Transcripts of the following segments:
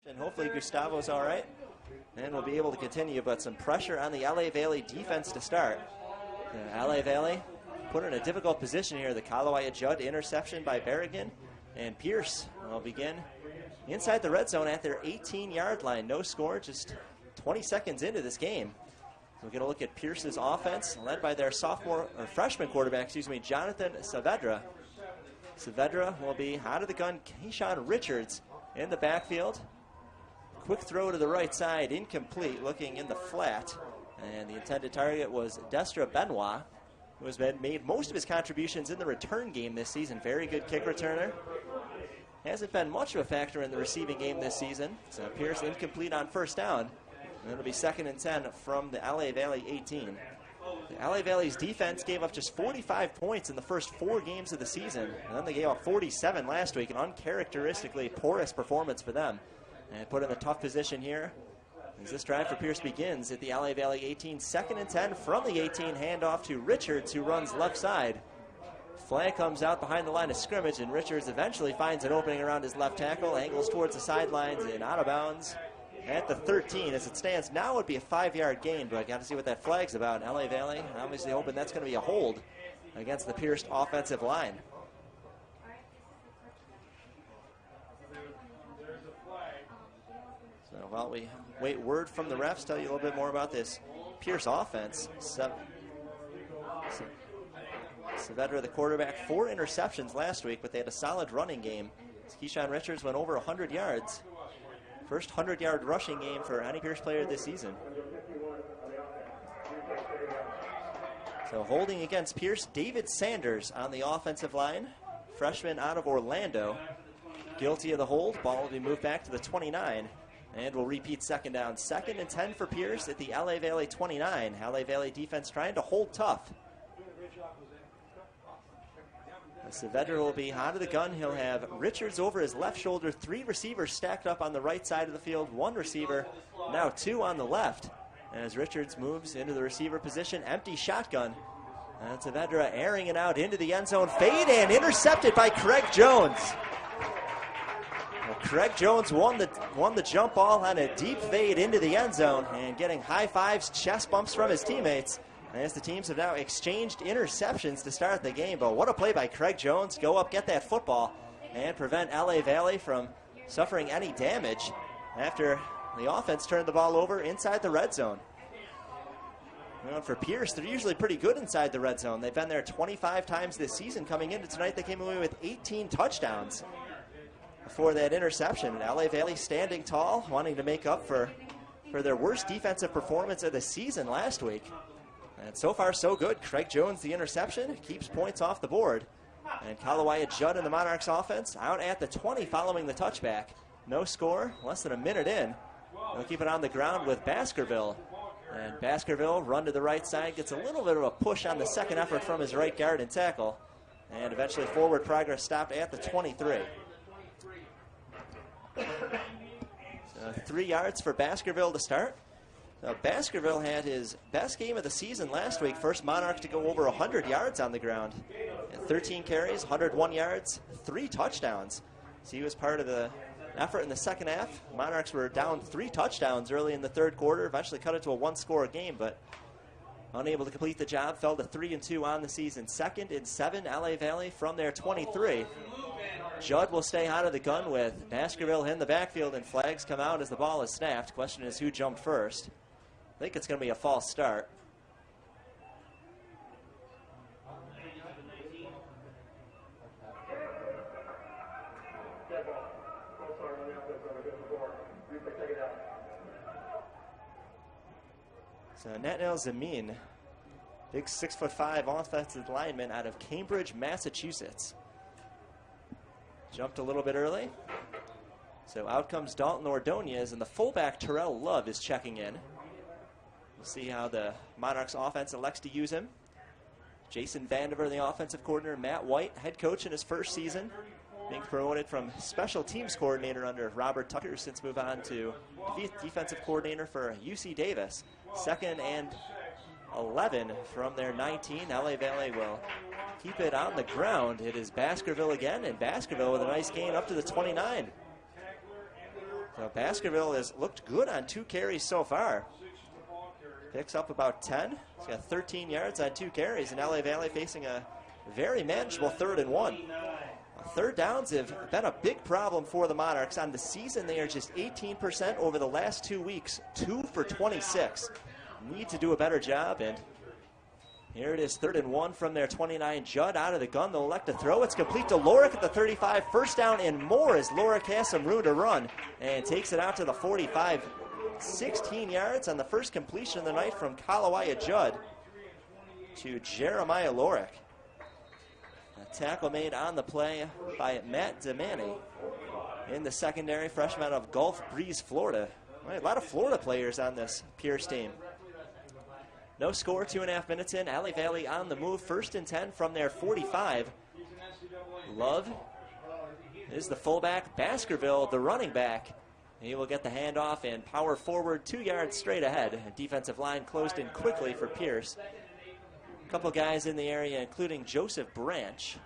And hopefully Gustavo's all right, and we'll be able to continue, but some pressure on the LA Valley defense to start. LA Valley put in a difficult position here. The Kalawaya Judd interception by Berrigan, and Pierce will begin inside the red zone at their 18-yard line. No score, just 20 seconds into this game. So we're going to look at Pierce's offense, led by their freshman quarterback, Jonathan Saavedra. Saavedra will be out of the gun. Keyshawn Richards in the backfield. Quick throw to the right side, incomplete, looking in the flat. And the intended target was Destra Benoit, who has made most of his contributions in the return game this season. Very good kick returner. Hasn't been much of a factor in the receiving game this season. So Pierce incomplete on first down. And it'll be 2nd and 10 from the LA Valley 18. The LA Valley's defense gave up just 45 points in the first 4 games of the season. And then they gave up 47 last week, an uncharacteristically porous performance for them. And put in a tough position here as this drive for Pierce begins at the LA Valley 18. 2nd and 10 from the 18. Handoff to Richards, who runs left side. Flag comes out behind the line of scrimmage, and Richards eventually finds an opening around his left tackle, angles towards the sidelines and out of bounds at the 13. As it stands now, it would be a 5-yard gain, but I got to see what that flag's about. LA Valley obviously hoping that's going to be a hold against the Pierce offensive line. So while we wait word from the refs, tell you a little bit more about this Pierce offense. Saavedra, the quarterback, 4 interceptions last week, but they had a solid running game. Keyshawn Richards went over 100 yards. First 100-yard rushing game for any Pierce player this season. So holding against Pierce, David Sanders on the offensive line, freshman out of Orlando. Guilty of the hold. Ball will be moved back to the 29. And we'll repeat 2nd down. 2nd and 10 for Pierce at the LA Valley 29. LA Valley defense trying to hold tough. Saavedra will be out of the gun. He'll have Richards over his left shoulder. 3 receivers stacked up on the right side of the field. 1 receiver, now 2 on the left. As Richards moves into the receiver position, empty shotgun. And Saavedra airing it out into the end zone. Fade and intercepted by Craig Jones. Well, Craig Jones won the jump ball on a deep fade into the end zone and getting high fives, chest bumps from his teammates. As the teams have now exchanged interceptions to start the game. But what a play by Craig Jones. Go up, get that football, and prevent LA Valley from suffering any damage after the offense turned the ball over inside the red zone. Well, for Pierce, they're usually pretty good inside the red zone. They've been there 25 times this season. Coming into tonight, they came away with 18 touchdowns before that interception. LA Valley standing tall, wanting to make up for their worst defensive performance of the season last week. And so far, so good. Craig Jones, the interception, keeps points off the board. And Kalawaya Judd and the Monarchs offense out at the 20 following the touchback. No score, less than a minute in. They'll keep it on the ground with Baskerville. And Baskerville, run to the right side, gets a little bit of a push on the second effort from his right guard and tackle. And eventually forward progress stopped at the 23. So 3 yards for Baskerville to start. Now, Baskerville had his best game of the season last week. First Monarch to go over 100 yards on the ground. And 13 carries, 101 yards, 3 touchdowns. So he was part of the effort in the second half. Monarchs were down 3 touchdowns early in the third quarter. Eventually cut it to a 1-score game, but unable to complete the job. Fell to 3-2 on the season. 2nd and 7, LA Valley from their 23. Judd will stay out of the gun with Baskerville in the backfield, and flags come out as the ball is snapped. Question is who jumped first. I think it's going to be a false start. So Natnael Zamin, big 6'5" offensive lineman out of Cambridge, Massachusetts. Jumped a little bit early. So out comes Dalton Ordonez, and the fullback Terrell Love is checking in. We'll see how the Monarchs offense elects to use him. Jason Vandiver, the offensive coordinator. Matt White, head coach in his first season, being promoted from special teams coordinator under Robert Tucker, since moved on to defensive coordinator for UC Davis. 2nd and 11 from their 19. LA Valley will keep it on the ground. It is Baskerville again, and Baskerville with a nice gain up to the 29. So Baskerville has looked good on 2 carries so far. Picks up about 10. He's got 13 yards on 2 carries, and LA Valley facing a very manageable 3rd and 1. Third downs have been a big problem for the Monarchs. On the season, they are just 18% over the last 2 weeks, 2 for 26. Need to do a better job, and here it is, 3rd and 1 from their 29. Judd out of the gun. They'll elect to throw. It's complete to Lorick at the 35. First down and more as Lorick has some room to run and takes it out to the 45. 16 yards on the first completion of the night from Kalawaya Judd to Jeremiah Lorick. A tackle made on the play by Matt DeManny in the secondary, freshman of Gulf Breeze, Florida. Right, a lot of Florida players on this Pierce team. No score, 2.5 minutes in. LA Valley on the move, 1st and 10 from their 45. Love is the fullback. Baskerville, the running back. He will get the handoff and power forward 2 yards straight ahead. Defensive line closed in quickly for Pierce. A couple guys in the area, including Joseph Branch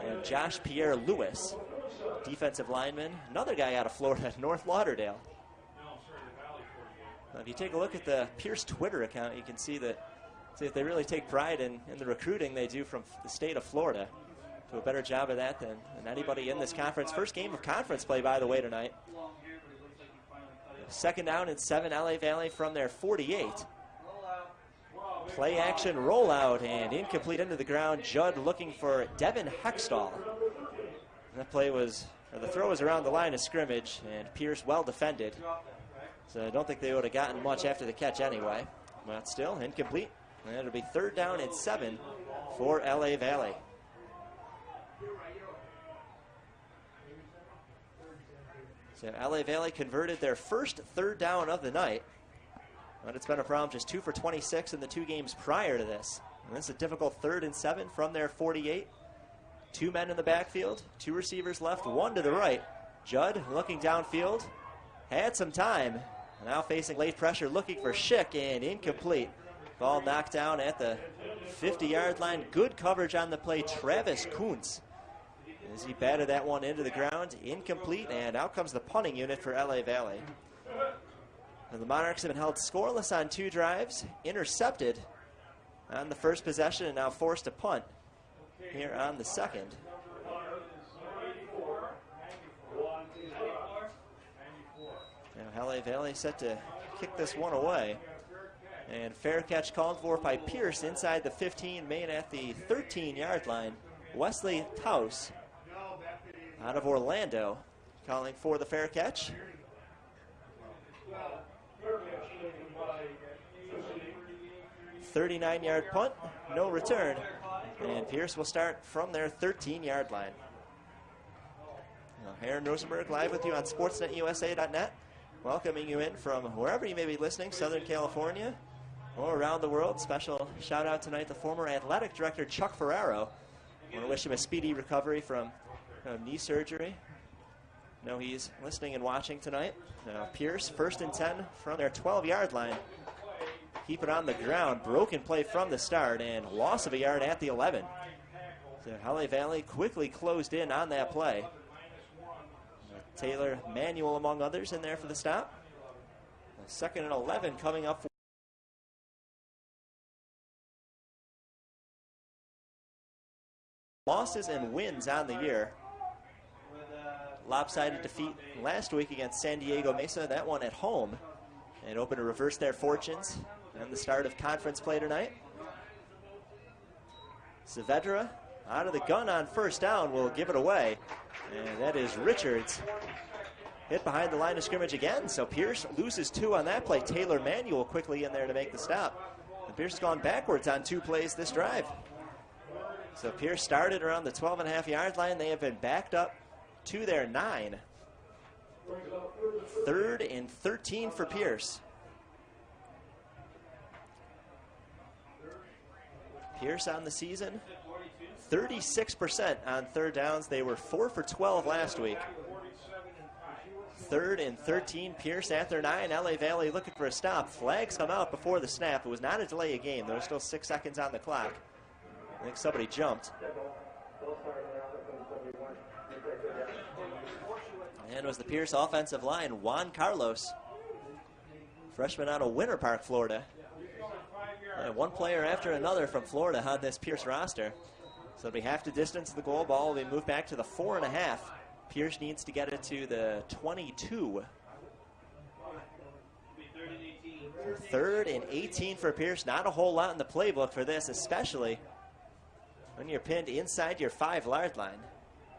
and Josh Pierre Lewis, defensive lineman. Another guy out of Florida, North Lauderdale. Now, if you take a look at the Pierce Twitter account, you can see that they really take pride in the recruiting they do from the state of Florida. Do a better job of that than anybody in this conference. First game of conference play, by the way, tonight. 2nd down and 7, LA Valley from their 48. Play action rollout and incomplete into the ground. Judd looking for Devin Hextall. That play was, or the throw was around the line of scrimmage, and Pierce well defended. So I don't think they would have gotten much after the catch anyway. But still, incomplete. And it'll be 3rd down and 7 for LA Valley. So LA Valley converted their first 3rd down of the night. But it's been a problem, just 2 for 26 in the 2 games prior to this. And this is a difficult 3rd and 7 from their 48. 2 men in the backfield, 2 receivers left, 1 to the right. Judd looking downfield, had some time. Now facing late pressure, looking for Schick, and incomplete. Ball knocked down at the 50-yard line. Good coverage on the play, Travis Kuntz. As he batted that one into the ground, incomplete, and out comes the punting unit for LA Valley. And the Monarchs have been held scoreless on 2 drives, intercepted on the first possession, and now forced to punt here on the second. Now LA Valley set to kick this one away. And fair catch called for by Pierce inside the 15, made at the 13-yard line. Wesley Taus out of Orlando calling for the fair catch. 39-yard punt, no return. And Pierce will start from their 13-yard line. Aaron Rosenberg live with you on SportsNetUSA.net, welcoming you in from wherever you may be listening, Southern California or around the world. Special shout out tonight to former athletic director Chuck Ferraro. I want to wish him a speedy recovery from knee surgery. No, he's listening and watching tonight. Now Pierce, 1st and 10 from their 12-yard line. Keep it on the ground. Broken play from the start and loss of a yard at the 11. So LA Valley quickly closed in on that play. Taylor Manuel among others in there for the stop. 2nd and 11 coming up. Losses and wins on the year. Lopsided defeat last week against San Diego Mesa, that one at home. And open to reverse their fortunes and the start of conference play tonight. Saavedra out of the gun on 1st down will give it away. And that is Richards. Hit behind the line of scrimmage again, so Pierce loses 2 on that play. Taylor Manuel quickly in there to make the stop. And Pierce has gone backwards on 2 plays this drive. So Pierce started around the 12.5-yard line. They have been backed up to their 9. 3rd and 13 for Pierce. Pierce on the season, 36% on 3rd downs. They were 4 for 12 last week. 3rd and 13, Pierce at their 9. LA Valley looking for a stop. Flags come out before the snap. It was not a delay of game. There was still 6 seconds on the clock. I think somebody jumped. And was the Pierce offensive line, Juan Carlos, freshman out of Winter Park, Florida. And one player after another from Florida on this Pierce roster. So it'll be half the distance of the goal. Ball will be moved back to the 4.5. Pierce needs to get it to the 22. 3rd and 18 for Pierce. Not a whole lot in the playbook for this, especially when you're pinned inside your 5-yard line.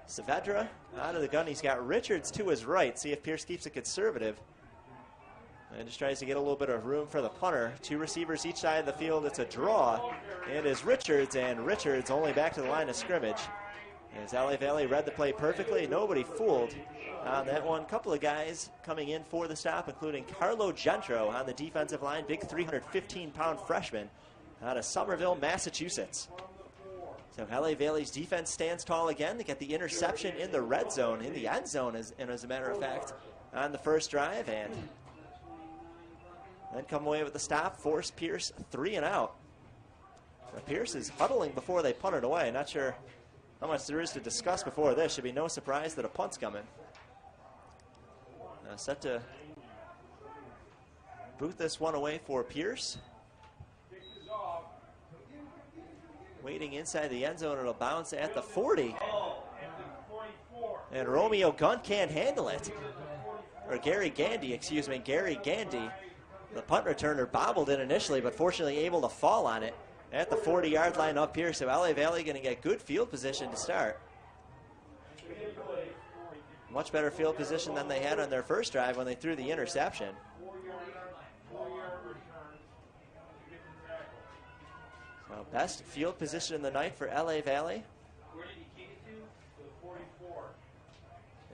Saavedra out of the gun. He's got Richards to his right. See if Pierce keeps it conservative. And just tries to get a little bit of room for the punter. 2 receivers each side of the field. It's a draw. It is Richards, and Richards only back to the line of scrimmage. As LA Valley read the play perfectly, nobody fooled on that one. Couple of guys coming in for the stop, including Carlo Gentro on the defensive line, big 315-pound freshman out of Somerville, Massachusetts. So LA Valley's defense stands tall again. They get the interception in the red zone, in the end zone, as a matter of fact, on the first drive, and then come away with the stop, force Pierce 3 and out. So Pierce is huddling before they punt it away. Not sure how much there is to discuss before this. Should be no surprise that a punt's coming. Now set to boot this one away for Pierce. Waiting inside the end zone, it'll bounce at the 40. And Romeo Gunn can't handle it. Or Gary Gandy, excuse me, Gary Gandy. The punt returner bobbled it initially, but fortunately able to fall on it at the 40-yard line up here. So LA Valley going to get good field position to start. Much better field position than they had on their first drive when they threw the interception. So best field position in the night for LA Valley.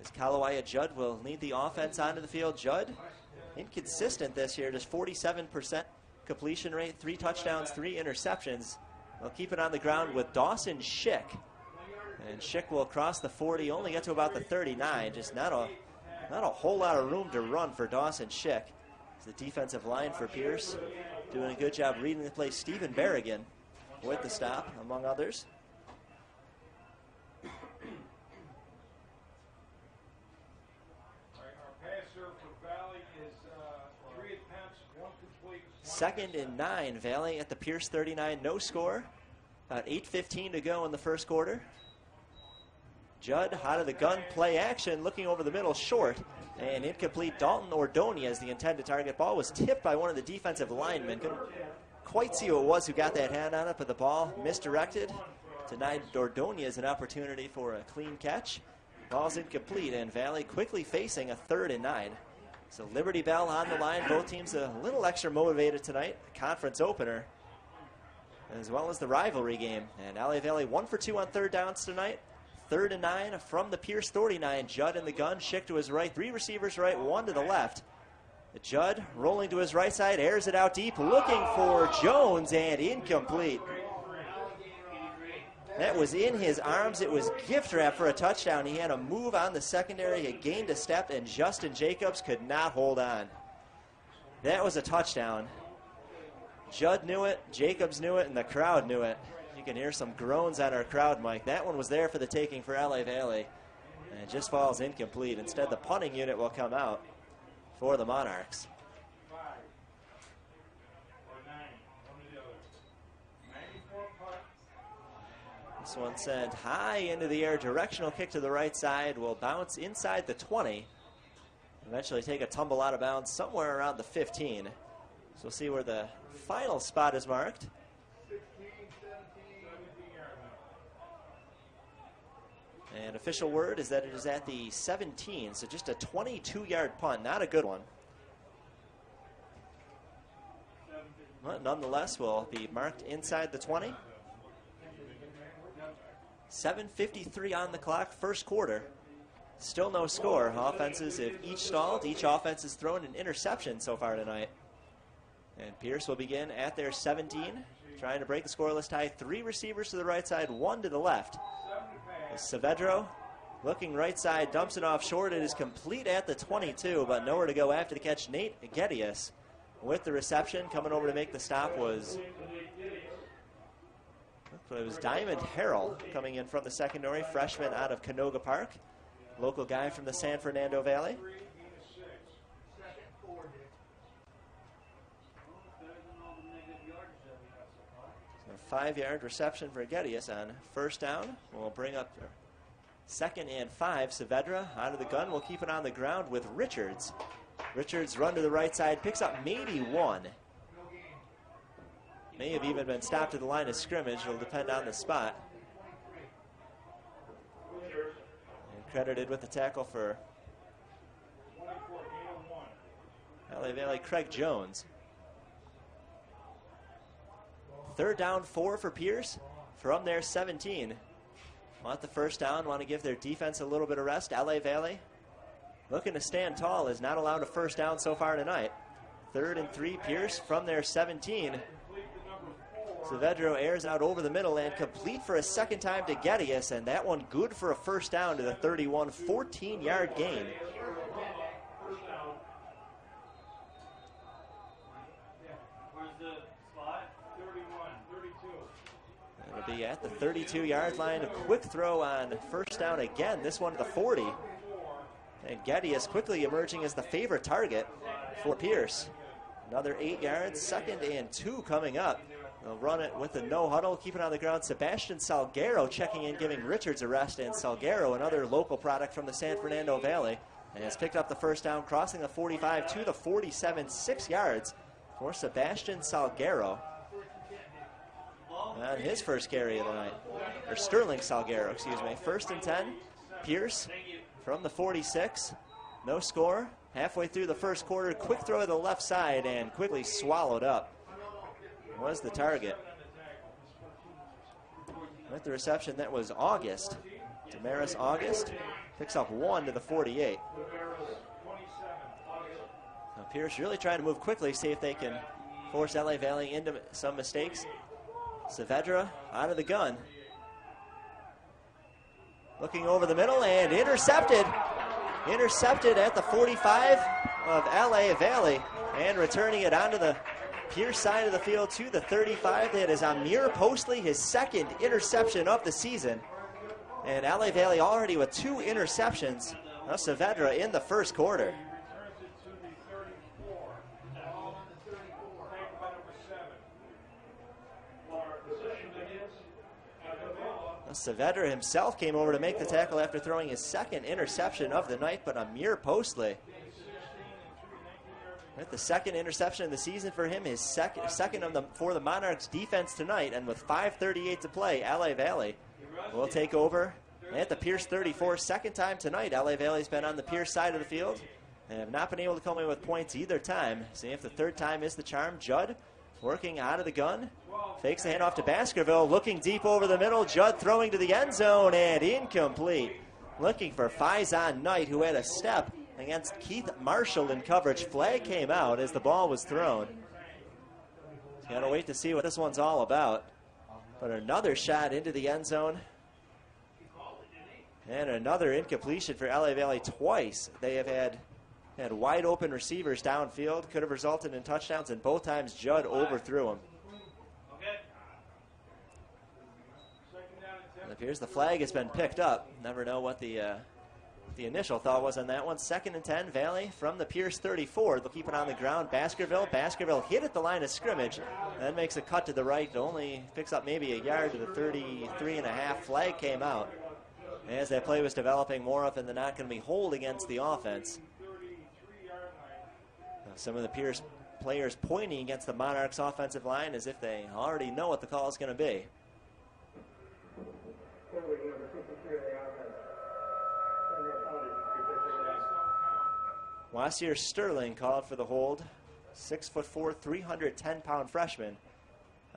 As Kalawaya Judd will lead the offense onto the field. Judd, inconsistent this year, just 47% completion rate, 3 touchdowns, 3 interceptions. They'll keep it on the ground with Dawson Schick. And Schick will cross the 40, only get to about the 39. Just not a whole lot of room to run for Dawson Schick. It's the defensive line for Pierce doing a good job reading the play. Stephen Berrigan with the stop, among others. Second and 9, Valley at the Pierce 39, no score. About 8:15 to go in the first quarter. Judd out of the gun, play action, looking over the middle, short, and incomplete. Dalton Ordonez, the intended target. Ball was tipped by one of the defensive linemen. Couldn't quite see who it was who got that hand on it, but the ball misdirected. Denied Ordonez an opportunity for a clean catch. Ball's incomplete, and Valley quickly facing a 3rd and 9. So Liberty Bell on the line. Both teams a little extra motivated tonight. Conference opener, as well as the rivalry game. And LA Valley 1 for 2 on 3rd downs tonight. 3rd and 9 from the Pierce 39. Judd in the gun. Schick to his right. 3 receivers right, 1 to the left. Judd rolling to his right side. Airs it out deep. Looking for Jones, and incomplete. That was in his arms. It was gift wrap for a touchdown. He had a move on the secondary. He gained a step, and Justin Jacobs could not hold on. That was a touchdown. Judd knew it, Jacobs knew it, and the crowd knew it. You can hear some groans on our crowd, Mike. That one was there for the taking for LA Valley, and it just falls incomplete. Instead, the punting unit will come out for the Monarchs. This one sent high into the air, directional kick to the right side, will bounce inside the 20. Eventually take a tumble out of bounds somewhere around the 15. So we'll see where the final spot is marked. And official word is that it is at the 17, so just a 22-yard punt, not a good one. But nonetheless, will be marked inside the 20. 7:53 on the clock, first quarter. Still no score. Offenses have each stalled. Each offense has thrown an interception so far tonight. And Pierce will begin at their 17, trying to break the scoreless tie. 3 receivers to the right side, 1 to the left. Saavedra looking right side, dumps it off short. It is complete at the 22, but nowhere to go after the catch. Nate Gedius with the reception. Coming over to make the stop was Diamond Harrell, coming in from the secondary, freshman out of Canoga Park. local guy from the San Fernando Valley. So 5-yard reception for Geddes on first down. We'll bring up 2nd and 5. Saavedra out of the gun. We'll keep it on the ground with Richards. Richards run to the right side, picks up maybe 1. May have even been stopped at the line of scrimmage. It'll depend on the spot. And credited with the tackle for LA Valley, Craig Jones. 3rd down 4 for Pierce from their 17. Want the first down, want to give their defense a little bit of rest. LA Valley looking to stand tall, is not allowed a first down so far tonight. 3rd and 3, Pierce from their 17. Saavedra airs out over the middle and complete for a second time to Geddes, and that one good for a first down to the 31, 14-yard gain. It'll be at the 32-yard line. A quick throw on first down again, this one to the 40. And Geddes quickly emerging as the favorite target for Pierce. Another 8 yards, 2nd and 2 coming up. They'll run it with the no huddle, keep it on the ground. Sebastian Salguero checking in, giving Richards a rest, and Salguero, another local product from the San Fernando Valley, and has picked up the first down, crossing the 45 to the 47, 6 yards for Sebastian Salguero. On his first carry of the night, or Sterling Salguero, excuse me. 1st and 10, Pierce from the 46, no score. Halfway through the first quarter, quick throw to the left side and quickly swallowed up. Was the target. With the reception, that was August. Damaris August picks up 1 to the 48. Now Pierce really trying to move quickly, see if they can force LA Valley into some mistakes. Saavedra out of the gun. Looking over the middle and intercepted. Intercepted at the 45 of LA Valley, and returning it onto the Pierce side of the field to the 35. That is Amir Postley, his 2nd interception of the season. And LA Valley already with 2 interceptions. Now Saavedra in the first quarter. Saavedra himself came over to make the tackle after throwing his 2nd interception of the night, but Amir Postley, with the 2nd interception of the season for him, his second of for the Monarchs defense tonight, and with 5:38 to play, LA Valley will take over at the Pierce 34. 2nd time tonight, LA Valley's been on the Pierce side of the field and have not been able to come in with points either time. See if the 3rd time is the charm. Judd working out of the gun. Fakes the handoff to Baskerville, looking deep over the middle. Judd throwing to the end zone and incomplete. Looking for Faizan Knight, who had a step against Keith Marshall in coverage. Flag came out as the ball was thrown. Gotta wait to see what this one's all about. But another shot into the end zone. And another incompletion for LA Valley twice. They have had wide open receivers downfield. Could have resulted in touchdowns, and both times Judd overthrew him. It appears the flag has been picked up. Never know what the initial thought was on that one. 2nd and 10, Valley from the Pierce 34. They'll keep it on the ground. Baskerville hit at the line of scrimmage, then makes a cut to the right. It only picks up maybe a yard to the 33.5. Flag came out. As that play was developing, more often than not going to be hold against the offense. Some of the Pierce players pointing against the Monarchs offensive line as if they already know what the call is going to be. Wasier Sterling called for the hold. 6'4", 310-pound freshman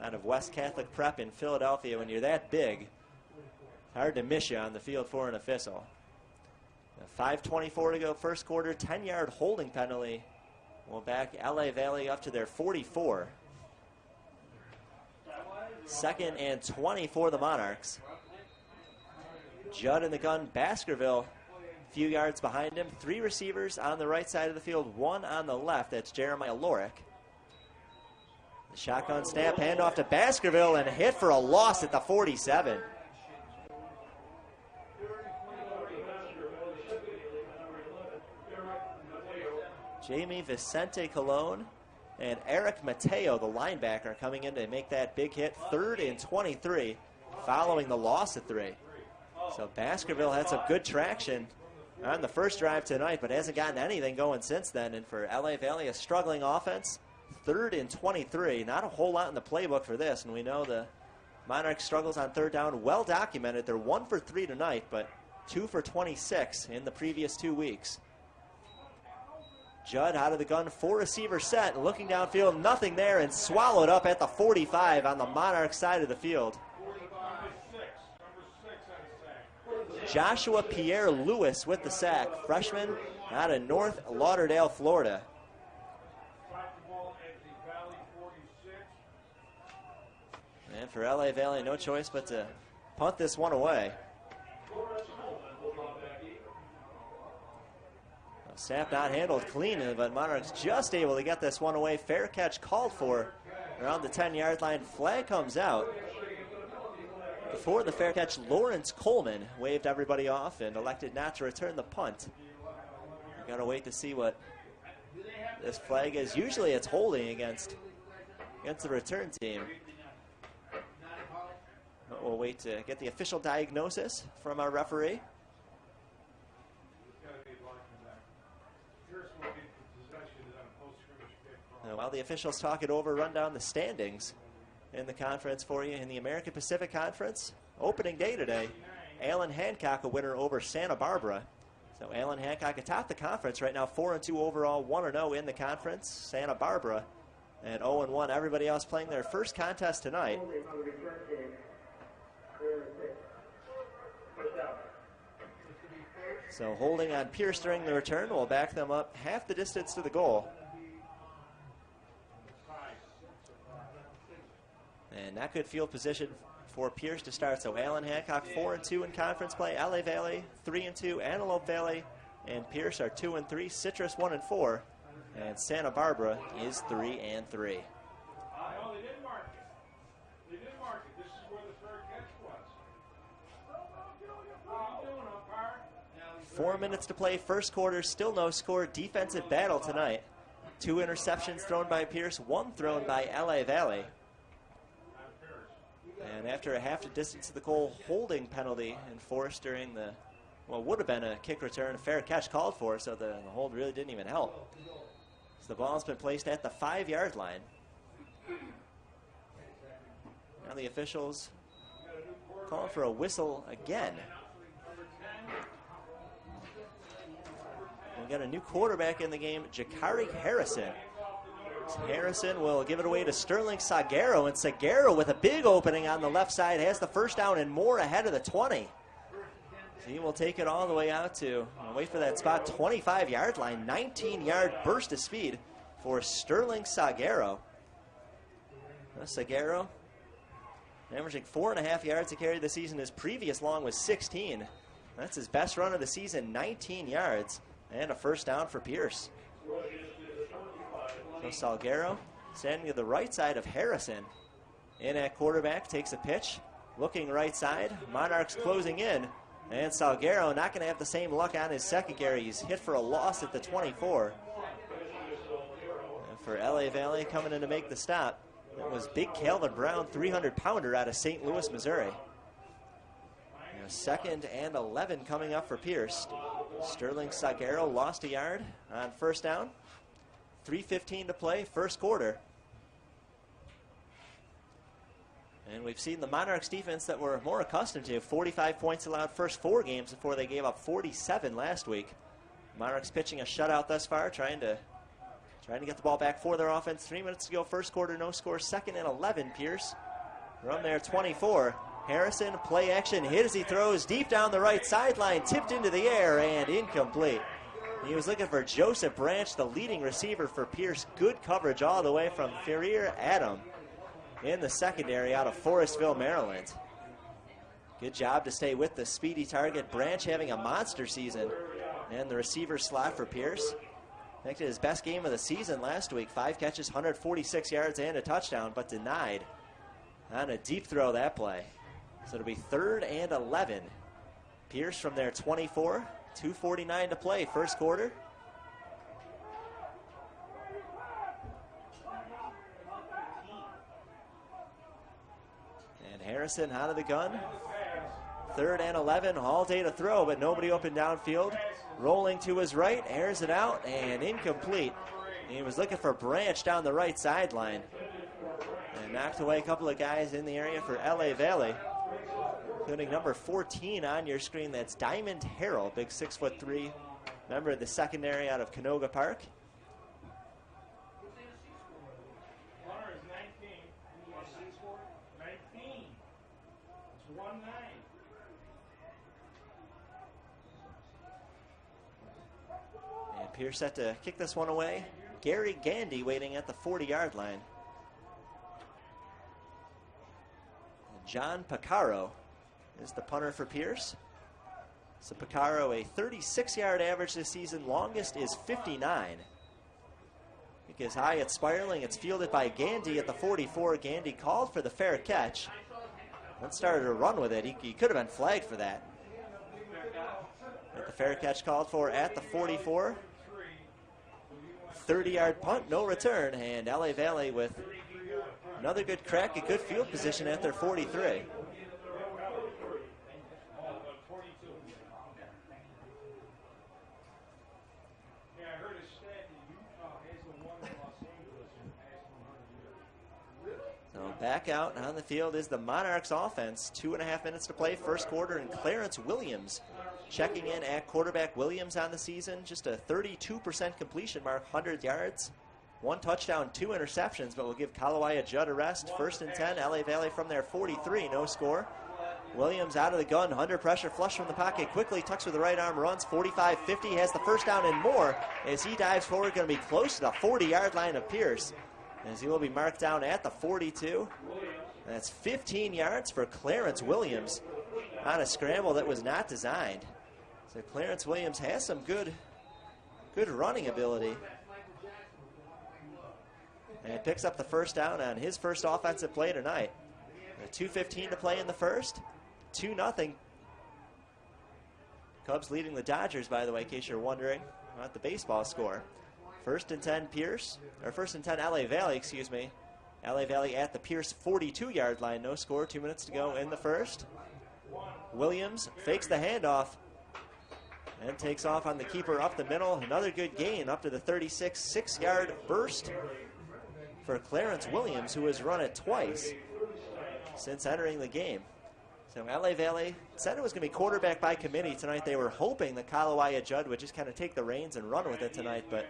out of West Catholic Prep in Philadelphia. When you're that big, hard to miss you on the field for an official. 5:24 to go first quarter. 10-yard holding penalty will back LA Valley up to their 44. 2nd and 20 for the Monarchs. Judd in the gun. Baskerville a few yards behind him. 3 receivers on the right side of the field, 1 on the left. That's Jeremiah Lorick. The shotgun snap, handoff to Baskerville, and a hit for a loss at the 47. Jamie Vicente Colon and Eric Mateo, the linebacker, coming in to make that big hit. 3rd and 23 following the loss of 3. So Baskerville had some good traction on the first drive tonight, but hasn't gotten anything going since then. And for LA Valley, a struggling offense. 3rd and 23. Not a whole lot in the playbook for this, and we know the Monarchs' struggles on 3rd down well documented. They're 1 for 3 tonight, but 2 for 26 in the previous 2 weeks. Judd out of the gun, 4-receiver set, looking downfield, nothing there, and swallowed up at the 45 on the Monarch side of the field. Joshua Pierre Lewis with the sack, freshman out of North Lauderdale, Florida. And for LA Valley, no choice but to punt this one away. Snap not handled clean, but Monarchs just able to get this one away. Fair catch called for around the 10-yard line. Flag comes out. Before the fair catch, Lawrence Coleman waved everybody off and elected not to return the punt. We've got to wait to see what this flag is. Usually it's holding against the return team. But we'll wait to get the official diagnosis from our referee. While the officials talk it over, run down the standings in the conference for you. In the American Pacific Conference, opening day today, Allen Hancock a winner over Santa Barbara. So Allen Hancock atop the conference right now, 4-2 overall, 1-0 in the conference. Santa Barbara and 0-1. Everybody else playing their first contest tonight. So holding on Pierce during the return will back them up half the distance to the goal. And not good field position for Pierce to start. So Allen Hancock 4-2 in conference play. LA Valley 3-2. Antelope Valley and Pierce are 2-3. Citrus 1-4. And Santa Barbara is 3-3. 4 minutes to play, first quarter, still no score. Defensive battle tonight. 2 interceptions thrown by Pierce, 1 thrown by LA Valley. And after a half a distance to the goal, holding penalty enforced during the, well, would have been a kick return, a fair catch called for, so the hold really didn't even help. So the ball's been placed at the 5-yard line. Now the officials calling for a whistle again. We got a new quarterback in the game, Jakari Harrison. Harrison will give it away to Sterling Sagaro, and Sagaro with a big opening on the left side has the first down and more ahead of the 20. So he will take it all the way out to, wait for that spot, 25-yard line, 19-yard burst of speed for Sterling Sagaro. Sagaro averaging 4.5 yards a carry this season. His previous long was 16. That's his best run of the season, 19 yards, and a first down for Pierce. So Salguero standing to the right side of Harrison. In at quarterback, takes a pitch, looking right side. Monarchs closing in, and Salguero not going to have the same luck on his second carry. He's hit for a loss at the 24. And for LA Valley coming in to make the stop, that was Big Calvin Brown, 300-pounder out of St. Louis, Missouri. And 2nd and 11 coming up for Pierce. Sterling Sagaro lost a yard on first down. 3:15 to play, first quarter. And we've seen the Monarchs defense that we're more accustomed to. 45 points allowed first 4 games before they gave up 47 last week. Monarchs pitching a shutout thus far, trying to get the ball back for their offense. 3 minutes to go, first quarter, no score. 2nd and 11, Pierce from their 24. Harrison, play action, hit as he throws deep down the right sideline, tipped into the air and incomplete. He was looking for Joseph Branch, the leading receiver for Pierce. Good coverage all the way from Ferrier Adam in the secondary out of Forestville, Maryland. Good job to stay with the speedy target. Branch having a monster season. And the receiver slot for Pierce. Making his best game of the season last week. 5 catches, 146 yards and a touchdown, but denied on a deep throw that play. So it'll be 3rd and 11. Pierce from their 24. 2:49 to play, first quarter. Harrison out of the gun. 3rd and 11, all day to throw, but nobody open downfield. Rolling to his right, airs it out, and incomplete. He was looking for Branch down the right sideline. And knocked away a couple of guys in the area for LA Valley, including number 14 on your screen. That's Diamond Harrell, big 6'3", member of the secondary out of Canoga Park. And Pierce set to kick this one away. Gary Gandy waiting at the 40-yard line. And John Picaro is the punter for Pierce. So Picaro, a 36-yard average this season. Longest is 59. Kick is high, it's spiraling. It's fielded by Gandy at the 44. Gandy called for the fair catch. Then started to run with it. He could have been flagged for that. But the fair catch called for at the 44. 30-yard punt, no return, and LA Valley with another good crack, a good field position at their 43. So back out on the field is the Monarchs offense. 2.5 minutes to play, first quarter, and Clarence Williams checking in at quarterback. Williams on the season, just a 32% completion mark, 100 yards, 1 touchdown, 2 interceptions, but we'll give Kalawaya Judd a rest. 1st and 10, LA Valley from their 43, no score. Williams out of the gun, under pressure, flush from the pocket, quickly tucks with the right arm, runs 45-50, has the first down and more as he dives forward, going to be close to the 40-yard line of Pierce, as he will be marked down at the 42. That's 15 yards for Clarence Williams on a scramble that was not designed. So Clarence Williams has some good running ability. And picks up the first down on his first offensive play tonight. 2:15 to play in the first. 2-0. Cubs leading the Dodgers, by the way, in case you're wondering about the baseball score. 1st and 10 Pierce, or 1st and 10 LA Valley, excuse me. LA Valley at the Pierce 42-yard line, no score, 2 minutes to go in the first. Williams fakes the handoff and takes off on the keeper up the middle. Another good gain up to the 36, 6-yard burst for Clarence Williams, who has run it twice since entering the game. So LA Valley said it was going to be quarterback by committee tonight. They were hoping that Kalawaya Judd would just kind of take the reins and run with it tonight, but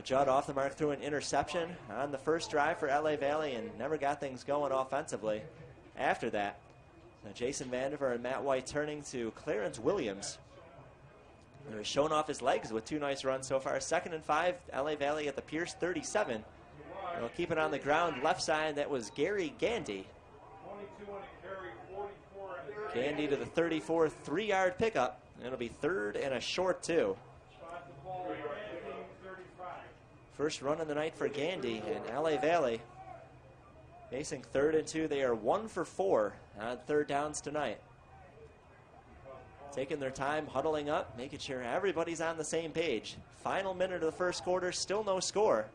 Judd off the mark threw an interception on the first drive for LA Valley and never got things going offensively after that. So Jason Vandiver and Matt White turning to Clarence Williams, who has shown off his legs with 2 nice runs so far. 2nd and 5, LA Valley at the Pierce 37. They'll keep it on the ground left side. That was Gary Gandy. Gandy to the 34, 3-yard pickup. It'll be 3rd and a short 2. First run of the night for Gandy, and LA Valley facing 3rd and 2. They are 1 for 4 on 3rd downs tonight. Taking their time, huddling up, making sure everybody's on the same page. Final minute of the first quarter, still no score.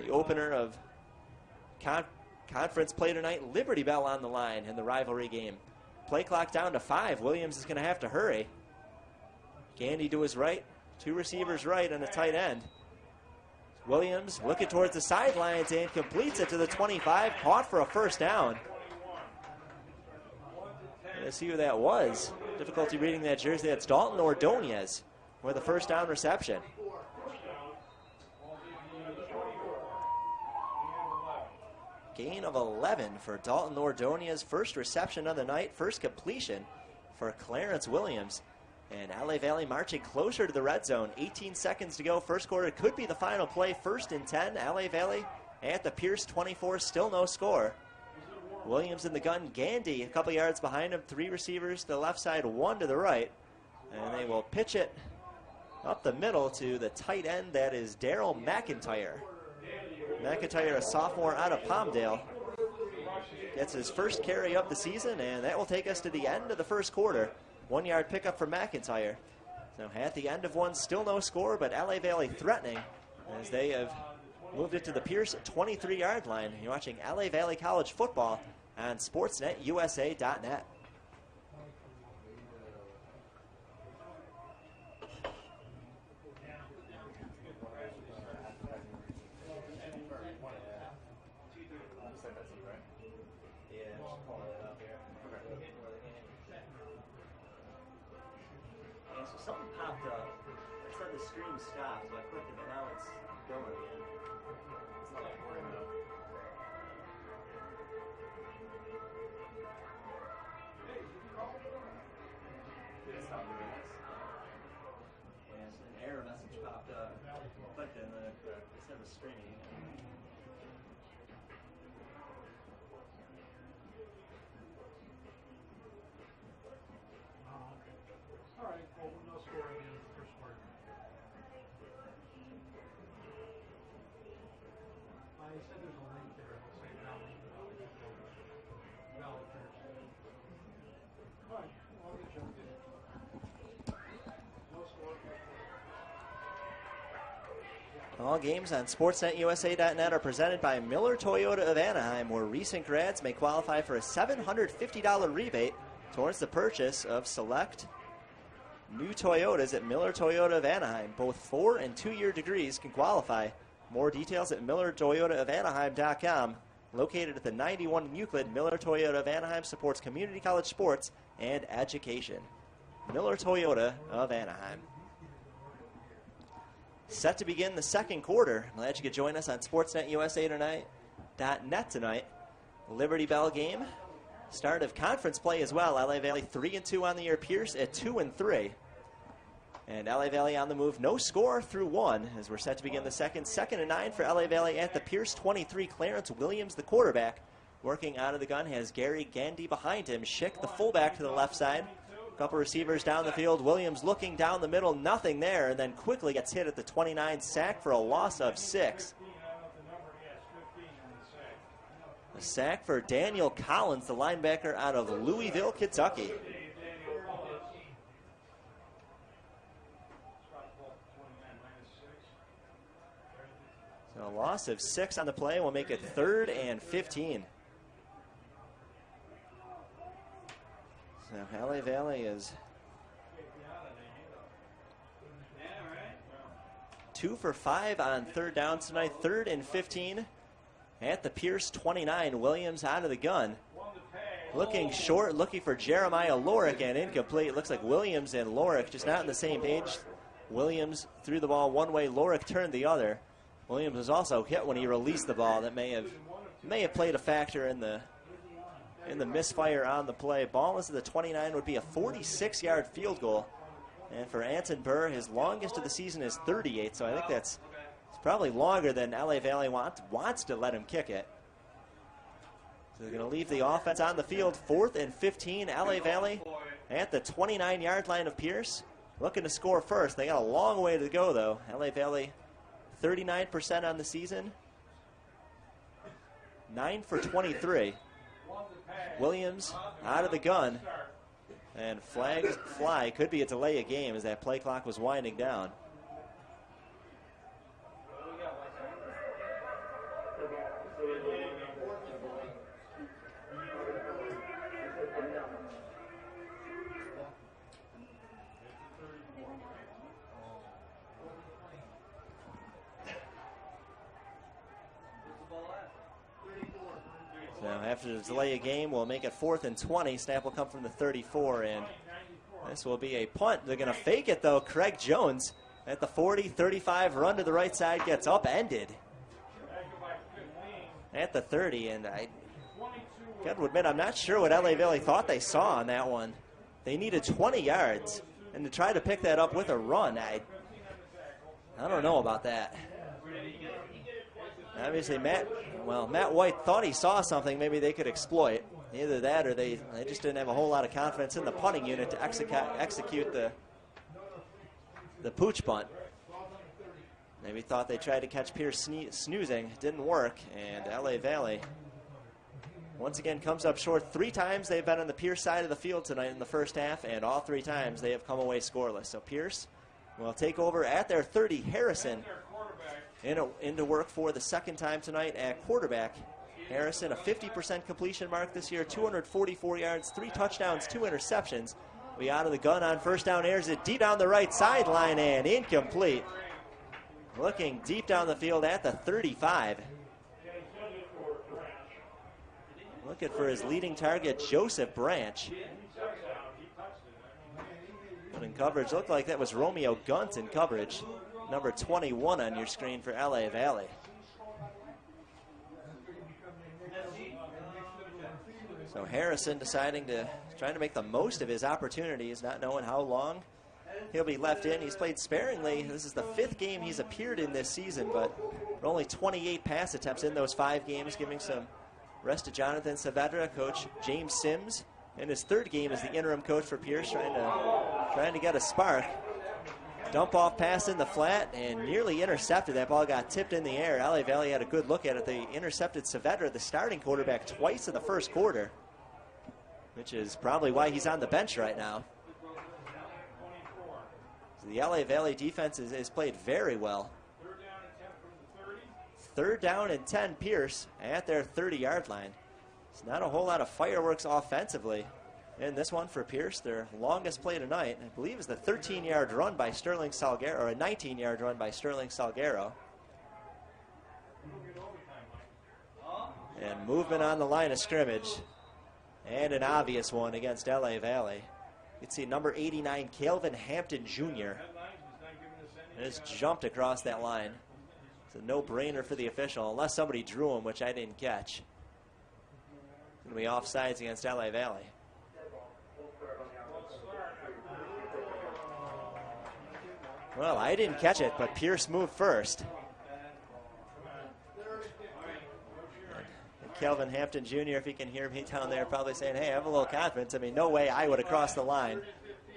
The opener of conference play tonight, Liberty Bell on the line in the rivalry game. Play clock down to 5. Williams is going to have to hurry. Gandy to his right, 2 receivers right and a tight end. Williams looking towards the sidelines and completes it to the 25, caught for a first down. Let's see who that was. Difficulty reading that jersey. That's Dalton Ordonez with a first down reception. Gain of 11 for Dalton Ordonez. First reception of the night. First completion for Clarence Williams. And LA Valley marching closer to the red zone. 18 seconds to go. First quarter could be the final play. 1st and 10. LA Valley at the Pierce 24. Still no score. Williams in the gun. Gandy a couple yards behind him. 3 receivers to the left side, 1 to the right. And they will pitch it up the middle to the tight end. That is Daryl McIntyre. McIntyre, a sophomore out of Palmdale, gets his first carry of the season, and that will take us to the end of the first quarter. 1-yard pickup for McIntyre. So at the end of one, still no score, but LA Valley threatening as they have moved it to the Pierce 23-yard line. You're watching LA Valley College football on SportsNetUSA.net. Something popped up. It said the stream stopped, so I clicked it, but now it's going again. It's not like we're enough. It's not doing this. Yeah, so an error message popped up. I clicked it, and then it said the streaming. All games on SportsNetUSA.net are presented by Miller Toyota of Anaheim, where recent grads may qualify for a $750 rebate towards the purchase of select new Toyotas at Miller Toyota of Anaheim. Both 4- and 2-year degrees can qualify. More details at MillerToyotaofAnaheim.com. Located at the 91 in Euclid, Miller Toyota of Anaheim supports community college sports and education. Miller Toyota of Anaheim. Set to begin the second quarter. Glad you could join us on SportsNetUSA.net tonight. Liberty Bell game. Start of conference play as well. LA Valley 3-2 on the year. Pierce at 2-3. And LA Valley on the move. No score through 1 as we're set to begin the second. 2nd and 9 for LA Valley at the Pierce 23. Clarence Williams, the quarterback, working out of the gun, has Gary Gandy behind him. Schick, the fullback, to the left side. Couple receivers down the field. Williams looking down the middle, nothing there, and then quickly gets hit at the 29, sack for a loss of 6. A sack for Daniel Collins, the linebacker out of Louisville, Kentucky. So a loss of 6 on the play will make it 3rd and 15. So LA Valley is 2 for 5 on 3rd down tonight. 3rd and 15 at the Pierce 29. Williams out of the gun. Looking short, looking for Jeremiah Lorick, and incomplete. Looks like Williams and Lorick just not on the same page. Williams threw the ball one way, Lorick turned the other. Williams was also hit when he released the ball. That may have played a factor in the misfire on the play. Ball is at the 29, would be a 46-yard field goal. And for Anton Burr, his longest of the season is 38, so I think it's probably longer than LA Valley wants to let him kick it. So they're going to leave the offense on the field. 4th and 15, LA Valley at the 29-yard line of Pierce. Looking to score first. They got a long way to go, though. LA Valley 39% on the season. 9 for 23. Williams out of the gun, and flags fly. Could be a delay of game as that play clock was winding down. So after the delay of game, we'll make it 4th and 20. Snap will come from the 34, and this will be a punt. They're going to fake it, though. Craig Jones at the 40, 35, run to the right side, gets upended at the 30, and I got to admit, I'm not sure what LA Valley thought they saw on that one. They needed 20 yards, and to try to pick that up with a run, I don't know about that. Obviously, Matt White thought he saw something maybe they could exploit. Either that or they just didn't have a whole lot of confidence in the punting unit to execute the pooch punt. Maybe thought they tried to catch Pierce snoozing. Didn't work, and LA Valley once again comes up short. 3 times they've been on the Pierce side of the field tonight in the first half, and all 3 times they have come away scoreless. So Pierce will take over at their 30. Harrison into work for the second time tonight at quarterback. Harrison, a 50% completion mark this year, 244 yards, 3 touchdowns, 2 interceptions. We out of the gun on first down, airs it deep down the right sideline and incomplete. Looking deep down the field at the 35. Looking for his leading target, Joseph Branch. But in coverage, looked like that was Romeo Gunt in coverage. Number 21 on your screen for LA Valley. So Harrison deciding to trying to make the most of his opportunities, not knowing how long he'll be left in. He's played sparingly. This is the 5th game he's appeared in this season, but only 28 pass attempts in those 5 games, giving some rest to Jonathan Saavedra. Coach James Sims in his 3rd game as the interim coach for Pierce, trying to get a spark. Dump off pass in the flat and nearly intercepted. That ball got tipped in the air. LA Valley had a good look at it. They intercepted Saavedra, the starting quarterback, twice in the first quarter, which is probably why he's on the bench right now. So the LA Valley defense is played very well. 3rd down and 10, Pierce at their 30-yard line. It's not a whole lot of fireworks offensively in this one for Pierce. Their longest play tonight, I believe, is the 13-yard run by Sterling Salguero, or a 19-yard run by Sterling Salguero. And movement on the line of scrimmage. And an obvious one against LA Valley. You can see number 89, Calvin Hampton Jr. has jumped across that line. It's a no-brainer for the official, unless somebody drew him, which I didn't catch. It's going to be offsides against LA Valley. Well, I didn't catch it, but Pierce moved first. And Kelvin Hampton Jr., if he can hear me down there, probably saying, hey, I have a little confidence. I mean, no way I would have crossed the line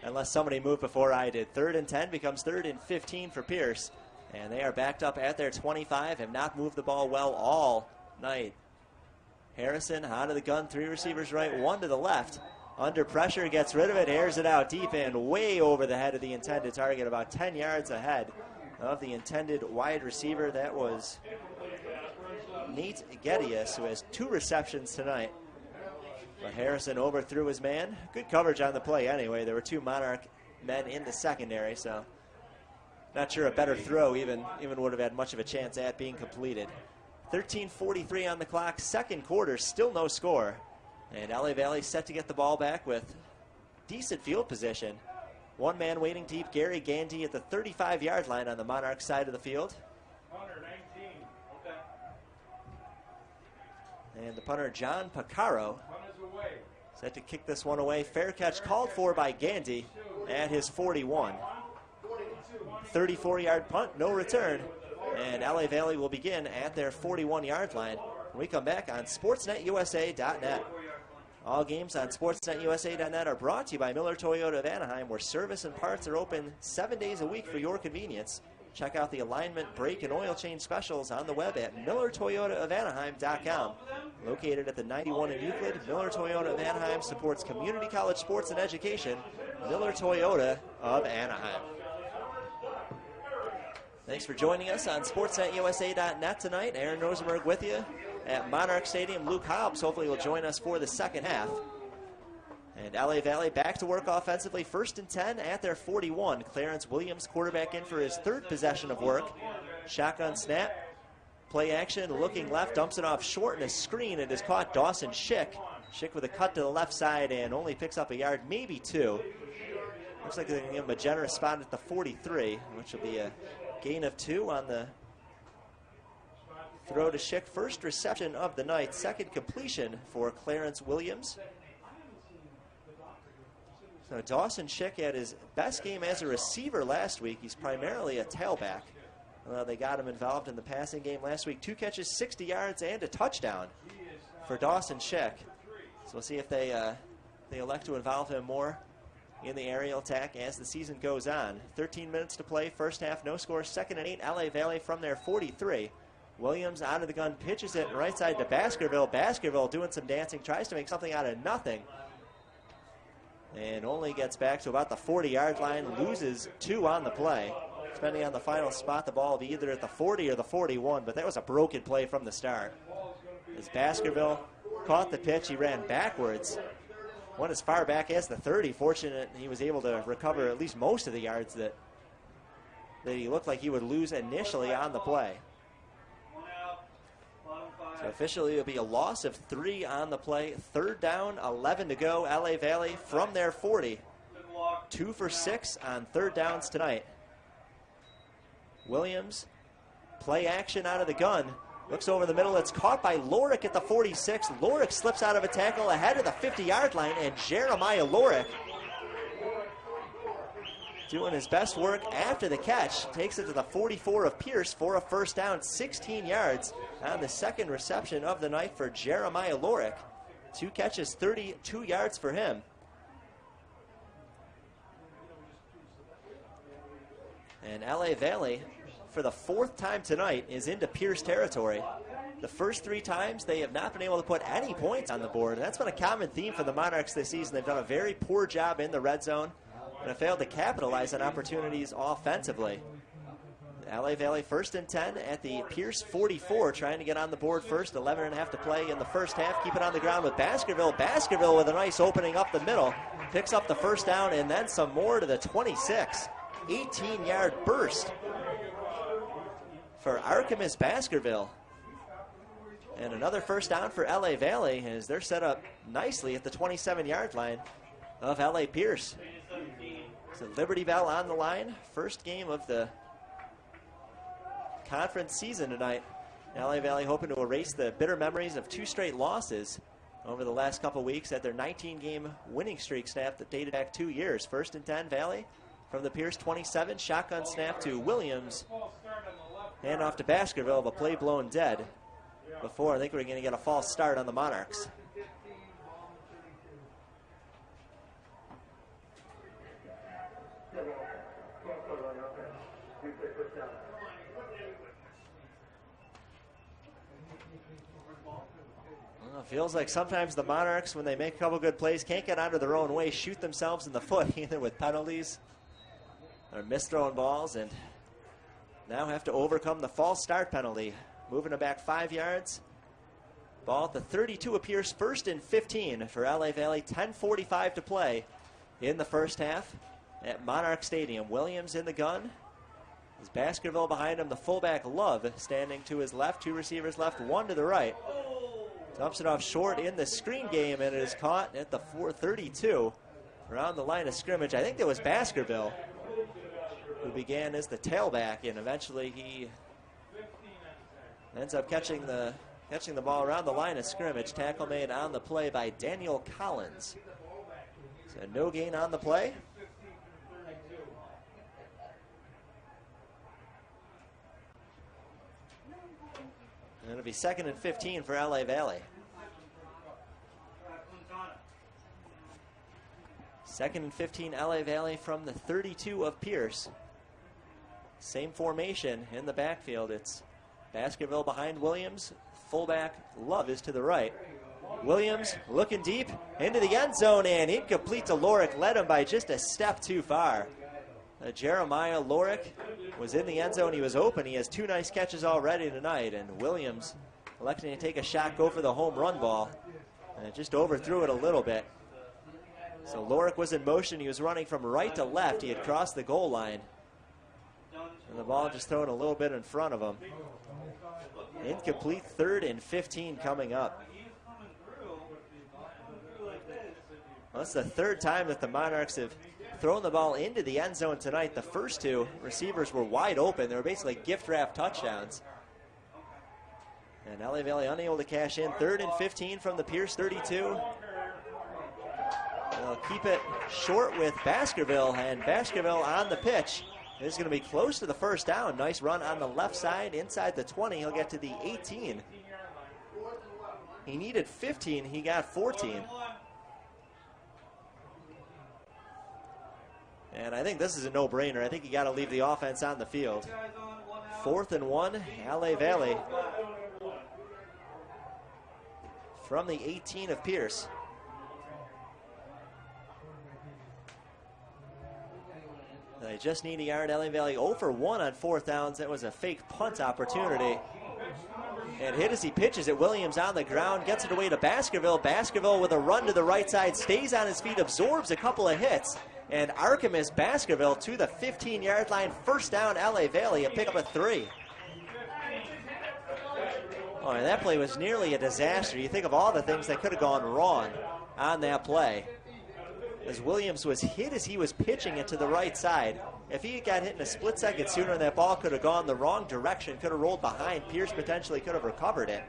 unless somebody moved before I did. 3rd and 10 becomes 3rd and 15 for Pierce. And they are backed up at their 25, have not moved the ball well all night. Harrison out of the gun, 3 receivers right, 1 to the left. Under pressure, gets rid of it, airs it out deep and way over the head of the intended target, about 10 yards ahead of the intended wide receiver. That was Nate Gedius, who has 2 receptions tonight. But Harrison overthrew his man. Good coverage on the play anyway. There were 2 Monarch men in the secondary, so not sure a better throw even would have had much of a chance at being completed. 13:43 on the clock, second quarter, still no score. And LA Valley set to get the ball back with decent field position. 1 man waiting deep, Gary Gandy at the 35-yard line on the Monarch side of the field. And the punter, John Picaro, set to kick this one away. Fair catch called for by Gandy at his 41. 34-yard punt, no return. And LA Valley will begin at their 41-yard line when we come back on SportsNetUSA.net. All games on SportsNetUSA.net are brought to you by Miller Toyota of Anaheim, where service and parts are open 7 days a week for your convenience. Check out the alignment, brake, and oil change specials on the web at MillerToyotaofAnaheim.com. Located at the 91 in Euclid, Miller Toyota of Anaheim supports community college sports and education. Miller Toyota of Anaheim. Thanks for joining us on SportsNetUSA.net tonight. Aaron Rosenberg with you at Monarchs Stadium. Luke Hobbs hopefully will join us for the second half. And LA Valley back to work offensively. 1st and 10 at their 41. Clarence Williams, quarterback, in for his 3rd possession of work. Shotgun snap. Play action, looking left, dumps it off short in a screen. It is caught Dawson Schick. Schick with a cut to the left side and only picks up a yard, maybe 2. Looks like they're going to give him a generous spot at the 43, which will be a gain of 2 on the throw to Schick. First reception of the night, 2nd completion for Clarence Williams. So Dawson Schick had his best game as a receiver last week. He's primarily a tailback. They got him involved in the passing game last week. 2 catches, 60 yards, and a touchdown for Dawson Schick. So we'll see if they elect to involve him more in the aerial attack as the season goes on. 13 minutes to play, first half, no score. 2nd and 8, LA Valley from their 43. Williams out of the gun, pitches it right side to Baskerville. Baskerville doing some dancing, tries to make something out of nothing. And only gets back to about the 40-yard line, loses 2 on the play. depending on the final spot, the ball will be either at the 40 or the 41, but that was a broken play from the start. As Baskerville caught the pitch, he ran backwards. Went as far back as the 30. Fortunate he was able to recover at least most of the yards that he looked like he would lose initially on the play. So officially it'll be a loss of 3 on the play. 3rd down, 11 to go. LA Valley from their 40. 2 for 6 on 3rd downs tonight. Williams, play action out of the gun. Looks over the middle. It's caught by Lorick at the 46. Lorick slips out of a tackle ahead of the 50-yard line, and Jeremiah Lorick, doing his best work after the catch, takes it to the 44 of Pierce for a first down. 16 yards on the second reception of the night for Jeremiah Lorick. 2 catches, 32 yards for him. And LA Valley, for the 4th time tonight, is into Pierce territory. The first 3 times, they have not been able to put any points on the board. And that's been a common theme for the Monarchs this season. They've done a very poor job in the red zone and have failed to capitalize on opportunities offensively. LA Valley 1st and 10 at the Pierce 44, trying to get on the board first. 11.5 to play in the first half. Keep it on the ground with Baskerville. Baskerville with a nice opening up the middle. Picks up the first down and then some more to the 26. 18-yard burst for Artemis Baskerville. And another first down for LA Valley as they're set up nicely at the 27-yard line of LA Pierce. So Liberty Bell on the line. First game of the conference season tonight. LA Valley hoping to erase the bitter memories of 2 straight losses over the last couple weeks at their 19-game winning streak snap that dated back 2 years. 1st and 10, Valley from the Pierce 27. Shotgun snap to Williams. Hand off to Baskerville, but play blown dead before. I think we're going to get a false start on the Monarchs. Well, it feels like sometimes the Monarchs, when they make a couple good plays, can't get out of their own way, shoot themselves in the foot, either with penalties or misthrowing balls, and now have to overcome the false start penalty. Moving it back 5 yards. Ball at the 32 of Pierce, 1st and 15 for LA Valley. 10:45 to play in the first half at Monarchs Stadium. Williams in the gun. As Baskerville behind him, the fullback Love standing to his left. 2 receivers left, 1 to the right. Dumps it off short in the screen game, and it is caught at the 432 around the line of scrimmage. I think that was Baskerville who began as the tailback, and eventually he ends up catching the ball around the line of scrimmage. Tackle made on the play by Daniel Collins. So no gain on the play. And it'll be 2nd and 15 for LA Valley. 2nd and 15, LA Valley from the 32 of Pierce. Same formation in the backfield. It's Baskerville behind Williams. Fullback Love is to the right. Williams looking deep into the end zone and incomplete to Lorick. Led him by just a step too far. Jeremiah Lorick was in the end zone. He was open. He has 2 nice catches already tonight. And Williams electing to take a shot, go for the home run ball. And just overthrew it a little bit. So Lorick was in motion. He was running from right to left. He had crossed the goal line. And the ball just thrown a little bit in front of him. Incomplete. 3rd and 15 coming up. Well, that's the 3rd time that the Monarchs have thrown the ball into the end zone tonight. The first 2 receivers were wide open. They were basically gift wrap touchdowns. And LA Valley unable to cash in. 3rd and 15 from the Pierce 32. They'll keep it short with Baskerville, and Baskerville on the pitch is going to be close to the first down. Nice run on the left side inside the 20. He'll get to the 18. He needed 15. He got 14. And I think this is a no-brainer. I think you got to leave the offense on the field. 4th and 1, LA Valley from the 18 of They just need a yard. LA Valley 0 for 1 on 4th downs. That was a fake punt opportunity. And hit as he pitches it. Williams on the ground, gets it away to Baskerville. Baskerville with a run to the right side, stays on his feet, absorbs a couple of hits. And Archimus Baskerville to the 15-yard line. First down, LA Valley, a pickup of 3. Oh, and that play was nearly a disaster. You think of all the things that could have gone wrong on that play. As Williams was hit as he was pitching it to the right side. If he got hit in a split second sooner, that ball could have gone the wrong direction, could have rolled behind. Pierce potentially could have recovered it.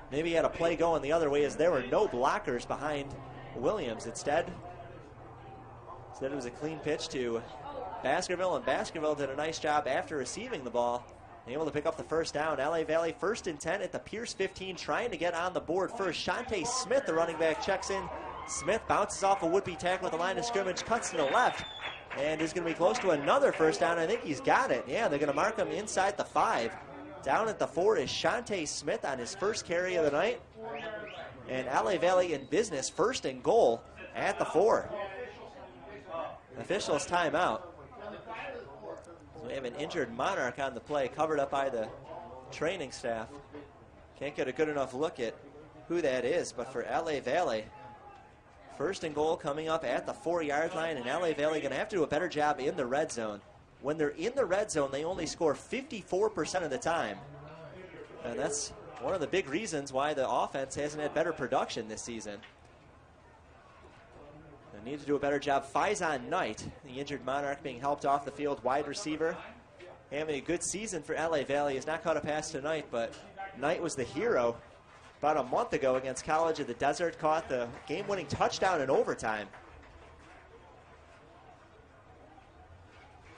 Maybe he had a play going the other way, as there were no blockers behind Williams. Instead it was a clean pitch to Baskerville, and Baskerville did a nice job after receiving the ball, able to pick up the first down. LA Valley 1st and 10 at the Pierce 15, trying to get on the board first. Shante Smith, the running back, checks in. Smith bounces off a would-be tackle at the line of scrimmage, cuts to the left, and is going to be close to another first down. I think he's got it. Yeah, they're going to mark him inside the 5. Down at the 4 is Shante Smith on his first carry of the night. And LA Valley in business, 1st and goal at the 4. Officials timeout. We have an injured Monarch on the play, covered up by the training staff. Can't get a good enough look at who that is, but for LA Valley, 1st and goal coming up at the 4-yard line, and LA Valley going to have to do a better job in the red zone. When they're in the red zone, they only score 54% of the time. And that's one of the big reasons why the offense hasn't had better production this season. They need to do a better job. Faison Knight, the injured Monarch, being helped off the field, wide receiver. Having a good season for LA Valley. Has not caught a pass tonight, but Knight was the hero about a month ago against College of the Desert. Caught the game-winning touchdown in overtime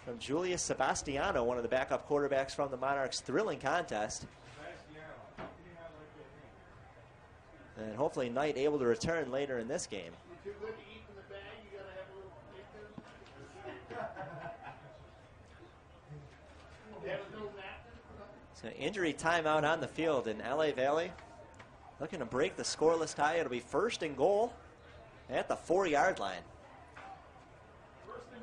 from Julius Sebastiano, one of the backup quarterbacks from the Monarchs' thrilling contest. And hopefully Knight able to return later in this game. So injury timeout on the field in LA Valley. Looking to break the scoreless tie. It'll be 1st and goal at the 4-yard line.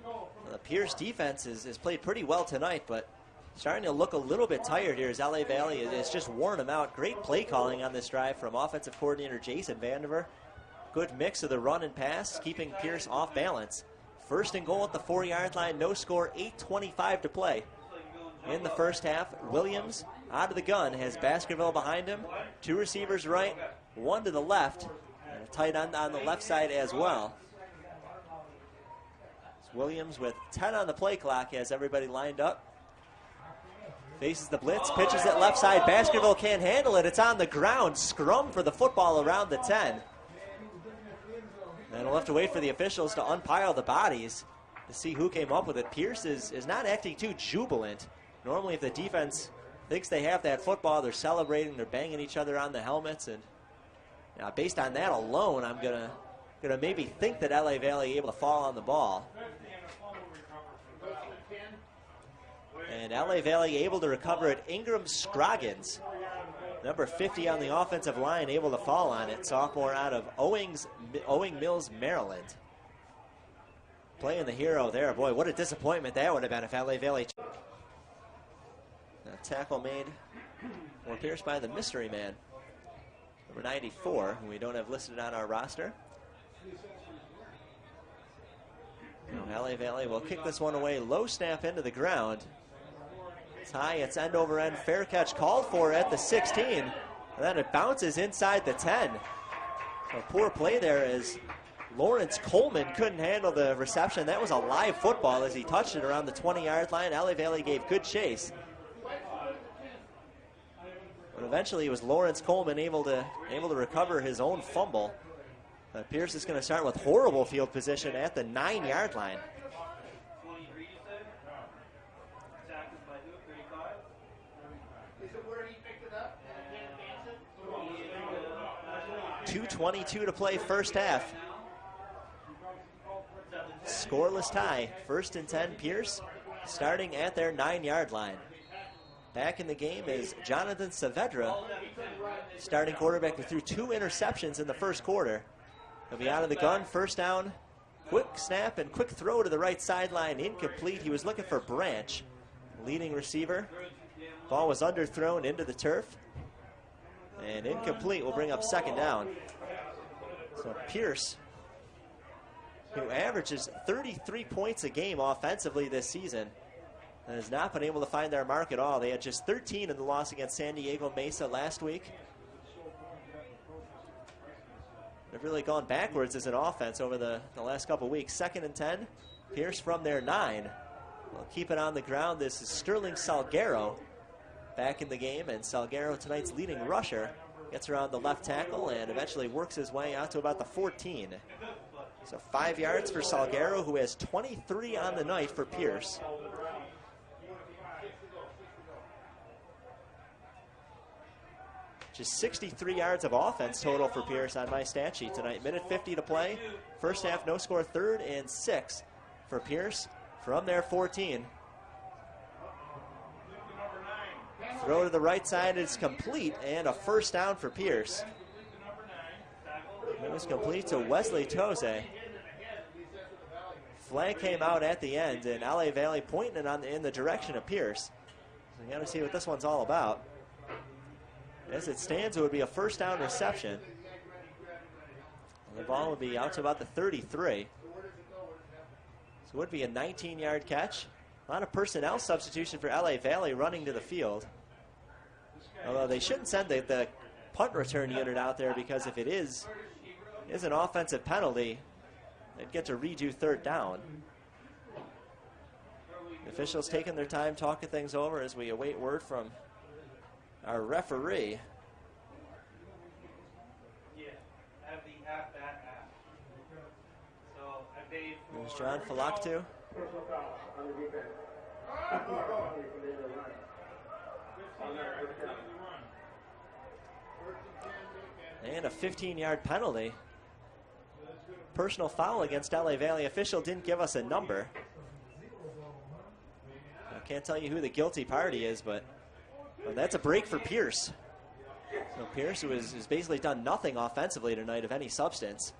Well, the Pierce defense has played pretty well tonight, but starting to look a little bit tired here as LA Valley is just worn them out. Great play calling on this drive from offensive coordinator Jason Vandiver. Good mix of the run and pass, keeping Pierce off balance. 1st and goal at the 4-yard line. No score, 8:25 to play. In the first half, Williams out of the gun has Baskerville behind him. 2 receivers right, 1 to the left, and a tight end on the left side as well. It's Williams with 10 on the play clock, has everybody lined up. Faces the blitz, pitches it left side. Baskerville can't handle it. It's on the ground. Scrum for the football around the 10. And we'll have to wait for the officials to unpile the bodies to see who came up with it. Pierce is not acting too jubilant. Normally, if the defense thinks they have that football, they're celebrating, they're banging each other on the helmets, and based on that alone, I'm gonna maybe think that LA Valley able to fall on the ball. And LA Valley able to recover it. Ingram Scroggins, number 50 on the offensive line, able to fall on it. Sophomore out of Owing Mills, Maryland. Playing the hero there. Boy, what a disappointment that would have been if LA Valley. A tackle made for Pierce by the mystery man, number 94, who we don't have listed on our roster. Now LA Valley will kick this one away. Low snap into the ground. It's high, it's end over end. Fair catch called for at the 16. And then it bounces inside the 10. So poor play there as Lawrence Coleman couldn't handle the reception. That was a live football as he touched it around the 20-yard line. LA Valley gave good chase. But eventually it was Lawrence Coleman able to recover his own fumble. Pierce is going to start with horrible field position at the 9-yard line. 2:22 to play first half. Scoreless tie, 1st and 10 Pierce, starting at their 9-yard line. Back in the game is Jonathan Saavedra, starting quarterback, who threw 2 interceptions in the first quarter. He'll be out of the gun, first down Quick snap and quick throw to the right sideline, incomplete. He was looking for Branch, leading receiver. Ball was underthrown into the turf, and incomplete will bring up second down. So Pierce, who averages 33 points a game offensively this season, has not been able to find their mark at all. They had just 13 in the loss against San Diego Mesa last week. They've really gone backwards as an offense over the last couple weeks. 2nd and 10. Pierce from their 9. Well, keep it on the ground. This is Sterling Salguero back in the game, and Salguero, tonight's leading rusher, gets around the left tackle and eventually works his way out to about the 14. So 5 yards for Salguero, who has 23 on the night for Pierce. Just 63 yards of offense total for Pierce on my stat sheet tonight. Minute 50 to play. First half, no score, 3rd and 6 for Pierce from their 14. Throw to the right side is complete, and a first down for Pierce. It was complete to Wesley Toze. Flag came out at the end, and LA Valley pointing it in the direction of Pierce. So you got to see what this one's all about. As it stands, it would be a first down reception. And the ball would be out to about the 33. So it would be a 19-yard catch. A lot of personnel substitution for LA Valley running to the field. Although they shouldn't send the punt return unit out there, because if it is an offensive penalty, they'd get to redo 3rd down. The officials taking their time talking things over as we await word from our referee. There's John Falaktu. And a 15-yard penalty. Personal foul against LA Valley. Official didn't give us a number. I can't tell you who the guilty party is, but that's a break for Pierce. So Pierce, who has basically done nothing offensively tonight of any substance,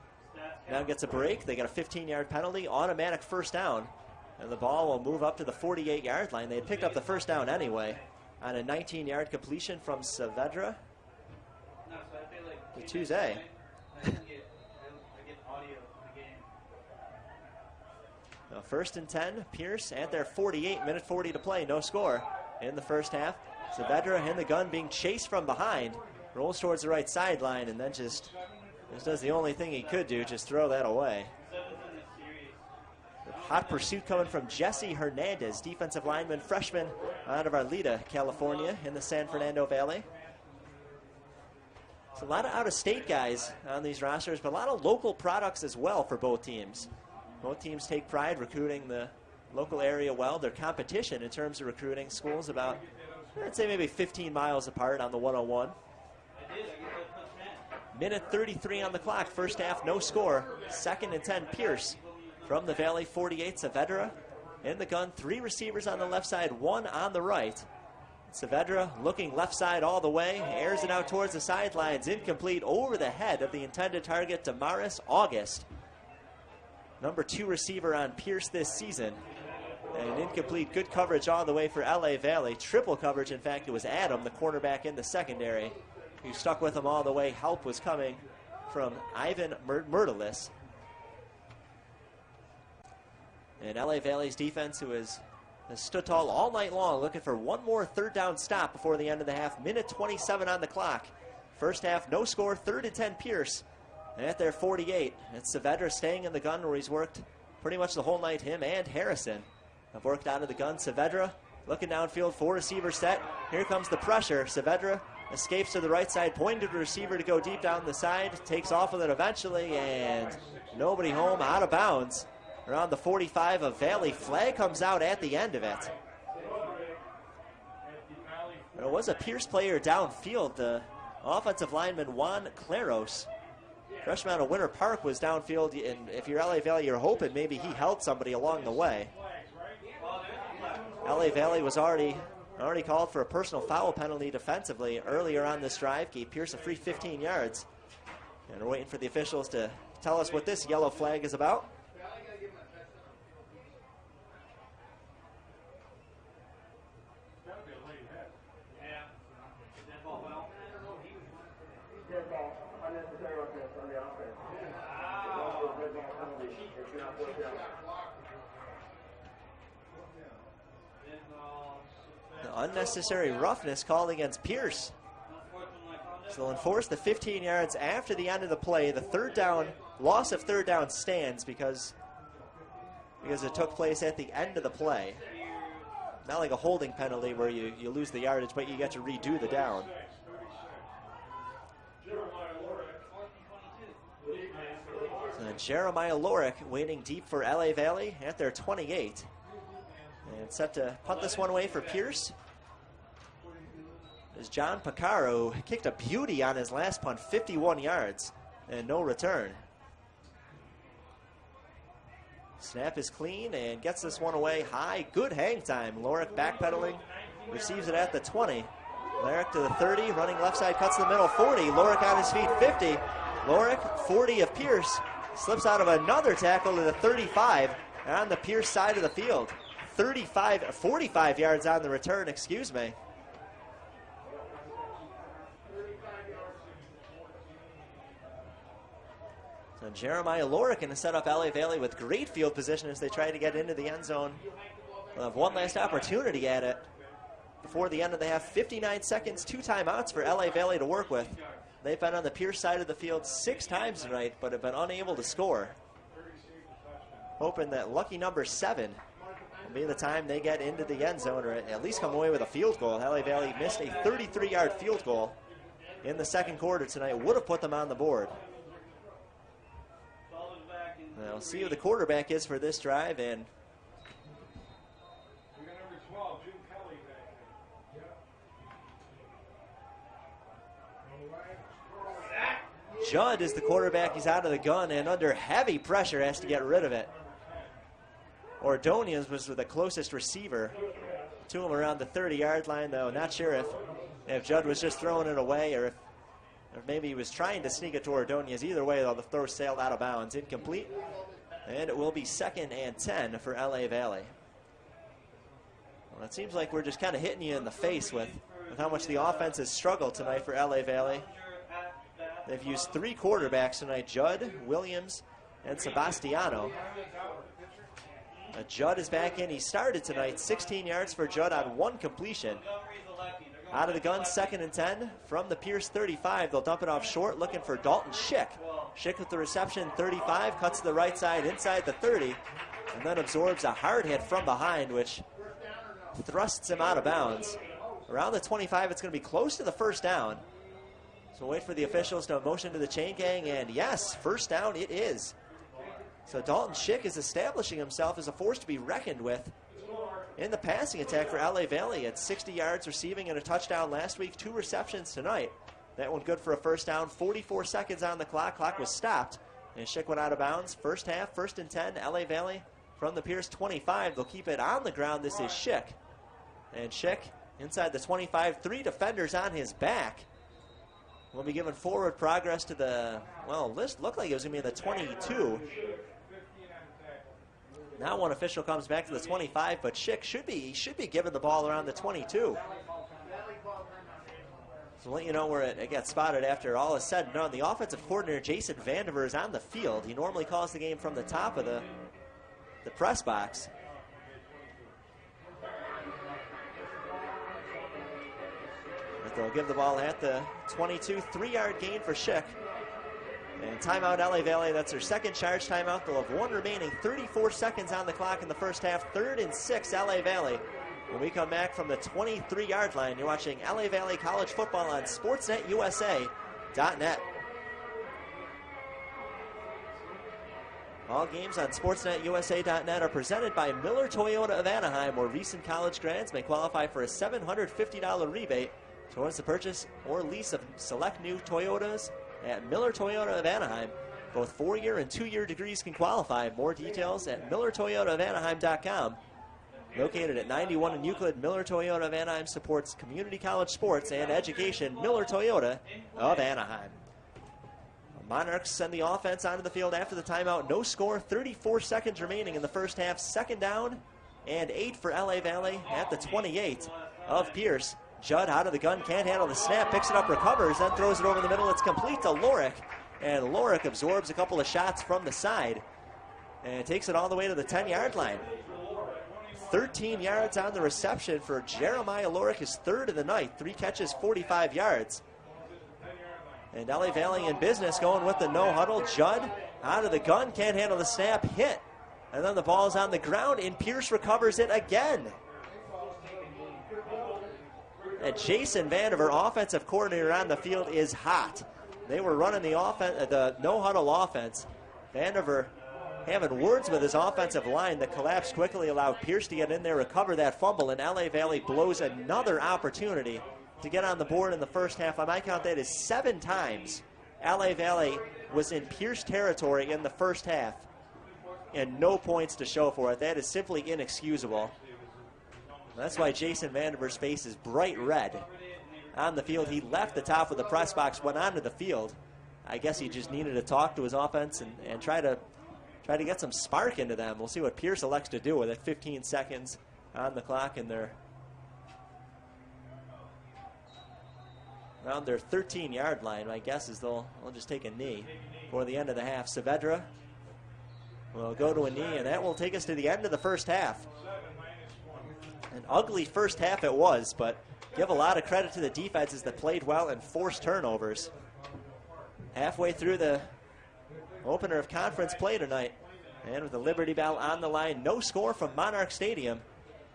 now gets a break. They got a 15-yard penalty, automatic first down, and the ball will move up to the 48-yard line. They had picked up the first down anyway on a 19-yard completion from Saavedra to Tuesday. Now 1st and 10, Pierce at their 48, minute 40 to play, no score in the first half. Saavedra in the gun being chased from behind, rolls towards the right sideline, and then just does the only thing he could do, just throw that away. Hot pursuit coming from Jesse Hernandez, defensive lineman, freshman out of Arleta, California, in the San Fernando Valley. It's a lot of out-of-state guys on these rosters, but a lot of local products as well for both teams. Both teams take pride recruiting the local area well. Their competition in terms of recruiting schools about, I'd say maybe 15 miles apart on the 101. Minute 33 on the clock. First half, no score. 2nd and 10, Pierce from the Valley 48. Saavedra in the gun. 3 receivers on the left side, 1 on the right. Saavedra looking left side all the way. Airs it out towards the sidelines. Incomplete over the head of the intended target, Damaris August. Number 2 receiver on Pierce this season. And incomplete, good coverage all the way for LA Valley. Triple coverage, in fact, it was Adam, the cornerback in the secondary, who stuck with him all the way. Help was coming from Ivan Myrtilis. And LA Valley's defense, who has stood tall all night long, looking for one more 3rd down stop before the end of the half. Minute 27 on the clock. First half, no score. 3rd and 10, Pierce at their 48. It's Saavedra staying in the gun, where he's worked pretty much the whole night. Him and Harrison have worked out of the gun. Saavedra looking downfield, 4 receiver set. Here comes the pressure. Saavedra escapes to the right side, pointing to the receiver to go deep down the side. Takes off with it eventually, and nobody home, out of bounds around the 45 of Valley. Flag comes out at the end of it. There was a Pierce player downfield. The offensive lineman Juan Claros, freshman out of Winter Park, was downfield, and if you're LA Valley, you're hoping maybe he held somebody along the way. LA Valley was already called for a personal foul penalty defensively earlier on this drive, gave Pierce a free 15 yards. And we're waiting for the officials to tell us what this yellow flag is about. The unnecessary roughness called against Pierce. So they'll enforce the 15 yards after the end of the play. The third down, loss of third down stands because it took place at the end of the play. Not like a holding penalty where you lose the yardage, but you get to redo the down. And Jeremiah Lorick waiting deep for LA Valley at their 28. And set to punt this one away for Pierce. As John Picaro kicked a beauty on his last punt, 51 yards, and no return. Snap is clean and gets this one away high. Good hang time. Lorick backpedaling, receives it at the 20. Lorick to the 30, running left side, cuts to the middle, 40. Lorick on his feet, 50. Lorick, 40 of Pierce, slips out of another tackle to the 35 on the Pierce side of the field. 45 yards on the return, excuse me. So Jeremiah Lorick going to set up LA Valley with great field position as they try to get into the end zone. They'll have one last opportunity at it before the end of the half. 59 seconds, 2 timeouts for LA Valley to work with. They've been on the Pierce side of the field 6 times tonight, but have been unable to score. Hoping that lucky number 7 will be the time they get into the end zone, or at least come away with a field goal. LA Valley missed a 33-yard field goal in the second quarter tonight. Would have put them on the board. Now, we'll see who the quarterback is for this drive, and Judd is the quarterback. He's out of the gun and under heavy pressure has to get rid of it. Ordonez was the closest receiver to him around the 30-yard line, though. Not sure if Judd was just throwing it away or if maybe he was trying to sneak it to Ordonez. Either way, though, the throw sailed out of bounds. Incomplete. And it will be 2nd and 10 for LA Valley. Well, it seems like we're just kind of hitting you in the face with how much the offense has struggled tonight for LA Valley. They've used 3 quarterbacks tonight, Judd, Williams, and Sebastiano. Judd is back in. He started tonight, 16 yards for Judd on 1 completion. Out of the gun, 2nd and 10 from the Pierce 35. They'll dump it off short, looking for Dalton Schick. Schick with the reception, 35, cuts to the right side inside the 30, and then absorbs a hard hit from behind, which thrusts him out of bounds. Around the 25, it's going to be close to the first down. So wait for the officials to motion to the chain gang, and yes, first down it is. So Dalton Schick is establishing himself as a force to be reckoned with in the passing attack for LA Valley. At 60 yards receiving and a touchdown last week, 2 receptions tonight. That one good for a first down. 44 seconds on the clock. Clock was stopped, and Schick went out of bounds. First half, 1st and 10, LA Valley from the Pierce 25. They'll keep it on the ground. This is Schick. And Schick inside the 25, 3 defenders on his back. Will be given forward progress to the, well, list looked like it was going to be the 22. Now one official comes back to the 25, but Schick should be given the ball around the 22. So let you know where it gets spotted after all is said and done. The offensive coordinator, Jason Vandiver, is on the field. He normally calls the game from the top of the press box. But they'll give the ball at the 22, 3-yard gain for Schick. And timeout LA Valley, that's their second charge timeout. They'll have 1 remaining, 34 seconds on the clock in the first half. 3rd and 6, LA Valley. When we come back from the 23-yard line, you're watching LA Valley College Football on SportsNetUSA.net. All games on SportsNetUSA.net are presented by Miller Toyota of Anaheim, where recent college grads may qualify for a $750 rebate towards the purchase or lease of select new Toyotas at Miller Toyota of Anaheim. Both 4-year and 2-year degrees can qualify. More details at MillerToyotaofAnaheim.com. Located at 91 in Euclid, Miller Toyota of Anaheim supports community college sports and education. Miller Toyota of Anaheim. Monarchs send the offense onto the field after the timeout. No score, 34 seconds remaining in the first half. 2nd down and 8 for LA Valley at the 28 of Pierce. Judd out of the gun, can't handle the snap, picks it up, recovers, then throws it over the middle. It's complete to Lorick. And Lorick absorbs a couple of shots from the side and takes it all the way to the 10-yard line. 13 yards on the reception for Jeremiah Lorick, his third of the night. 3 catches, 45 yards. And LA Valley in business, going with the no huddle. Judd out of the gun, can't handle the snap, hit. And then the ball's on the ground, and Pierce recovers it again. And Jason Vandiver, offensive coordinator on the field, is hot. They were running the no huddle offense. Vandiver having words with his offensive line that collapsed quickly, allowed Pierce to get in there, recover that fumble, and LA Valley blows another opportunity to get on the board in the first half. On my count, that is 7 times LA Valley was in Pierce territory in the first half, and no points to show for it. That is simply inexcusable. That's why Jason Vandiver's face is bright red on the field. He left the top of the press box, went onto the field. I guess he just needed to talk to his offense and try to get some spark into them. We'll see what Pierce elects to do with it. 15 seconds on the clock, and they're around their 13-yard line. My guess is they'll just take a knee for the end of the half. Saavedra will go to a knee, and that will take us to the end of the first half. An ugly first half it was, but give a lot of credit to the defenses that played well and forced turnovers. Halfway through the opener of conference play tonight, and with the Liberty Bell on the line, no score from Monarchs Stadium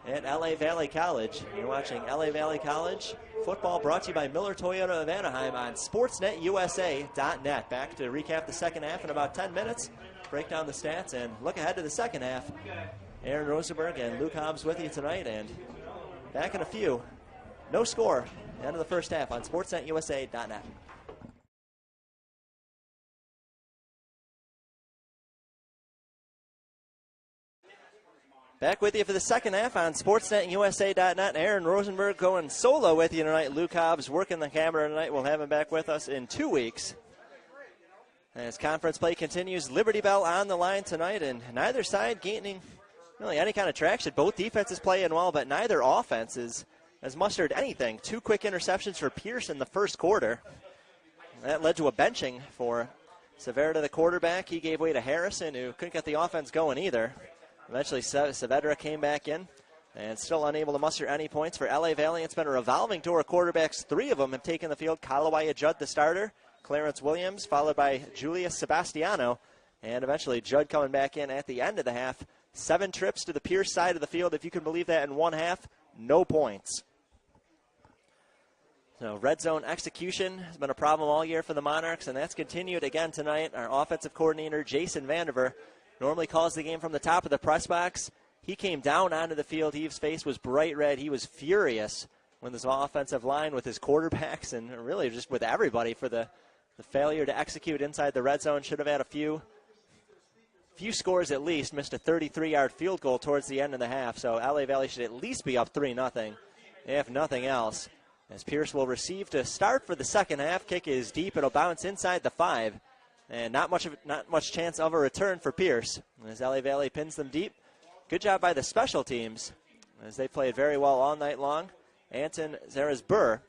at LA Valley College. You're watching LA Valley College football, brought to you by Miller Toyota of Anaheim on SportsNetUSA.net. Back to recap the second half in about 10 minutes, break down the stats, and look ahead to the second half. Aaron Rosenberg and Luke Hobbs with you tonight, and back in a few. No score, end of the first half on SportsNetUSA.net. Back with you for the second half on SportsNetUSA.net. Aaron Rosenberg going solo with you tonight. Luke Hobbs working the camera tonight. We'll have him back with us in 2 weeks. As conference play continues, Liberty Bell on the line tonight, and neither side gaining really any kind of traction. Both defenses playing well, but neither offense has mustered anything. 2 quick interceptions for Pierce in the first quarter. That led to a benching for Saavedra, the quarterback. He gave way to Harrison, who couldn't get the offense going either. Eventually, Saavedra came back in and still unable to muster any points for LA Valley. It's been a revolving door of quarterbacks. 3 of them have taken the field. Kalawaya Judd, the starter. Clarence Williams, followed by Julius Sebastiano. And eventually, Judd coming back in at the end of the half. 7 trips to the Pierce side of the field. If you can believe that, in one half, no points. So red zone execution has been a problem all year for the Monarchs, and that's continued again tonight. Our offensive coordinator, Jason Vandiver, normally calls the game from the top of the press box. He came down onto the field. His face was bright red. He was furious when this offensive line with his quarterbacks and really just with everybody for the failure to execute inside the red zone. Should have had a few scores at least. Missed a 33-yard field goal towards the end of the half. So LA Valley should at least be up 3-0, if nothing else. As Pierce will receive to start for the second half. Kick is deep. It'll bounce inside the 5. And not much chance of a return for Pierce as LA Valley pins them deep. Good job by the special teams as they played very well all night long. Anton Zarazbur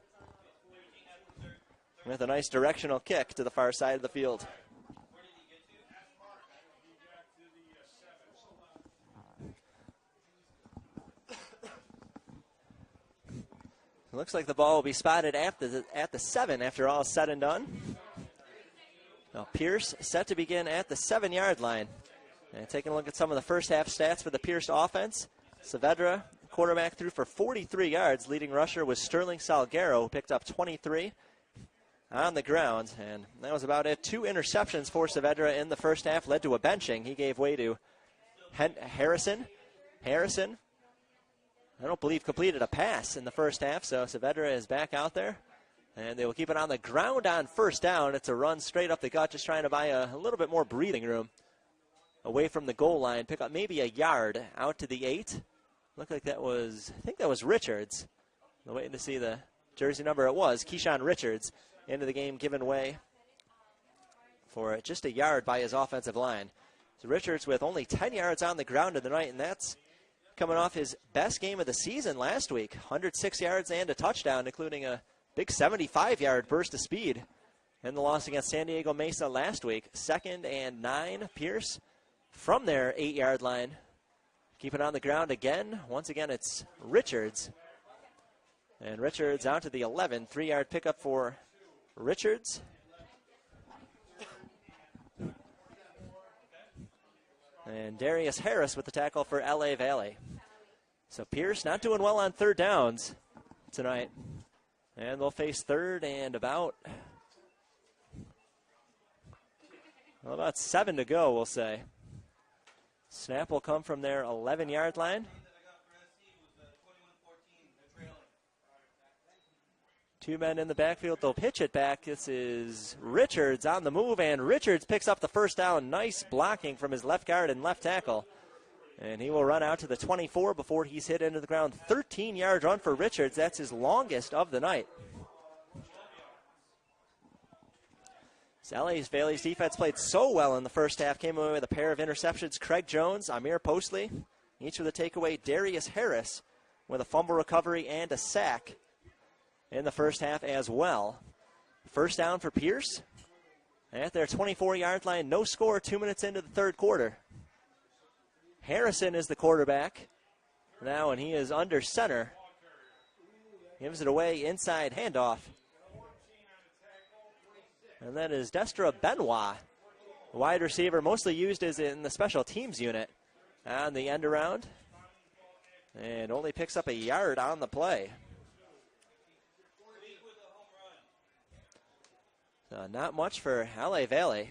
with a nice directional kick to the far side of the field. It looks like the ball will be spotted at the 7 after all is said and done. Now Pierce set to begin at the 7-yard line. And taking a look at some of the first half stats for the Pierce offense. Saavedra, quarterback, threw for 43 yards. Leading rusher was Sterling Salguero, who picked up 23 on the ground. And that was about it. 2 interceptions for Saavedra in the first half led to a benching. He gave way to Harrison. Harrison, I don't believe, completed a pass in the first half. So Saavedra is back out there. And they will keep it on the ground on first down. It's a run straight up the gut, just trying to buy a little bit more breathing room away from the goal line. Pick up maybe a yard out to the 8. Looked like I think that was Richards. I'm waiting to see the jersey number. It was Keyshawn Richards into the game, given way for just a yard by his offensive line. So Richards with only 10 yards on the ground of the night, and that's coming off his best game of the season last week. 106 yards and a touchdown, including a big 75-yard burst of speed in the loss against San Diego Mesa last week. 2nd and 9. Pierce from their 8-yard line. Keep it on the ground again. Once again, it's Richards. And Richards out to the 11. 3-yard pickup for Richards. And Darius Harris with the tackle for LA Valley. So Pierce not doing well on 3rd downs tonight. And they'll face 3rd and about 7 to go, we'll say. Snap will come from their 11-yard line. 2 men in the backfield. They'll pitch it back. This is Richards on the move, and Richards picks up the 1st down. Nice blocking from his left guard and left tackle. And he will run out to the 24 before he's hit into the ground. 13-yard run for Richards. That's his longest of the night. LA Valley's defense played so well in the first half. Came away with a pair of interceptions. Craig Jones, Amir Postley, each with a takeaway. Darius Harris with a fumble recovery and a sack in the first half as well. 1st down for Pierce at their 24-yard line. No score 2 minutes into the 3rd quarter. Harrison is the quarterback now, and he is under center. Gives it away inside handoff. And that is Destra Benoit, wide receiver, mostly used as in the special teams unit on the end around. And only picks up a yard on the play. So not much for LA Valley.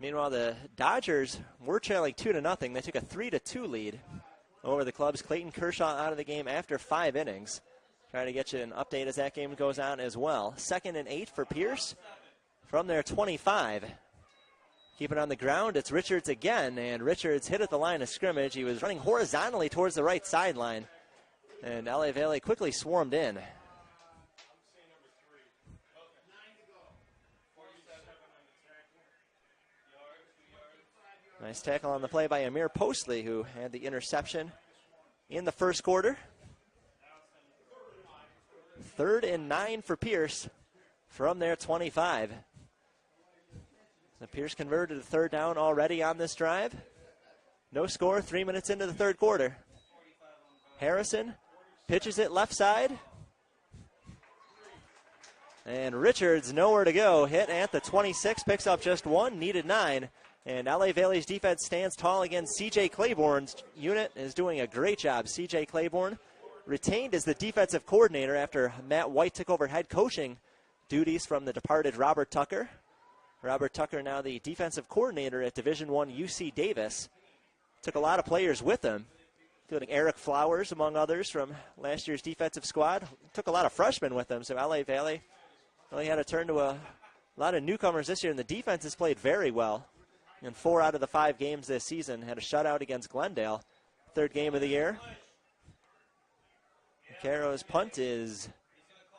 Meanwhile, the Dodgers were trailing 2-0. They took a 3-2 lead over the Clubs. Clayton Kershaw out of the game after 5 innings. Trying to get you an update as that game goes on as well. 2nd and 8 for Pierce from their 25. Keep it on the ground. It's Richards again, and Richards hit at the line of scrimmage. He was running horizontally towards the right sideline, and LA Valley quickly swarmed in. Nice tackle on the play by Amir Postley, who had the interception in the 1st quarter. 3rd and 9 for Pierce from their 25. So Pierce converted a 3rd down already on this drive. No score, 3 minutes into the 3rd quarter. Harrison pitches it left side. And Richards nowhere to go. Hit at the 26, picks up just 1, needed 9. And LA Valley's defense stands tall again. C.J. Claiborne's unit is doing a great job. C.J. Claiborne retained as the defensive coordinator after Matt White took over head coaching duties from the departed Robert Tucker. Robert Tucker now the defensive coordinator at Division I UC Davis. Took a lot of players with him, including Eric Flowers, among others, from last year's defensive squad. Took a lot of freshmen with him, so LA Valley really had to turn to a lot of newcomers this year, and the defense has played very well. In 4 out of the 5 games this season, had a shutout against Glendale, 3rd game of the year. Caro's punt is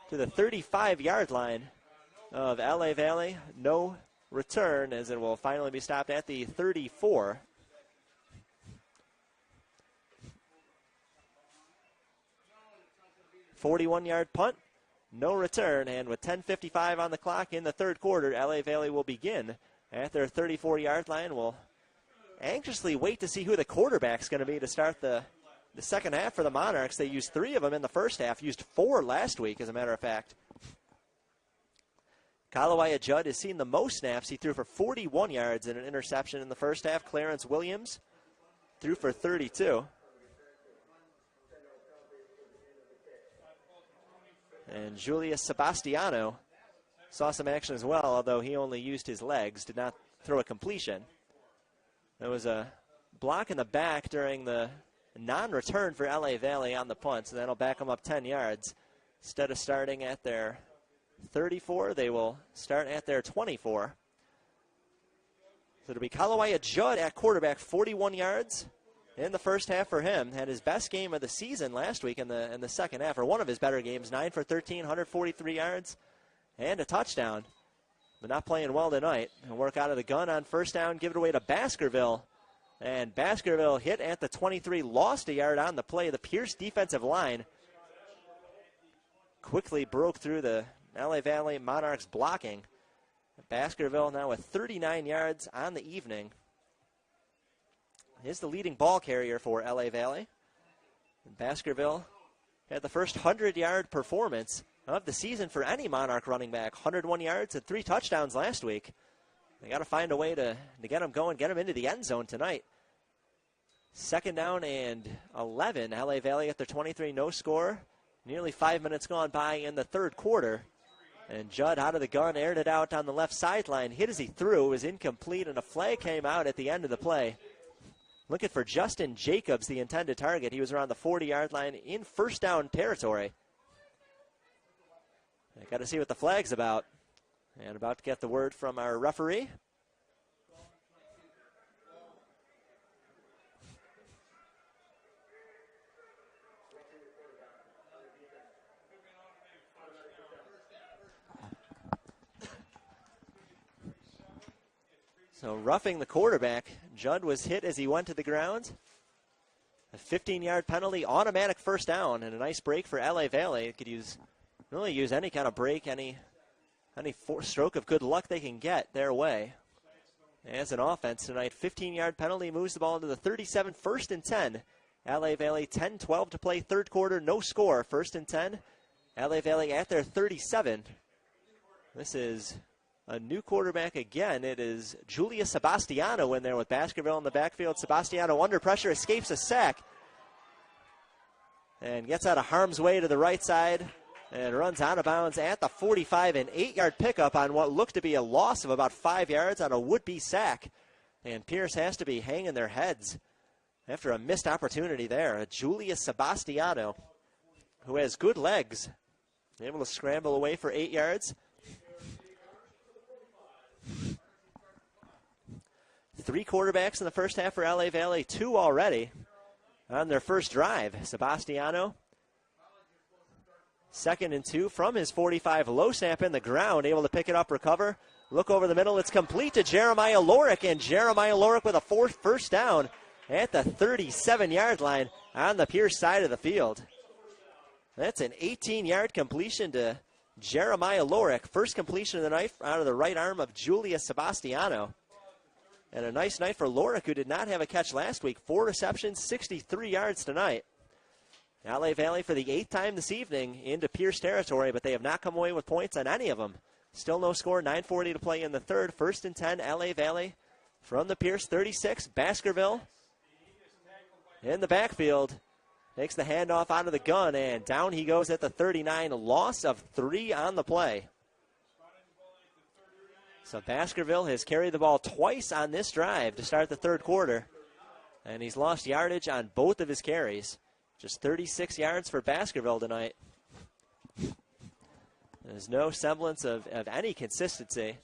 to the 35-yard line of LA Valley. No return, as it will finally be stopped at the 34. "41-yard punt, no return, and with 10:55 on the clock in the 3rd quarter, LA Valley will begin at their 34-yard line. We'll anxiously wait to see who the quarterback's going to be to start the second half for the Monarchs. They used 3 of them in the first half, used 4 last week, as a matter of fact. Kalawaya Judd has seen the most snaps. He threw for 41 yards and an interception in the first half. Clarence Williams threw for 32. And Julius Sebastiano saw some action as well, although he only used his legs, did not throw a completion. There was a block in the back during the non-return for LA Valley on the punt, so that'll back them up 10 yards. Instead of starting at their 34, they will start at their 24. So it'll be Kalawaya Judd at quarterback, 41 yards in the first half for him. Had his best game of the season last week in the second half, or one of his better games, 9 for 13, 143 yards, and a touchdown. But not playing well tonight. He'll work out of the gun on first down, give it away to Baskerville. And Baskerville hit at the 23, lost a yard on the play. The Pierce defensive line quickly broke through the LA Valley Monarchs blocking. Baskerville now with 39 yards on the evening. Is the leading ball carrier for LA Valley. And Baskerville had the first 100-yard performance of the season for any Monarch running back. 101 yards and 3 touchdowns last week. They got to find a way to get them going, get them into the end zone tonight. 2nd down and 11. LA Valley at their 23, no score. Nearly 5 minutes gone by in the 3rd quarter. And Judd out of the gun, aired it out on the left sideline. Hit as he threw, was incomplete, and a flag came out at the end of the play. Looking for Justin Jacobs, the intended target. He was around the 40-yard line in 1st down territory. I got to see what the flag's about. And about to get the word from our referee. So roughing the quarterback, Judd was hit as he went to the ground. A 15-yard penalty, automatic 1st down, and a nice break for LA Valley. It could really use any kind of break, any stroke of good luck they can get their way. As an offense tonight, 15-yard penalty moves the ball into the 37, 1st and 10. LA Valley 10-12 to play, 3rd quarter, no score, 1st and 10. LA Valley at their 37. This is a new quarterback again. It is Julia Sebastiano in there with Baskerville in the backfield. Sebastiano under pressure, escapes a sack, and gets out of harm's way to the right side, and runs out of bounds at the 45, an 8-yard pickup on what looked to be a loss of about 5 yards on a would-be sack. And Pierce has to be hanging their heads after a missed opportunity there. Julia Sebastiano, who has good legs, able to scramble away for 8 yards. 3 quarterbacks in the first half for LA Valley, 2 already on their first drive. Sebastiano, 2nd and 2 from his 45, low snap in the ground, able to pick it up, recover, look over the middle, it's complete to Jeremiah Lorick, and Jeremiah Lorick with a 1st down at the 37-yard line on the Pierce side of the field. That's an 18-yard completion to Jeremiah Lorick, first completion of the night out of the right arm of Julia Sebastiano. And a nice night for Lorick, who did not have a catch last week. 4 receptions, 63 yards tonight. LA Valley for the 8th time this evening into Pierce territory, but they have not come away with points on any of them. Still no score, 9:40 to play in the 3rd. 1st and 10, LA Valley from the Pierce 36. Baskerville in the backfield. Takes the handoff out of the gun, and down he goes at the 39. Loss of 3 on the play. So Baskerville has carried the ball twice on this drive to start the 3rd quarter, and he's lost yardage on both of his carries. Just 36 yards for Baskerville tonight. There's no semblance of any consistency.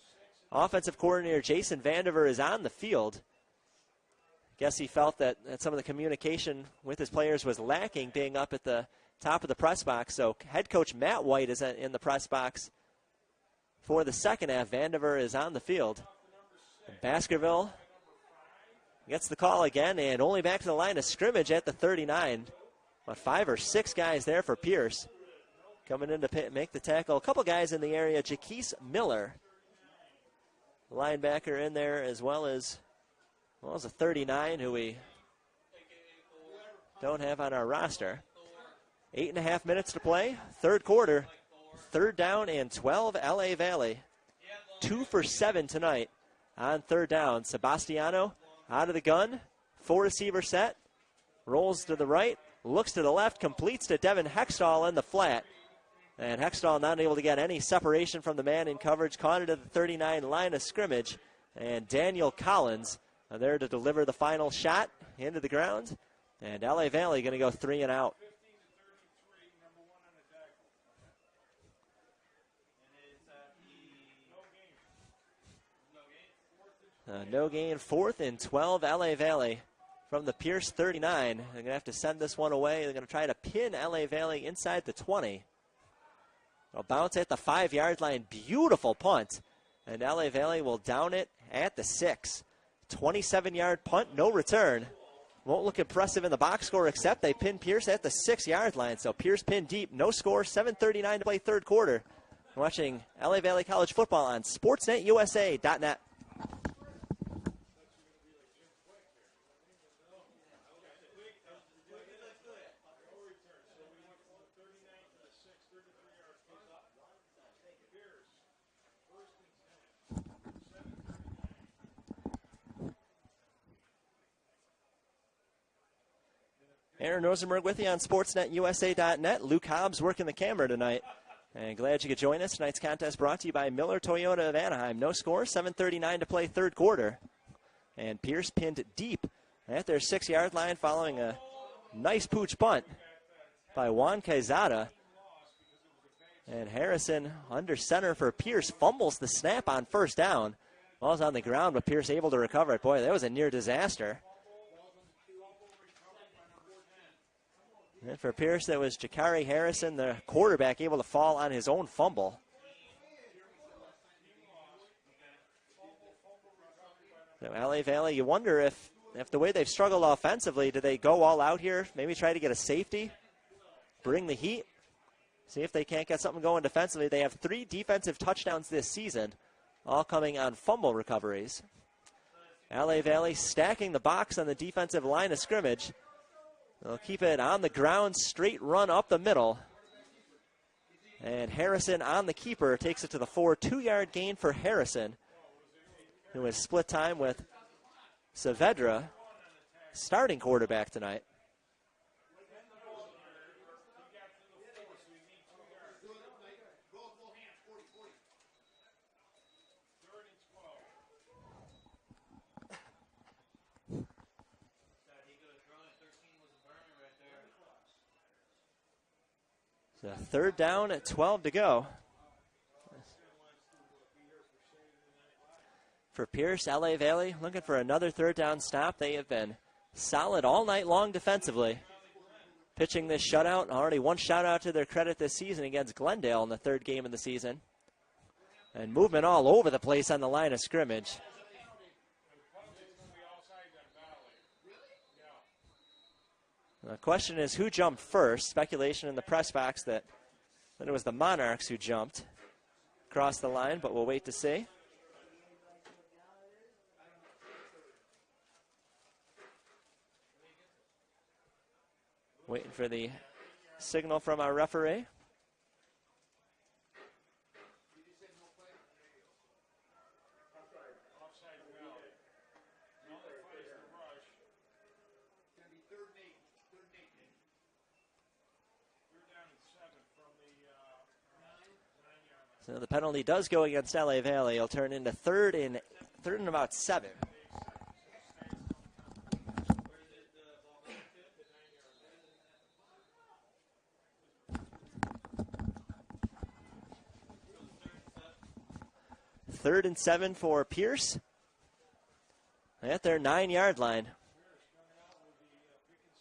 Offensive coordinator Jason Vandiver is on the field. Guess he felt that some of the communication with his players was lacking, being up at the top of the press box. So head coach Matt White is in the press box for the 2nd half. Vandiver is on the field. And Baskerville gets the call again, and only back to the line of scrimmage at the 39. About 5 or 6 guys there for Pierce. Coming in to make the tackle. A couple guys in the area. Jaquise Miller, the linebacker, in there, as well as a 39 who we don't have on our roster. 8.5 minutes to play. 3rd quarter. 3rd down and 12, LA Valley. 2 for 7 tonight on 3rd down. Sebastiano out of the gun. 4 receiver set. Rolls to the right. Looks to the left. Completes to Devin Hextall in the flat. And Hextall not able to get any separation from the man in coverage. Caught it at the 39 line of scrimmage. And Daniel Collins there to deliver the final shot into the ground. And LA Valley going to go 3 and out. No gain, 4th and 12, LA Valley from the Pierce 39. They're going to have to send this one away. They're going to try to pin LA Valley inside the 20. It'll bounce at the 5-yard line. Beautiful punt. And LA Valley will down it at the 6. 27-yard punt, no return. Won't look impressive in the box score, except they pin Pierce at the 6-yard line. So Pierce pinned deep, no score, 7:39 to play 3rd quarter. watching LA Valley College football on SportsNetUSA.net. Aaron Rosenberg with you on SportsNetUSA.net. Luke Hobbs working the camera tonight. And glad you could join us. Tonight's contest brought to you by Miller Toyota of Anaheim. No score, 7:39 to play third quarter. And Pierce pinned deep at their 6-yard line following a nice pooch bunt by Juan Quezada. And Harrison under center for Pierce fumbles the snap on first down. Ball's on the ground, but Pierce able to recover it. Boy, that was a near disaster. And for Pierce, that was Jakari Harrison, the quarterback, able to fall on his own fumble. So LA Valley, you wonder if the way they've struggled offensively, do they go all out here, maybe try to get a safety, bring the heat, see if they can't get something going defensively. They have 3 defensive touchdowns this season, all coming on fumble recoveries. LA Valley stacking the box on the defensive line of scrimmage. They'll keep it on the ground, straight run up the middle. And Harrison on the keeper takes it to the 4, 2-yard gain for Harrison, who has split time with Saavedra, starting quarterback tonight. So 3rd down at 12 to go. For Pierce, LA Valley looking for another 3rd down stop. They have been solid all night long defensively. Pitching this shutout, already 1 shutout to their credit this season against Glendale in the 3rd game of the season. And movement all over the place on the line of scrimmage. The question is who jumped first. Speculation in the press box that it was the Monarchs who jumped across the line, but we'll wait to see. Waiting for the signal from our referee. So the penalty does go against LA Valley. It'll turn into third and about 7. Third and 7 for Pierce at their 9-yard line.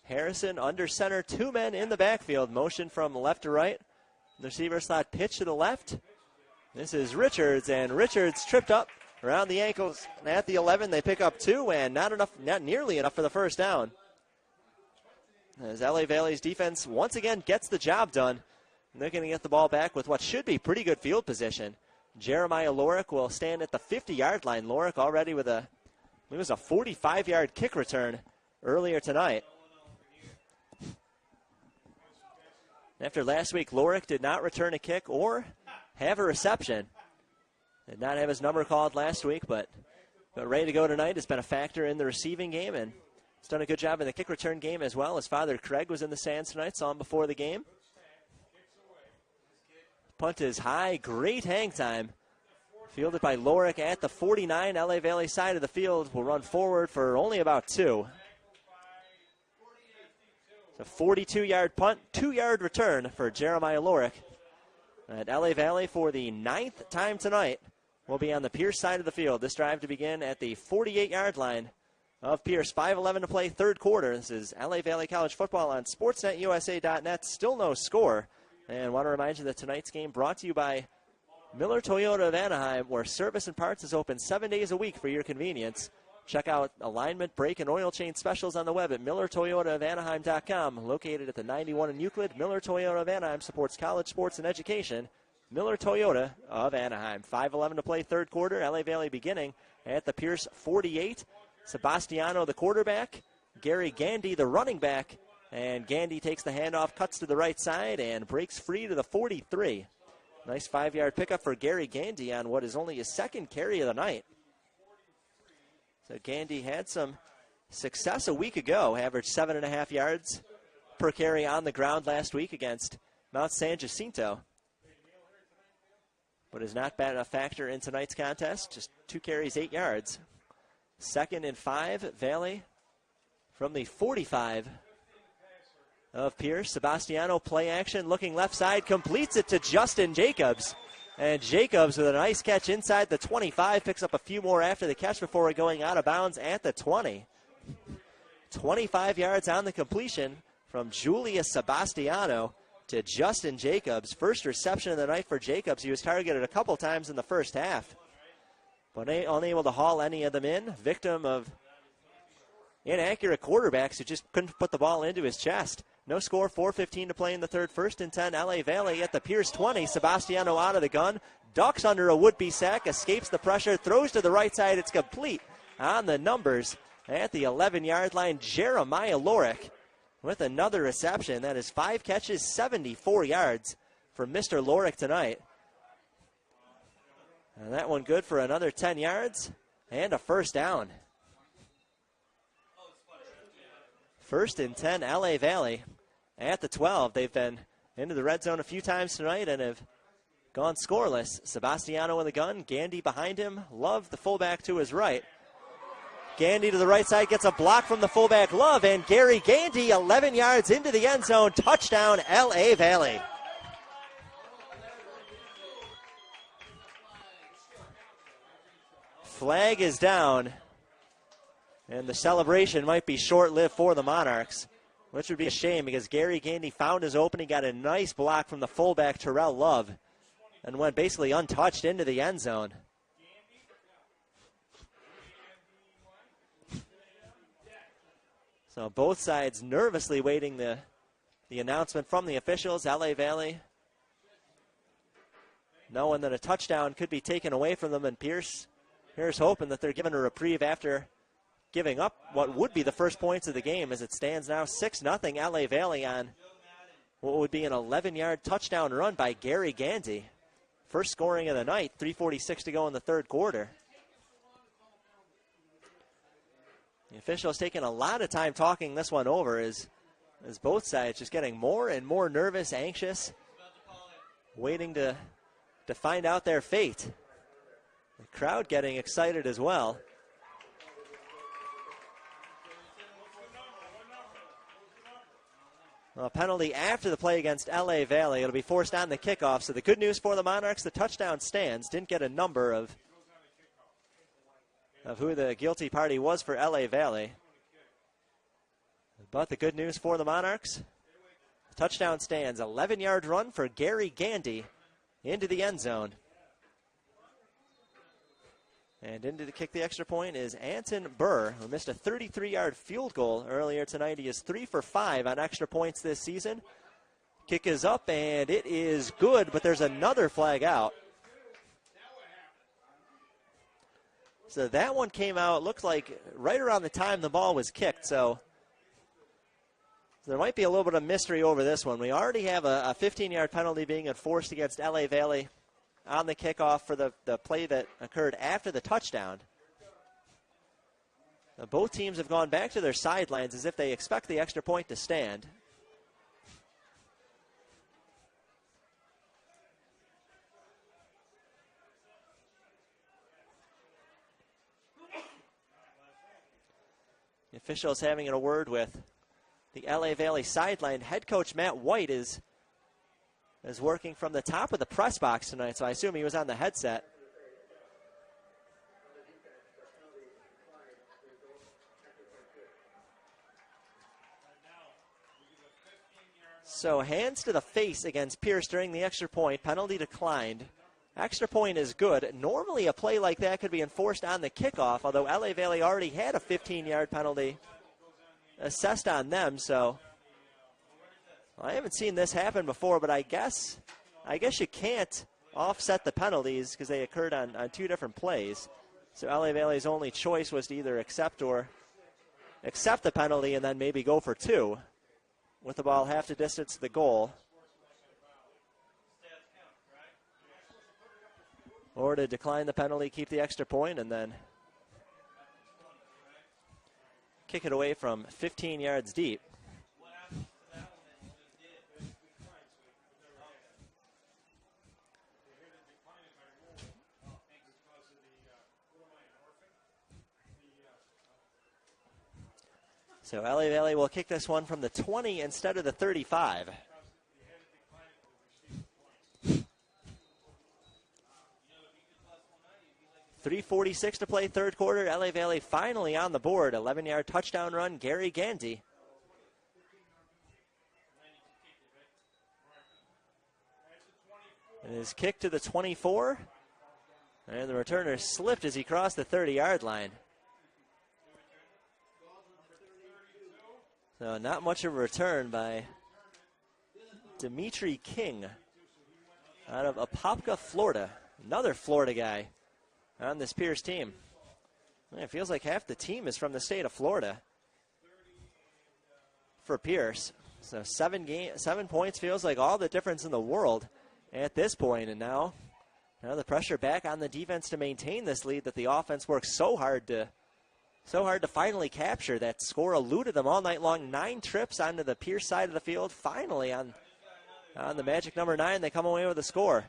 Harrison under center, 2 men in the backfield. Motion from left to right. The receiver slot pitch to the left. This is Richards, and Richards tripped up around the ankles at the 11. They pick up 2, and not nearly enough for the first down. As LA Valley's defense once again gets the job done, and they're going to get the ball back with what should be pretty good field position. Jeremiah Lorick will stand at the 50-yard line. Lorick already with it was a 45-yard kick return earlier tonight. After last week, Lorick did not return a kick or have a reception. Did not have his number called last week, but ready to go tonight. Has been a factor in the receiving game, and he's done a good job in the kick return game as well. His father, Craig, was in the stands tonight, saw him before the game. Punt is high, great hang time. Fielded by Lorick at the 49, LA Valley side of the field. Will run forward for only about 2. It's a 42-yard punt, 2-yard return for Jeremiah Lorick. At LA Valley for the 9th time tonight will be on the Pierce side of the field. This drive to begin at the 48-yard line of Pierce. 5:11 to play, 3rd quarter. This is LA Valley College football on SportsNetUSA.net. Still no score. And want to remind you that tonight's game brought to you by Miller Toyota of Anaheim, where service and parts is open 7 days a week for your convenience. Check out alignment, brake, and oil change specials on the web at MillerToyotaofAnaheim.com. Located at the 91 in Euclid, Miller Toyota of Anaheim supports college sports and education Miller Toyota of Anaheim. 5:11 to play, third quarter. LA Valley beginning at the Pierce 48. Sebastiano, the quarterback. Gary Gandy, the running back. And Gandy takes the handoff, cuts to the right side, and breaks free to the 43. Nice 5-yard pickup for Gary Gandy on what is only his second carry of the night. So Gandy had some success a week ago, averaged 7.5 yards per carry on the ground last week against Mount San Jacinto. But has not been a factor in tonight's contest. Just 2 carries, 8 yards. 2nd and 5, Valley from the 45 of Pierce. Sebastiano, play action, looking left side, completes it to Justin Jacobs. And Jacobs with a nice catch inside the 25, picks up a few more after the catch before going out of bounds at the 20. 25 yards on the completion from Julius Sebastiano to Justin Jacobs. First reception of the night for Jacobs. He was targeted a couple times in the first half, but unable to haul any of them in. Victim of inaccurate quarterbacks who just couldn't put the ball into his chest. No score, 4:15 to play in the third. 1st and 10, LA Valley at the Pierce 20. Sebastiano out of the gun, ducks under a would-be sack, escapes the pressure, throws to the right side. It's complete on the numbers at the 11-yard line. Jeremiah Lorick with another reception. That is 5 catches, 74 yards for Mr. Lorick tonight. And that one good for another 10 yards and a first down. 1st and 10, LA Valley at the 12. They've been into the red zone a few times tonight and have gone scoreless. Sebastiano in the gun, Gandy behind him, Love, the fullback, to his right. Gandy to the right side, gets a block from the fullback, Love, and Gary Gandy 11 yards into the end zone. Touchdown, LA Valley. Flag is down, and the celebration might be short-lived for the Monarchs, which would be a shame because Gary Gandy found his opening, got a nice block from the fullback Terrell Love, and went basically untouched into the end zone. So both sides nervously waiting the announcement from the officials. LA Valley knowing that a touchdown could be taken away from them, and Pierce here's hoping that they're given a reprieve after giving up what would be the first points of the game, as it stands now 6-0 LA Valley on what would be an 11-yard touchdown run by Gary Gandy. First scoring of the night, 3:46 to go in the third quarter. The officials taking a lot of time talking this one over as both sides just getting more and more nervous, anxious, waiting to find out their fate. The crowd getting excited as well. A penalty after the play against LA Valley. It'll be forced on the kickoff. So the good news for the Monarchs, the touchdown stands. Didn't get a number of who the guilty party was for LA Valley. But the good news for the Monarchs, touchdown stands. 11-yard run for Gary Gandy into the end zone. And into to kick the extra point is Anton Burr, who missed a 33-yard field goal earlier tonight. He is 3 for 5 on extra points this season. Kick is up, and it is good, but there's another flag out. So that one came out, looks like right around the time the ball was kicked. So there might be a little bit of mystery over this one. We already have a 15-yard penalty being enforced against LA Valley on the kickoff for the play that occurred after the touchdown. Now, both teams have gone back to their sidelines as if they expect the extra point to stand. The officials having a word with the LA Valley sideline. Head coach Matt White is working from the top of the press box tonight, so I assume he was on the headset. So hands to the face against Pierce during the extra point. Penalty declined. Extra point is good. Normally a play like that could be enforced on the kickoff, although LA Valley already had a 15-yard penalty assessed on them, so I haven't seen this happen before, but I guess you can't offset the penalties because they occurred on two different plays. So LA Valley's only choice was to either accept the penalty and then maybe go for two with the ball half the distance to the goal, or to decline the penalty, keep the extra point, and then kick it away from 15 yards deep. So LA Valley will kick this one from the 20 instead of the 35. .346 to play third quarter. LA Valley finally on the board. 11-yard touchdown run, Gary Gandy. And his kick to the 24. And the returner slipped as he crossed the 30-yard line. So not much of a return by Dimitri King out of Apopka, Florida. Another Florida guy on this Pierce team. It feels like half the team is from the state of Florida for Pierce. So 7 points feels like all the difference in the world at this point. And now the pressure back on the defense to maintain this lead that the offense works so hard to finally capture. That score eluded them all night long. 9 trips onto the Pierce side of the field. Finally, on the magic number 9, they come away with a score.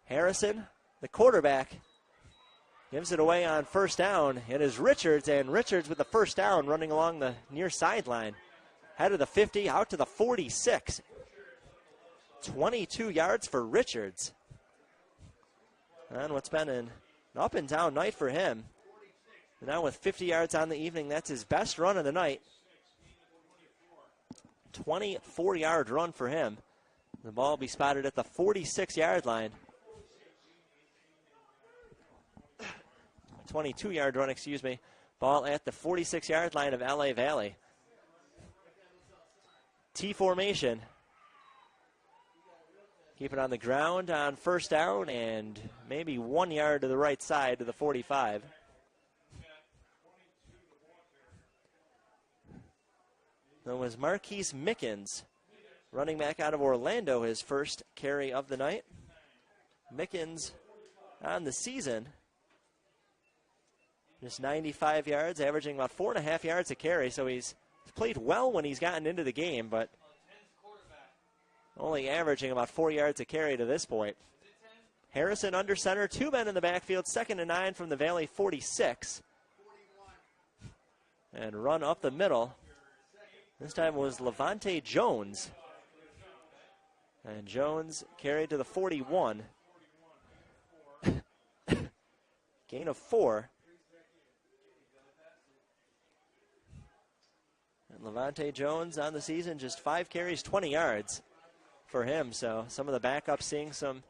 Harrison, the quarterback, gives it away on first down. It is Richards, and Richards with the first down running along the near sideline. Head of the 50, out to the 46. 22 yards for Richards. And what's been an up and down night for him. Now with 50 yards on the evening, that's his best run of the night. 24-yard run for him. The ball will be spotted at the 46-yard line. 22-yard run, excuse me. Ball at the 46-yard line of LA Valley. T formation. Keep it on the ground on first down and maybe 1 yard to the right side to the 45. That was Marquise Mickens, running back out of Orlando, his first carry of the night. Mickens on the season, just 95 yards, averaging about 4.5 yards a carry, so he's played well when he's gotten into the game, but only averaging about 4 yards a carry to this point. Harrison under center, 2 men in the backfield, 2nd and 9 from the Valley 46. And run up the middle. This time was Levante Jones. And Jones carried to the 41. Gain of 4. And Levante Jones on the season, just 5 carries, 20 yards for him. So some of the backups seeing some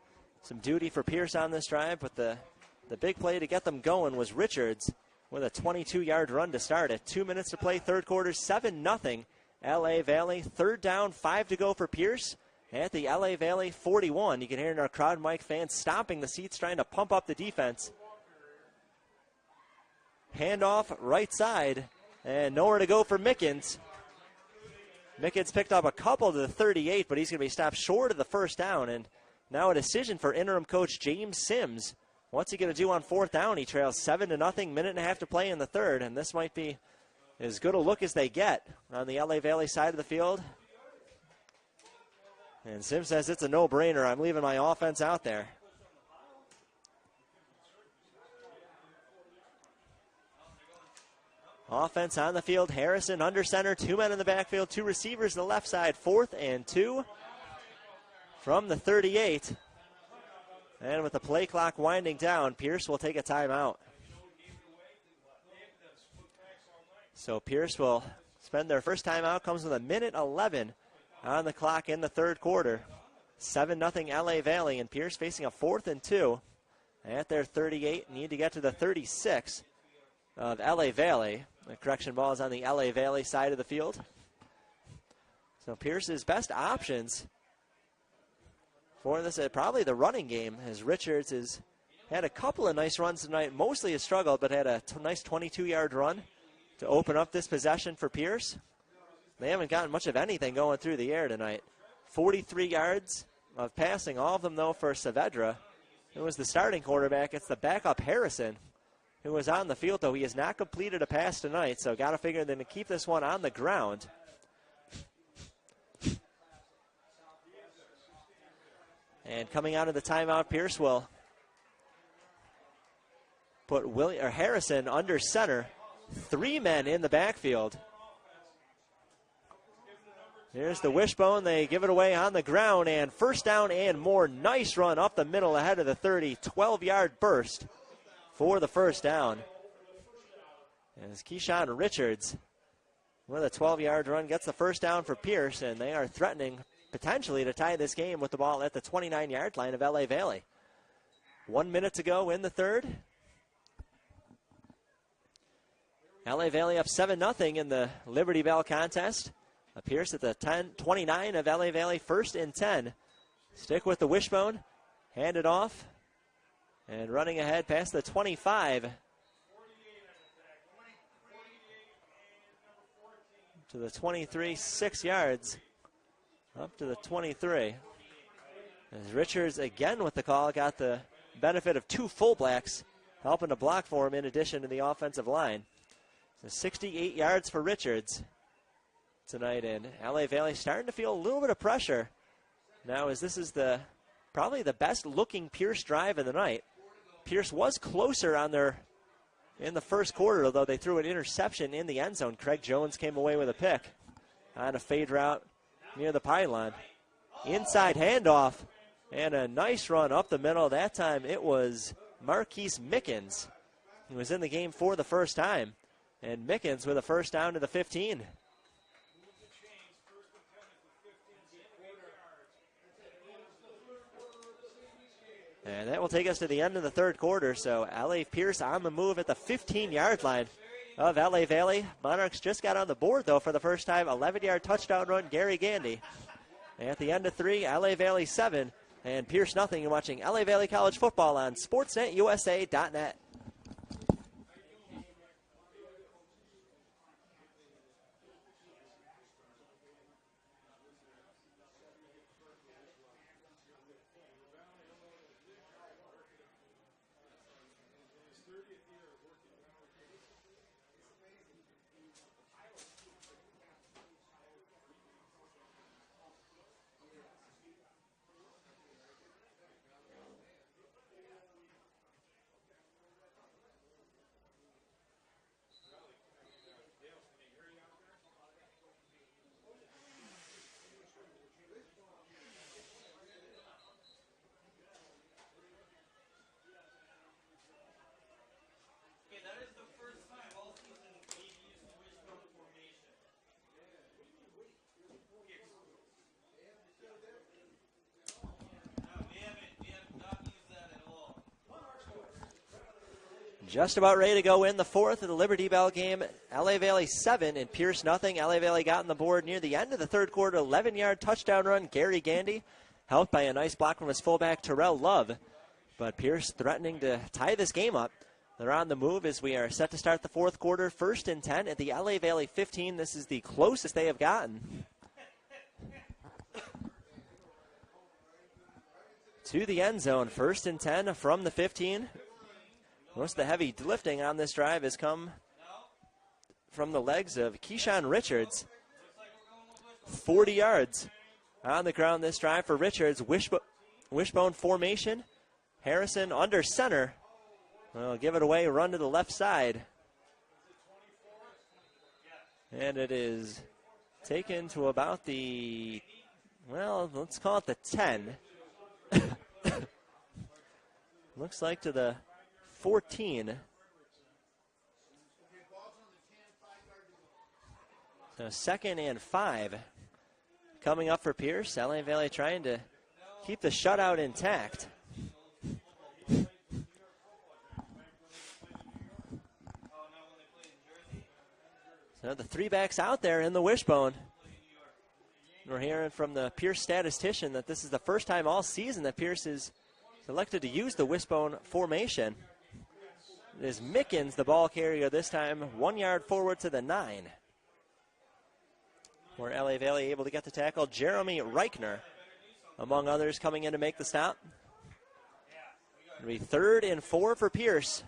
duty for Pierce on this drive, but the big play to get them going was Richards with a 22-yard run to start it. 2 minutes to play, third quarter, 7-0. LA Valley, third down, 5 to go for Pierce at the LA Valley 41. You can hear in our crowd mic fans stomping the seats, trying to pump up the defense. Handoff right side, and nowhere to go for Mickens. Mickens picked up a couple to the 38, but he's going to be stopped short of the first down. And now a decision for interim coach James Sims. What's he going to do on fourth down? He trails 7-0, minute and a half to play in the third, and this might be as good a look as they get on the LA Valley side of the field. And Sims says it's a no-brainer. I'm leaving my offense out there. Offense on the field. Harrison under center. 2 men in the backfield. 2 receivers to the left side. 4th and 2 from the 38. And with the play clock winding down, Pierce will take a timeout. So Pierce will spend their first timeout. Comes with a minute 11 on the clock in the third quarter. 7-0 LA Valley, and Pierce facing a 4th and 2 at their 38. Need to get to the 36 of LA Valley. The correction ball is on the LA Valley side of the field. So Pierce's best options for this, probably the running game, as Richards has had a couple of nice runs tonight. Mostly has struggled, but had a nice 22-yard run to open up this possession for Pierce. They haven't gotten much of anything going through the air tonight. 43 yards of passing, all of them, though, for Saavedra. It was the starting quarterback. It's the backup Harrison who was on the field, though. He has not completed a pass tonight, so got to figure them to keep this one on the ground. And coming out of the timeout, Pierce will put Harrison under center. 3 men in the backfield. Here's the wishbone. They give it away on the ground, and first down and more. Nice run up the middle ahead of the 30. 12-yard burst for the first down. As Keyshawn Richards with a 12-yard run gets the first down for Pierce, and they are threatening potentially to tie this game with the ball at the 29-yard line of LA Valley. 1 minute to go in the third. LA Valley up 7-0 in the Liberty Bell contest. Pierce at the 29 of LA Valley, 1st and 10. Stick with the wishbone, hand it off, and running ahead past the 25 to the 23, 6 yards, up to the 23. As Richards again with the call, got the benefit of 2 fullbacks helping to block for him in addition to the offensive line. So 68 yards for Richards tonight, and LA Valley starting to feel a little bit of pressure now, as this is probably the best looking Pierce drive of the night. Pierce was closer in the first quarter, although they threw an interception in the end zone. Craig Jones came away with a pick on a fade route near the pylon. Inside handoff and a nice run up the middle. That time it was Marquise Mickens who was in the game for the first time, and Mickens with a first down to the 15. And that will take us to the end of the third quarter. So LA Pierce on the move at the 15-yard line of LA Valley. Monarchs just got on the board, though, for the first time. 11-yard touchdown run, Gary Gandy. And at the end of 3, LA Valley 7 and Pierce nothing. You're watching LA Valley College football on SportsNetUSA.net. Just about ready to go in the fourth of the Liberty Bell game. LA Valley 7 and Pierce nothing. LA Valley got on the board near the end of the third quarter. 11-yard touchdown run, Gary Gandy, helped by a nice block from his fullback, Terrell Love. But Pierce threatening to tie this game up. They're on the move as we are set to start the fourth quarter. 1st and 10 at the LA Valley 15. This is the closest they have gotten to the end zone. 1st and 10 from the 15. Most of the heavy lifting on this drive has come from the legs of Keyshawn Richards. 40 yards on the ground this drive for Richards. Wishbone formation. Harrison under center. Well, give it away, run to the left side. And it is taken to about the, well, let's call it the 10. Looks like to the 14. So 2nd and 5 coming up for Pierce. LA Valley trying to keep the shutout intact. So the 3 backs out there in the wishbone. We're hearing from the Pierce statistician that this is the first time all season that Pierce is selected to use the wishbone formation. It is Mickens, the ball carrier this time, 1 yard forward to the 9. Where LA Valley able to get the tackle. Jeremy Reichner, among others, coming in to make the stop. It'll be 3rd and 4 for Pierce.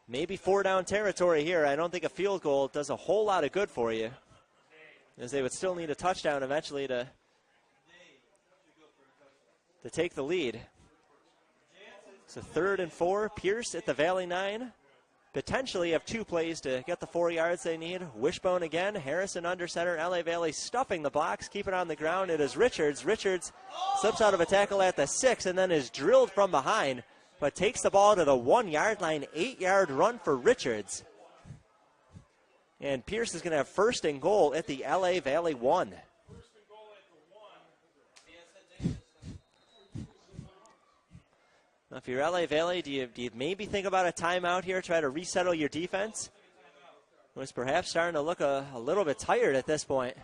Maybe 4 down territory here. I don't think a field goal does a whole lot of good for you, as they would still need a touchdown eventually to take the lead. So 3rd and 4, Pierce at the Valley 9. Potentially have 2 plays to get the 4 yards they need. Wishbone again, Harrison under center, LA Valley stuffing the blocks, keep it on the ground. It is Richards. Richards slips out of a tackle at the 6 and then is drilled from behind, but takes the ball to the 1 yard line. 8-yard run for Richards. And Pierce is going to have 1st and goal at the LA Valley 1. Now, if you're LA Valley, do you maybe think about a timeout here, try to resettle your defense? It was perhaps starting to look a little bit tired at this point,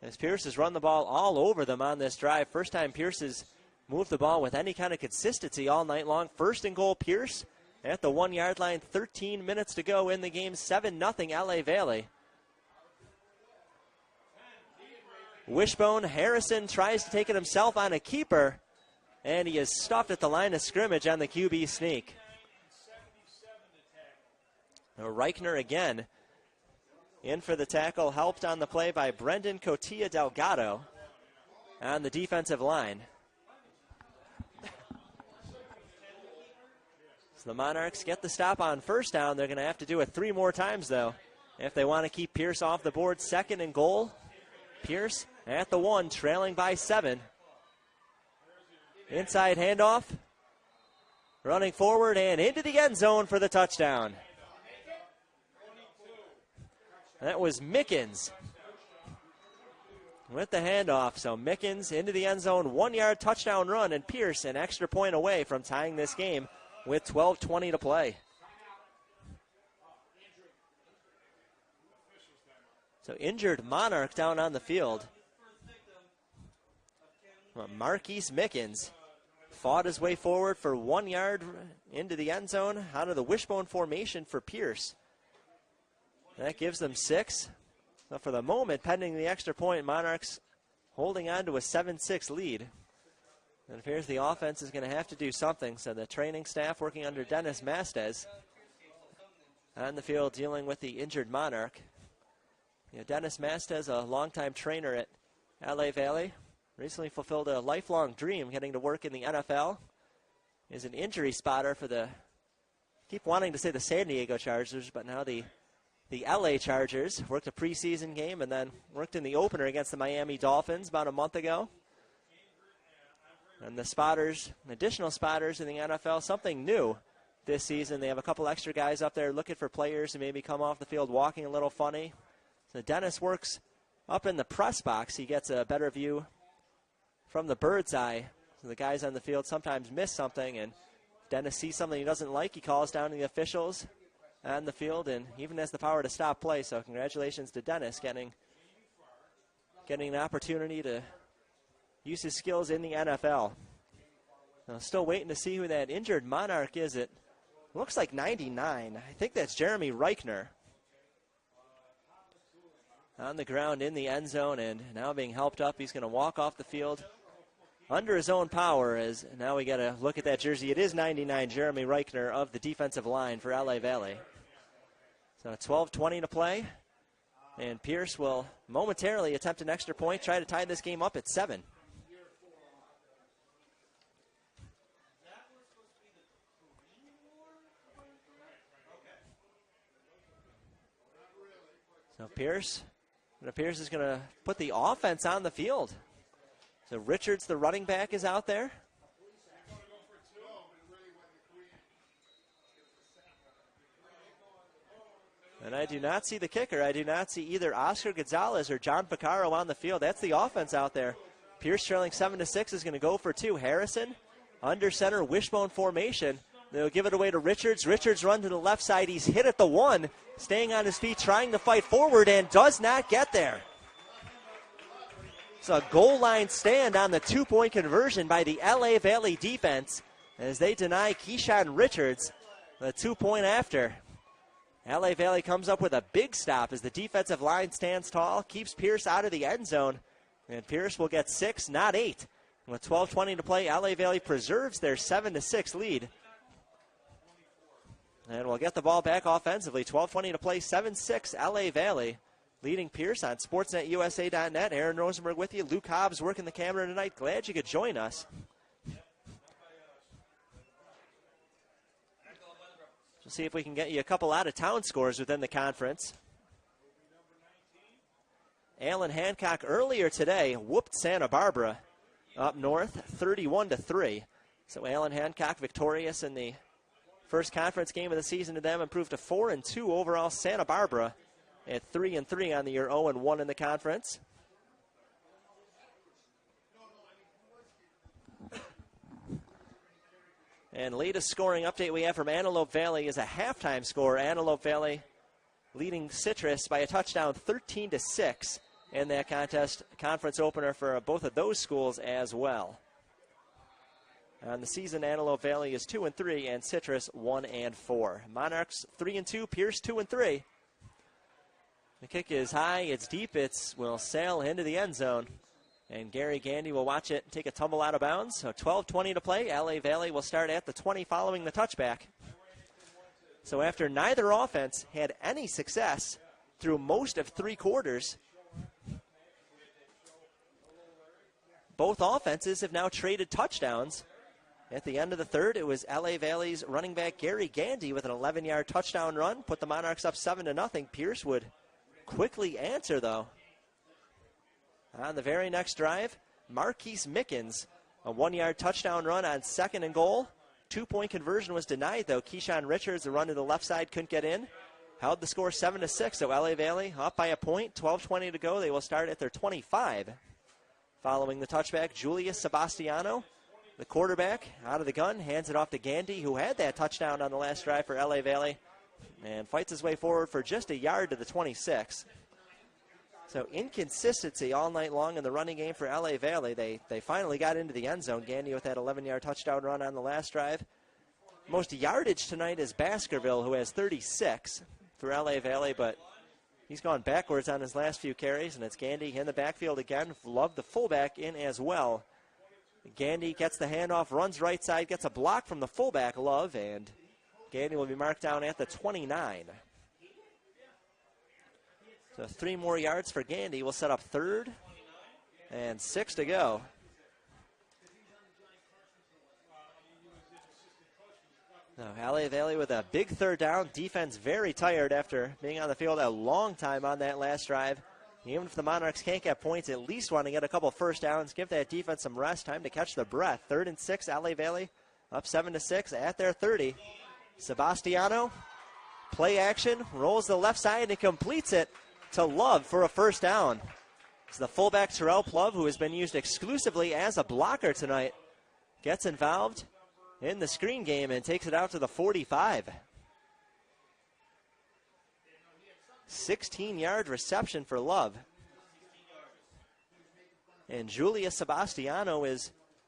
as Pierce has run the ball all over them on this drive. First time Pierce has moved the ball with any kind of consistency all night long. 1st and goal, Pierce at the 1 yard line. 13 minutes to go in the game. 7-0 LA Valley. Wishbone, Harrison tries to take it himself on a keeper, and he is stuffed at the line of scrimmage on the QB sneak. Now Reichner again in for the tackle, helped on the play by Brendan Cotilla Delgado on the defensive line. So the Monarchs get the stop on 1st down. They're going to have to do it 3 more times, though, if they want to keep Pierce off the board. 2nd and goal. Pierce at the 1, trailing by 7. Inside handoff. Running forward and into the end zone for the touchdown. That was Mickens with the handoff. So Mickens into the end zone, 1 yard touchdown run, and Pierce an extra point away from tying this game with 12:20 to play. So injured Monarch down on the field. Marquise Mickens fought his way forward for 1 yard into the end zone out of the wishbone formation for Pierce. That gives them 6. So for the moment, pending the extra point, Monarchs holding on to a 7-6 lead. It appears the offense is going to have to do something. So the training staff working under Dennis Mastez on the field dealing with the injured Monarch. You know, Dennis Mastez, a longtime trainer at LA Valley, recently fulfilled a lifelong dream getting to work in the NFL. Is an injury spotter for the, keep wanting to say the San Diego Chargers, but now the LA Chargers. Worked a preseason game and then worked in the opener against the Miami Dolphins about a month ago. And the spotters, additional spotters in the NFL, something new this season. They have a couple extra guys up there looking for players who maybe come off the field walking a little funny. So Dennis works up in the press box. He gets a better view from the bird's eye. So the guys on the field sometimes miss something, and Dennis sees something he doesn't like. He calls down to the officials on the field and even has the power to stop play. So congratulations to Dennis getting an opportunity to use his skills in the NFL. Now, still waiting to see who that injured Monarch is. It looks like 99. I think that's Jeremy Reichner. On the ground in the end zone and now being helped up. He's going to walk off the field under his own power, as now we got to look at that jersey. It is 99, Jeremy Reichner of the defensive line for LA Valley. So 12:20 to play, and Pierce will momentarily attempt an extra point, try to tie this game up at 7. So Pierce, it appears, is going to put the offense on the field. So Richards, the running back, is out there. And I do not see the kicker. I do not see either Oscar Gonzalez or John Picaro on the field. That's the offense out there. Pierce trailing 7-6 is going to go for 2. Harrison, under center, wishbone formation. They'll give it away to Richards. Richards run to the left side. He's hit at the 1, staying on his feet, trying to fight forward, and does not get there. It's a goal line stand on the 2-point conversion by the LA Valley defense as they deny Keyshawn Richards the 2-point after. LA Valley comes up with a big stop as the defensive line stands tall, keeps Pierce out of the end zone, and Pierce will get 6, not 8. With 12:20 to play, LA Valley preserves their 7-6 lead. And we'll get the ball back offensively. 12:20 to play, 7-6 LA Valley. Leading Pierce on SportsNetUSA.net. Aaron Rosenberg with you. Luke Hobbs working the camera tonight. Glad you could join us. We'll see if we can get you a couple out-of-town scores within the conference. Allen Hancock earlier today whooped Santa Barbara up north 31-3. So Allen Hancock victorious in the first conference game of the season to them, improved to 4-2 overall. Santa Barbara at 3-3 on the year, 0-1 in the conference. And latest scoring update we have from Antelope Valley is a halftime score. Antelope Valley leading Citrus by a touchdown, 13-6 in that contest. Conference opener for both of those schools as well. On the season, Antelope Valley is 2-3 and Citrus 1-4. Monarchs 3-2, Pierce 2-3. The kick is high, it's deep, it will sail into the end zone. And Gary Gandy will watch it take a tumble out of bounds. So 12:20 to play. LA Valley will start at the 20 following the touchback. So after neither offense had any success through most of 3 quarters, both offenses have now traded touchdowns. At the end of the third, it was LA Valley's running back Gary Gandy with an 11-yard touchdown run, put the Monarchs up 7-0. Pierce would quickly answer, though. On the very next drive, Marquise Mickens, a 1-yard touchdown run on 2nd and goal. 2-point conversion was denied, though. Keyshawn Richards, the run to the left side, couldn't get in. Held the score 7-6, so LA Valley up by a point. 12:20 to go. They will start at their 25. Following the touchback, Julius Sebastiano, the quarterback, out of the gun, hands it off to Gandy, who had that touchdown on the last drive for LA Valley, and fights his way forward for just a yard to the 26. So inconsistency all night long in the running game for LA Valley. They finally got into the end zone. Gandy with that 11-yard touchdown run on the last drive. Most yardage tonight is Baskerville, who has 36 for LA Valley, but he's gone backwards on his last few carries, and it's Gandy in the backfield again. Love the fullback in as well. Gandy gets the handoff, runs right side, gets a block from the fullback, Love, and Gandy will be marked down at the 29. So 3 more yards for Gandy. We'll set up 3rd and 6 to go. Now, LA Valley with a big 3rd down. Defense very tired after being on the field a long time on that last drive. Even if the Monarchs can't get points, at least want to get a couple first downs, give that defense some rest, time to catch their breath. 3rd and 6, LA Valley up 7-6 at their 30. Sebastiano, play action, rolls the left side and completes it to Love for a first down. It's the fullback Terrell Plove, who has been used exclusively as a blocker tonight, gets involved in the screen game and takes it out to the 45. 16-yard reception for Love. And Julius Sebastiano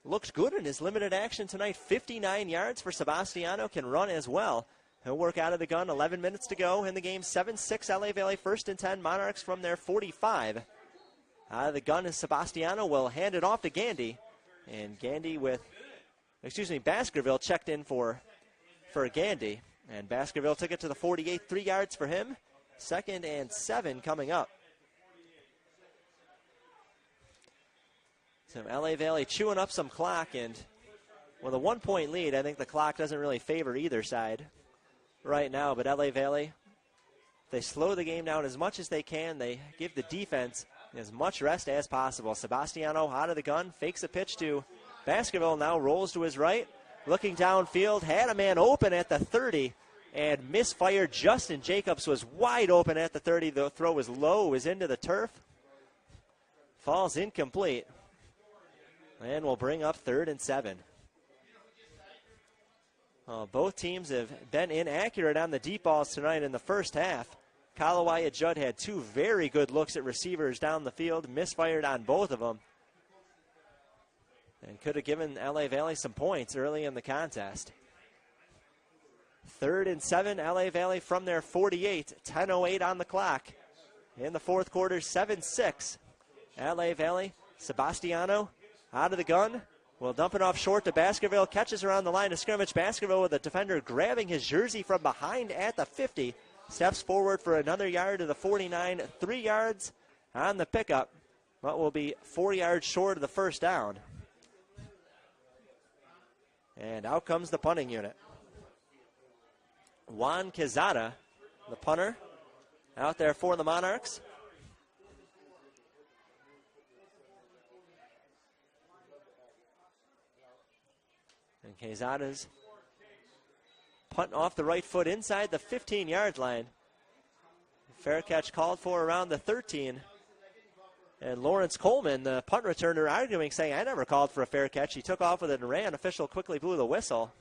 looks good in his limited action tonight. 59 yards for Sebastiano, can run as well. He'll work out of the gun, 11 minutes to go in the game. 7-6 LA Valley, 1st and 10, Monarchs from their 45. Out of the gun is Sebastiano, will hand it off to Gandy. And Baskerville checked in for Gandy. And Baskerville took it to the 48, 3 yards for him. 2nd and 7 coming up. So LA Valley chewing up some clock, and with a 1-point lead, I think the clock doesn't really favor either side right now. But LA Valley, they slow the game down as much as they can. They give the defense as much rest as possible. Sebastiano out of the gun, fakes a pitch to Baskerville, now rolls to his right, looking downfield, had a man open at the 30 and misfired. Justin Jacobs was wide open at the 30. The throw was low, was into the turf. Falls incomplete. And we'll bring up 3rd and 7. Both teams have been inaccurate on the deep balls tonight in the first half. Kalawaya Judd had two very good looks at receivers down the field, misfired on both of them, and could have given LA Valley some points early in the contest. 3rd and 7, LA Valley from their 48, 10:08 on the clock. In the fourth quarter, 7-6. LA Valley, Sebastiano out of the gun. Will dump it off short to Baskerville. Catches around the line of scrimmage. Baskerville with a defender grabbing his jersey from behind at the 50. Steps forward for another yard to the 49. 3 yards on the pickup. What will be 4 yards short of the first down. And out comes the punting unit. Juan Quezada, the punter, out there for the Monarchs. And Quezada's punt off the right foot inside the 15-yard line. Fair catch called for around the 13. And Lawrence Coleman, the punt returner, arguing, saying, I never called for a fair catch. He took off with it and ran. Official quickly blew the whistle.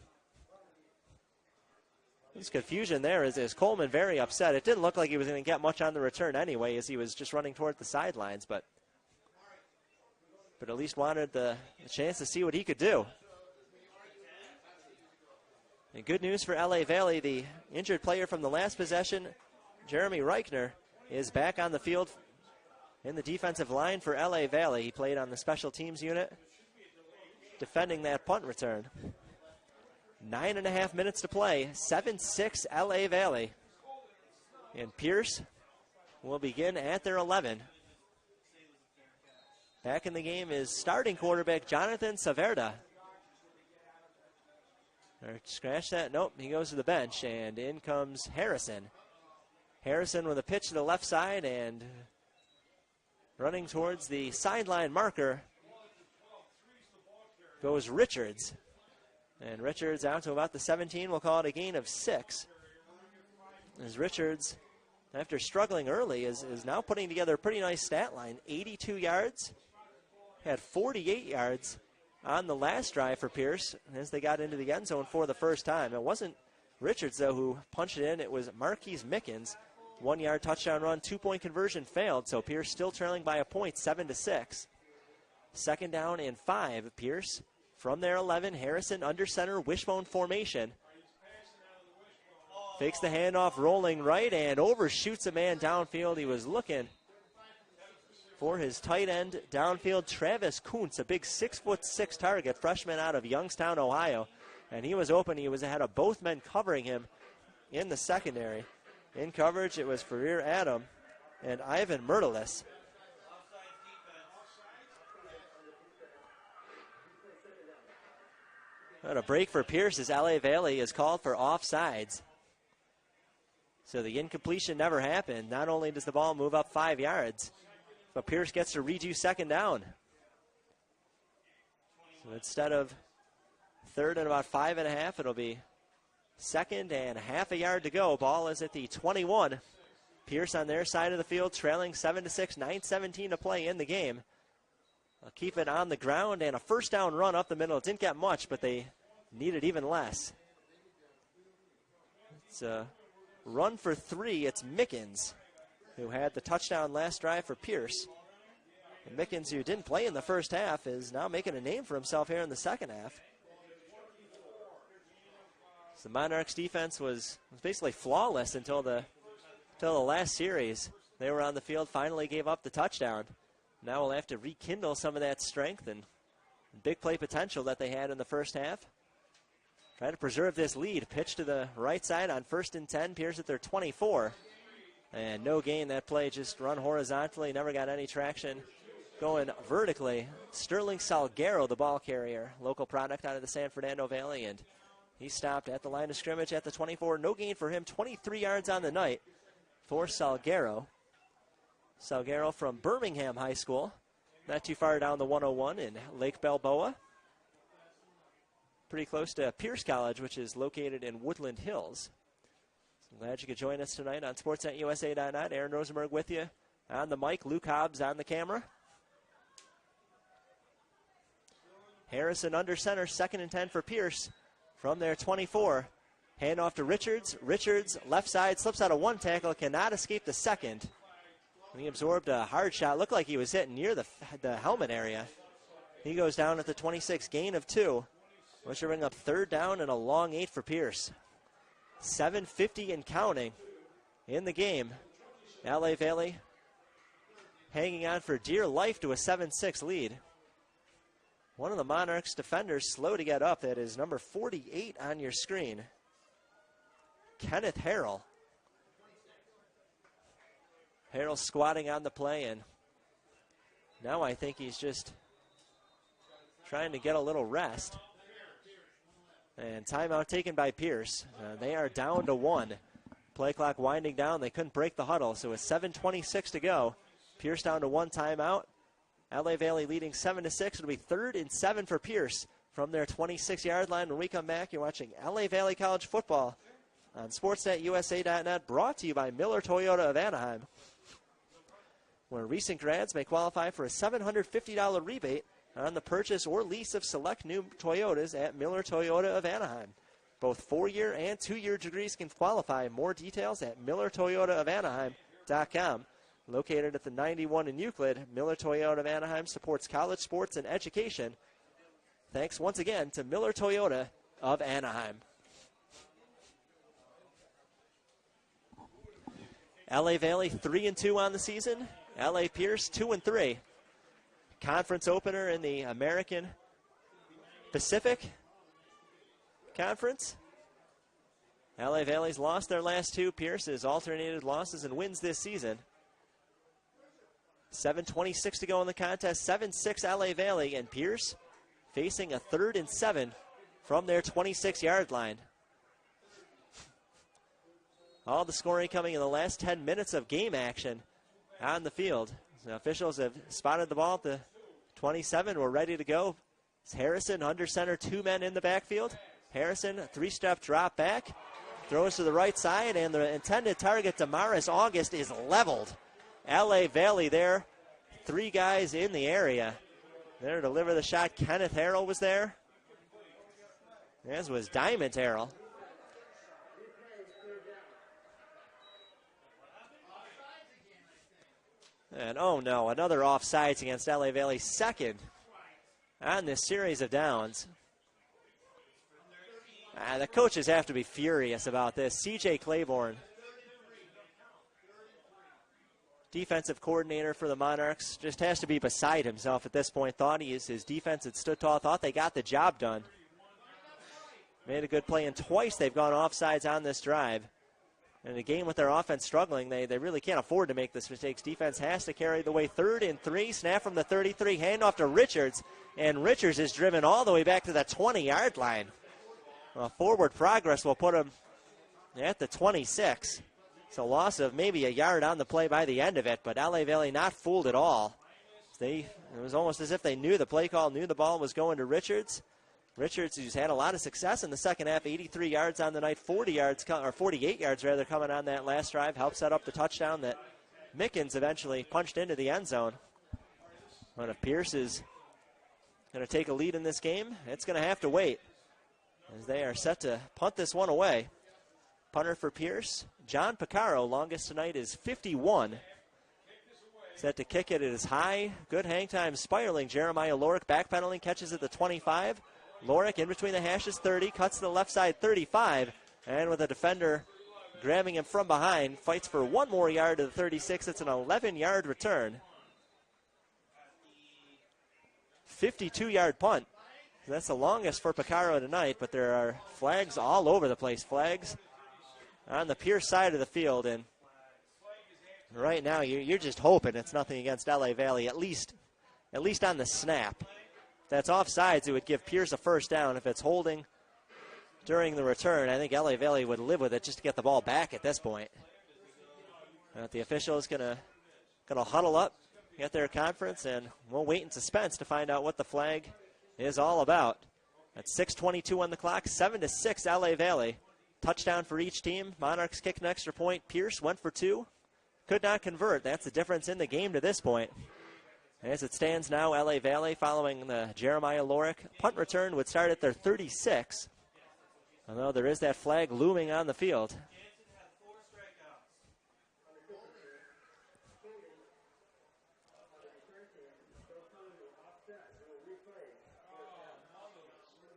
There's confusion there as Coleman very upset. It didn't look like he was going to get much on the return anyway, as he was just running toward the sidelines, but at least wanted the chance to see what he could do. And good news for LA Valley, the injured player from the last possession, Jeremy Reichner, is back on the field in the defensive line for LA Valley. He played on the special teams unit, defending that punt return. 9.5 minutes to play, 7-6 LA Valley. And Pierce will begin at their 11. Back in the game is starting quarterback Jonathan Saverda. Or scratch that. Nope, he goes to the bench, and in comes Harrison. Harrison with a pitch to the left side, and running towards the sideline marker goes Richards. And Richards out to about the 17. We'll call it a gain of 6. As Richards, after struggling early, is now putting together a pretty nice stat line. 82 yards. Had 48 yards on the last drive for Pierce as they got into the end zone for the first time. It wasn't Richards, though, who punched it in. It was Marquise Mickens. 1-yard touchdown run, 2-point conversion failed. So Pierce still trailing by a point, 7-6. 2nd down and 5. Pierce from their 11. Harrison under center, wishbone formation. Fakes the handoff, rolling right, and overshoots a man downfield. He was looking for his tight end downfield, Travis Kuntz, a big 6'6" target, freshman out of Youngstown, Ohio. And he was open. He was ahead of both men covering him in the secondary. In coverage, it was Ferrer Adam and Ivan Myrtles. What a break for Pierce as LA Valley is called for offsides. So the incompletion never happened. Not only does the ball move up 5 yards, but Pierce gets to redo 2nd down. So instead of 3rd and about 5.5, it'll be 2nd and half a yard to go. Ball is at the 21. Pierce on their side of the field, trailing 7-6, 9:17 to play in the game. They'll keep it on the ground, and a first down run up the middle. It didn't get much, but they needed even less. It's a run for 3. It's Mickens, who had the touchdown last drive for Pierce. And Mickens, who didn't play in the first half, is now making a name for himself here in the second half. So the Monarchs defense was basically flawless until the last series. They were on the field, finally gave up the touchdown. Now we'll have to rekindle some of that strength and big play potential that they had in the first half. Try to preserve this lead. Pitch to the right side on 1st and 10. Pierce at their 24. And no gain. That play just run horizontally. Never got any traction going vertically. Sterling Salguero, the ball carrier. Local product out of the San Fernando Valley. And he stopped at the line of scrimmage at the 24. No gain for him. 23 yards on the night for Salguero. Salguero from Birmingham High School. Not too far down the 101 in Lake Balboa. Pretty close to Pierce College, which is located in Woodland Hills. So glad you could join us tonight on sportsnetusa.net. Aaron Rosenberg with you on the mic. Luke Hobbs on the camera. Harrison under center, 2nd and 10 for Pierce from their 24. Hand off to Richards. Richards, left side, slips out of one tackle, cannot escape the second. And he absorbed a hard shot. Looked like he was hit near the helmet area. He goes down at the 26, gain of 2. Which will bring up 3rd down and a long 8 for Pierce. 7:50 and counting in the game. LA Valley hanging on for dear life to a 7-6 lead. One of the Monarchs defenders slow to get up. That is number 48 on your screen. Kenneth Harrell. Harrell squatting on the play, and now I think he's just trying to get a little rest. And timeout taken by Pierce. They are down to 1. Play clock winding down. They couldn't break the huddle, so with 7:26 to go. Pierce down to 1 timeout. LA Valley leading 7-6. It'll be 3rd and 7 for Pierce from their 26-yard line. When we come back, you're watching LA Valley College football on SportsNetUSA.net, brought to you by Miller Toyota of Anaheim, where recent grads may qualify for a $750 rebate on the purchase or lease of select new Toyotas at Miller Toyota of Anaheim. Both 4-year and 2-year degrees can qualify. More details at MillerToyotaofAnaheim.com. Located at the 91 in Euclid, Miller Toyota of Anaheim supports college sports and education. Thanks once again to Miller Toyota of Anaheim. LA Valley 3-2 on the season. LA Pierce 2-3. Conference opener in the American Pacific Conference. LA Valley's lost their last 2. Pierce has alternated losses and wins this season. 7:26 to go in the contest. 7-6 LA Valley, and Pierce facing a 3rd and 7 from their 26-yard line. All the scoring coming in the last 10 minutes of game action on the field. The officials have spotted the ball at the 27. We're ready to go. It's Harrison under center, 2 men in the backfield. Harrison, a 3-step drop back, throws to the right side, and the intended target, Damaris August, is leveled. LA Valley there, 3 guys in the area. There to deliver the shot, Kenneth Harrell was there, as was Diamond Harrell. And oh no, another offsides against LA Valley, 2nd on this series of downs. The coaches have to be furious about this. C.J. Claiborne, defensive coordinator for the Monarchs, just has to be beside himself at this point. Thought his defense had stood tall, thought they got the job done. Made a good play, and twice they've gone offsides on this drive. In a game with their offense struggling, they really can't afford to make this mistakes. Defense has to carry the way. 3rd and 3, snap from the 33, handoff to Richards, and Richards is driven all the way back to the 20-yard line. Well, forward progress will put him at the 26. It's a loss of maybe a yard on the play by the end of it, but LA Valley not fooled at all. It was almost as if they knew the play call, knew the ball was going to Richards. Richards, who's had a lot of success in the second half, 83 yards on the night, 48 yards rather, coming on that last drive, helped set up the touchdown that Mickens eventually punched into the end zone. But if Pierce is going to take a lead in this game, it's going to have to wait, as they are set to punt this one away. Punter for Pierce, John Picaro, longest tonight is 51. Set to kick it is high, good hang time, spiraling. Jeremiah Lorick backpedaling, catches at the 25. Lorick in between the hashes, 30, cuts to the left side, 35, and with a defender grabbing him from behind, fights for 1 more yard to the 36. It's an 11-yard return. 52-yard punt. That's the longest for Picaro tonight, but there are flags all over the place. Flags on the Pierce side of the field, and right now you're just hoping it's nothing against LA Valley, at least on the snap. If that's offsides, it would give Pierce a first down. If it's holding during the return, I think LA Valley would live with it just to get the ball back at this point. The official is gonna huddle up, get their conference, and we'll wait in suspense to find out what the flag is all about. At 6:22 on the clock, 7-6 LA Valley. Touchdown for each team. Monarchs kicked an extra point. Pierce went for 2. Could not convert. That's the difference in the game to this point. As it stands now, LA Valley, following the Jeremiah Lorick punt return, would start at their 36. Although there is that flag looming on the field.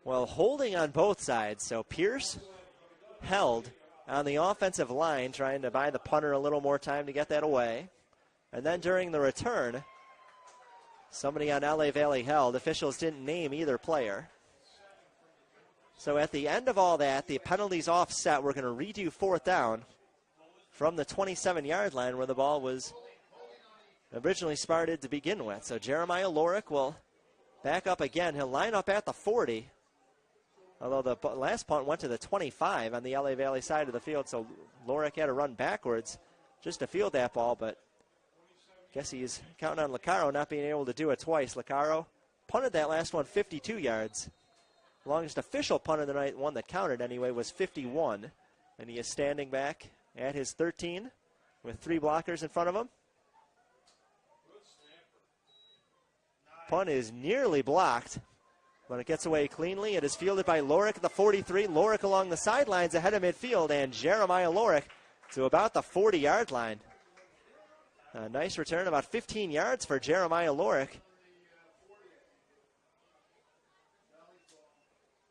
Well, holding on both sides. So Pierce held on the offensive line, trying to buy the punter a little more time to get that away. And then during the return, somebody on LA Valley held. Officials didn't name either player. So at the end of all that, the penalties offset. We're going to redo fourth down from the 27-yard line where the ball was originally started to begin with. So Jeremiah Lorick will back up again. He'll line up at the 40. Although the last punt went to the 25 on the LA Valley side of the field, so Lorick had to run backwards just to field that ball, but I guess he's counting on Licaro not being able to do it twice. Licaro punted that last one 52 yards. Longest official punt of the night, one that counted anyway, was 51, and he is standing back at his 13 with 3 blockers in front of him. Punt is nearly blocked, but it gets away cleanly. It is fielded by Lorick at the 43. Lorick along the sidelines ahead of midfield, and Jeremiah Lorick to about the 40-yard line. A nice return, about 15 yards for Jeremiah Lorick.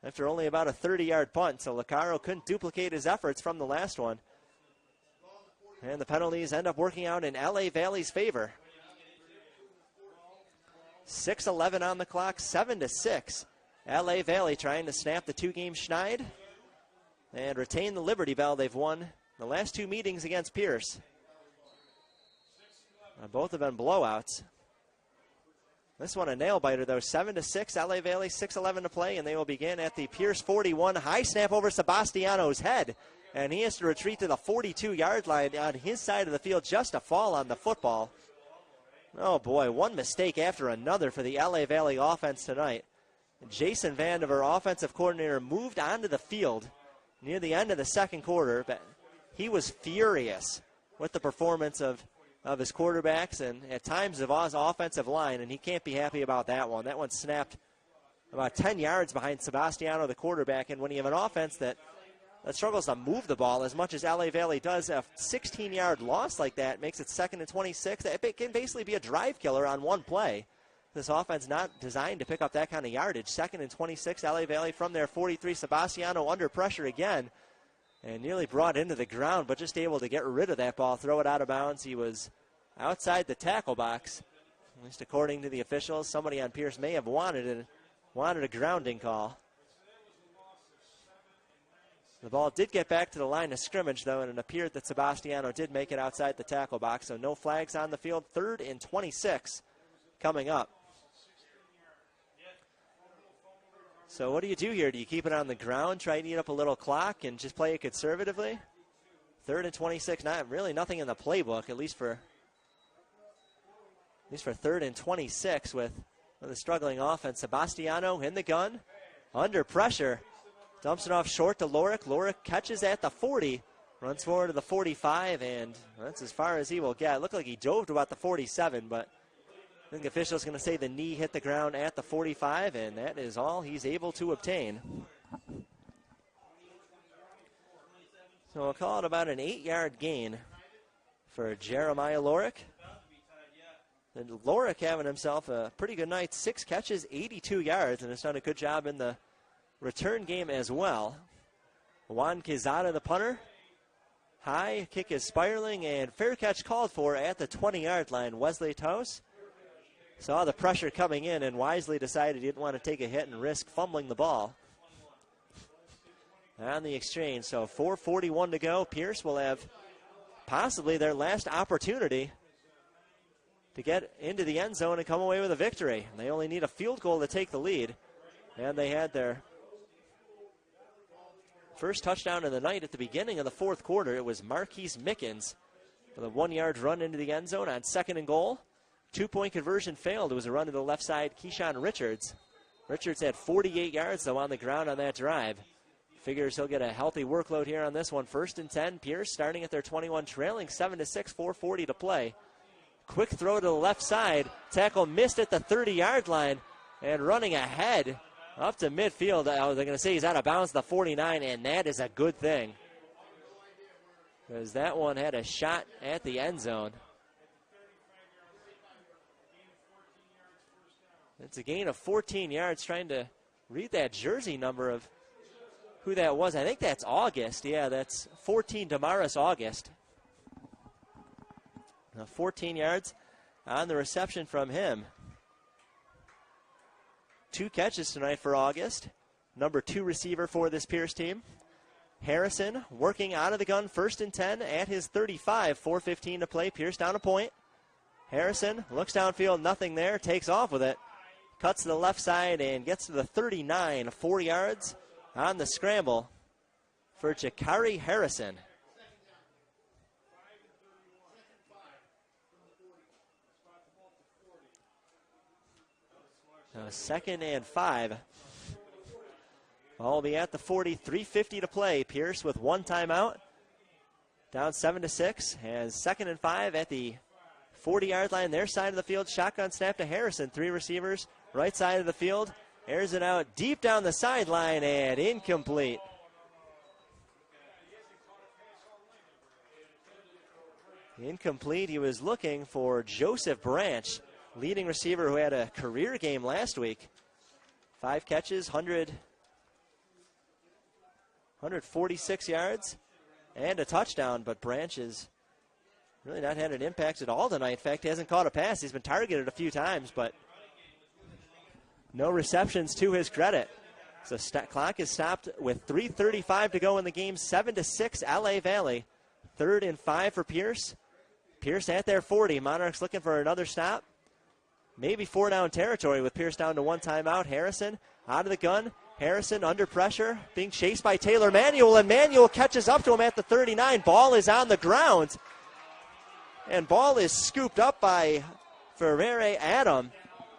After only about a 30-yard punt, so Licaro couldn't duplicate his efforts from the last one. And the penalties end up working out in LA Valley's favor. 6:11 on the clock, 7-6. LA Valley trying to snap the 2-game schneid and retain the Liberty Bell. They've won the last 2 meetings against Pierce. Both have been blowouts. This one a nail-biter, though. 7-6, LA Valley, 6:11 to play, and they will begin at the Pierce 41. High snap over Sebastiano's head, and he has to retreat to the 42-yard line on his side of the field just to fall on the football. Oh, boy, one mistake after another for the LA Valley offense tonight. Jason Vandiver, offensive coordinator, moved onto the field near the end of the second quarter, but he was furious with the performance of his quarterbacks and at times of his offensive line, and he can't be happy about that one. That one snapped about 10 yards behind Sebastiano, the quarterback, and when you have an offense that struggles to move the ball as much as LA Valley does, a 16-yard loss like that makes it 2nd and 26. It can basically be a drive killer on one play. This offense not designed to pick up that kind of yardage. 2nd and 26, LA Valley from their 43. Sebastiano under pressure again and nearly brought into the ground, but just able to get rid of that ball, throw it out of bounds. He was outside the tackle box, at least according to the officials. Somebody on Pierce may have wanted a grounding call. The ball did get back to the line of scrimmage, though, and it appeared that Sebastiano did make it outside the tackle box, so no flags on the field. 3rd and 26 coming up. So what do you do here? Do you keep it on the ground, try and eat up a little clock, and just play it conservatively? 3rd and 26, nothing in the playbook, at least for 3rd and 26 with the struggling offense. Sebastiano in the gun, under pressure. Dumps it off short to Lorick. Lorick catches at the 40, runs forward to the 45, and that's as far as he will get. It looked like he dove to about the 47, but I think the official's going to say the knee hit the ground at the 45, and that is all he's able to obtain. So we'll call it about an 8-yard gain for Jeremiah Lorick. And Lorick having himself a pretty good night. 6 catches, 82 yards, and has done a good job in the return game as well. Juan Quezada, the punter. High, kick is spiraling, and fair catch called for at the 20-yard line. Wesley Touse saw the pressure coming in and wisely decided he didn't want to take a hit and risk fumbling the ball on the exchange. So 4:41 to go. Pierce will have possibly their last opportunity to get into the end zone and come away with a victory. They only need a field goal to take the lead, and they had their first touchdown of the night at the beginning of the fourth quarter. It was Marquise Mickens with a 1-yard run into the end zone on 2nd and goal. 2-point conversion failed. It was a run to the left side, Keyshawn Richards. Richards had 48 yards, though, on the ground on that drive. Figures he'll get a healthy workload here on this one. 1st and 10, Pierce starting at their 21, trailing 7-6, 4:40 to play. Quick throw to the left side. Tackle missed at the 30-yard line, and running ahead Up to midfield. They're going to say he's out of bounds the 49, and that is a good thing, because that one had a shot at the end zone. It's a gain of 14 yards, trying to read that jersey number of who that was. I think that's August. Yeah, that's 14, Damaris August. 14 yards on the reception from him. 2 catches tonight for August. Number 2 receiver for this Pierce team. Harrison working out of the gun, 1st and 10 at his 35. 4:15 to play. Pierce down a point. Harrison looks downfield, nothing there, takes off with it. Cuts to the left side and gets to the 39, 4 yards on the scramble for Jakari Harrison. Now 2nd and 5. Ball will be at the 40, 3:50 to play. Pierce with 1 timeout. Down 7-6. Has 2nd and 5 at the 40-yard line, their side of the field. Shotgun snap to Harrison. 3 receivers, right side of the field. Airs it out deep down the sideline and incomplete. Incomplete. He was looking for Joseph Branch, leading receiver who had a career game last week. 5 catches, 146 yards, and a touchdown. But Branch has really not had an impact at all tonight. In fact, he hasn't caught a pass. He's been targeted a few times, but no receptions to his credit. So clock is stopped with 3:35 to go in the game. 7-6 LA Valley. 3rd and 5 for Pierce. Pierce at their 40. Monarchs looking for another stop. Maybe 4-down territory with Pierce down to 1 timeout. Harrison out of the gun. Harrison under pressure, being chased by Taylor Manuel, and Manuel catches up to him at the 39. Ball is on the ground, and ball is scooped up by Ferrere Adam,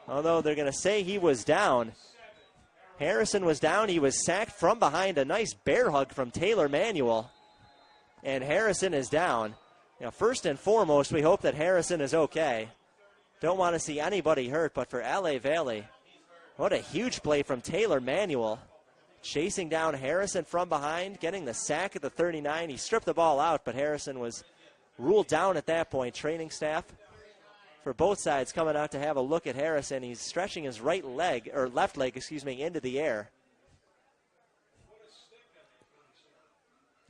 although they're going to say he was down. Harrison was down. He was sacked from behind. A nice bear hug from Taylor Manuel, and Harrison is down. Now, first and foremost, we hope that Harrison is okay. Don't want to see anybody hurt, but for LA Valley, what a huge play from Taylor Manuel. Chasing down Harrison from behind, getting the sack at the 39. He stripped the ball out, but Harrison was ruled down at that point. Training staff for both sides coming out to have a look at Harrison. He's stretching his left leg, into the air.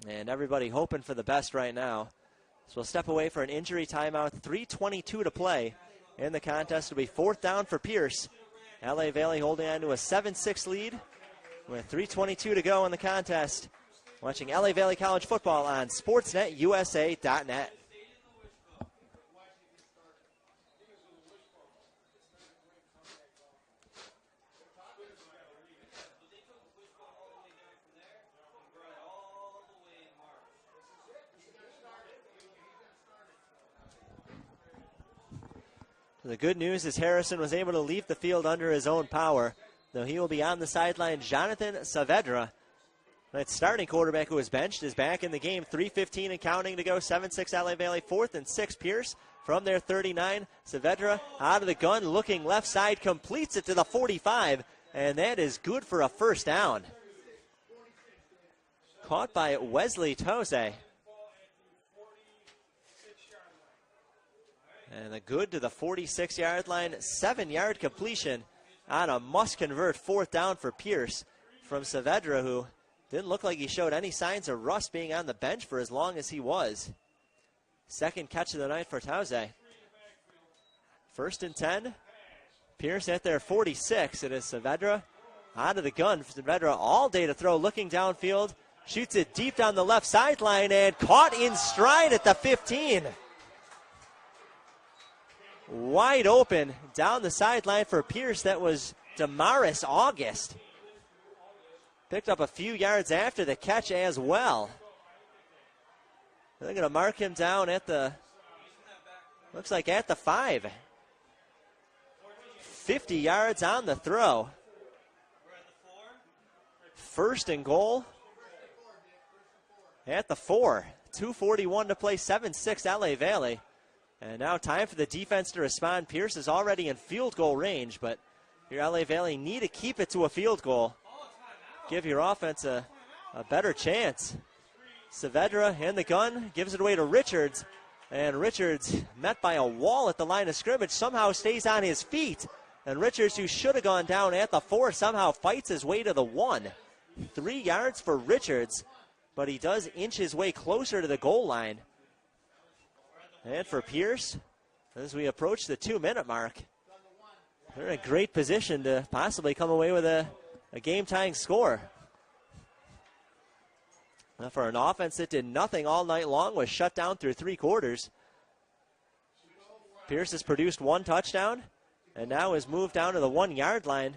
And everybody hoping for the best right now. So we'll step away for an injury timeout. 3:22 to play in the contest. It'll be 4th down for Pierce. LA Valley holding on to a 7-6 lead with 3:22 to go in the contest. Watching LA Valley College football on SportsNetUSA.net. The good news is Harrison was able to leave the field under his own power, though he will be on the sideline. Jonathan Saavedra, that starting quarterback who was benched, is back in the game. 3:15 and counting to go. 7-6 LA Valley. 4th and 6 Pierce from their 39. Saavedra out of the gun, looking left side, completes it to the 45, and that is good for a 1st down. Caught by Wesley Tose. And a good to the 46-yard line. 7-yard completion on a must-convert 4th down for Pierce from Saavedra, who didn't look like he showed any signs of rust being on the bench for as long as he was. 2nd catch of the night for Tause. 1st and 10. Pierce at their 46. It is Saavedra out of the gun. Saavedra all day to throw, looking downfield. Shoots it deep down the left sideline and caught in stride at the 15. Wide open down the sideline for Pierce. That was Damaris August. Picked up a few yards after the catch as well. They're going to mark him down at the, looks like at the 5. 50 yards on the throw. 1st and goal at the 4. 2:41 to play. 7-6 LA Valley. And now time for the defense to respond. Pierce is already in field goal range, but your LA Valley need to keep it to a field goal. Give your offense a better chance. Saavedra in the gun, gives it away to Richards. And Richards, met by a wall at the line of scrimmage, somehow stays on his feet. And Richards, who should have gone down at the 4, somehow fights his way to the 1. 3 yards for Richards, but he does inch his way closer to the goal line. And for Pierce, as we approach the 2-minute mark, they're in a great position to possibly come away with a game-tying score. Now for an offense that did nothing all night long, was shut down through 3 quarters. Pierce has produced 1 touchdown and now has moved down to the 1-yard line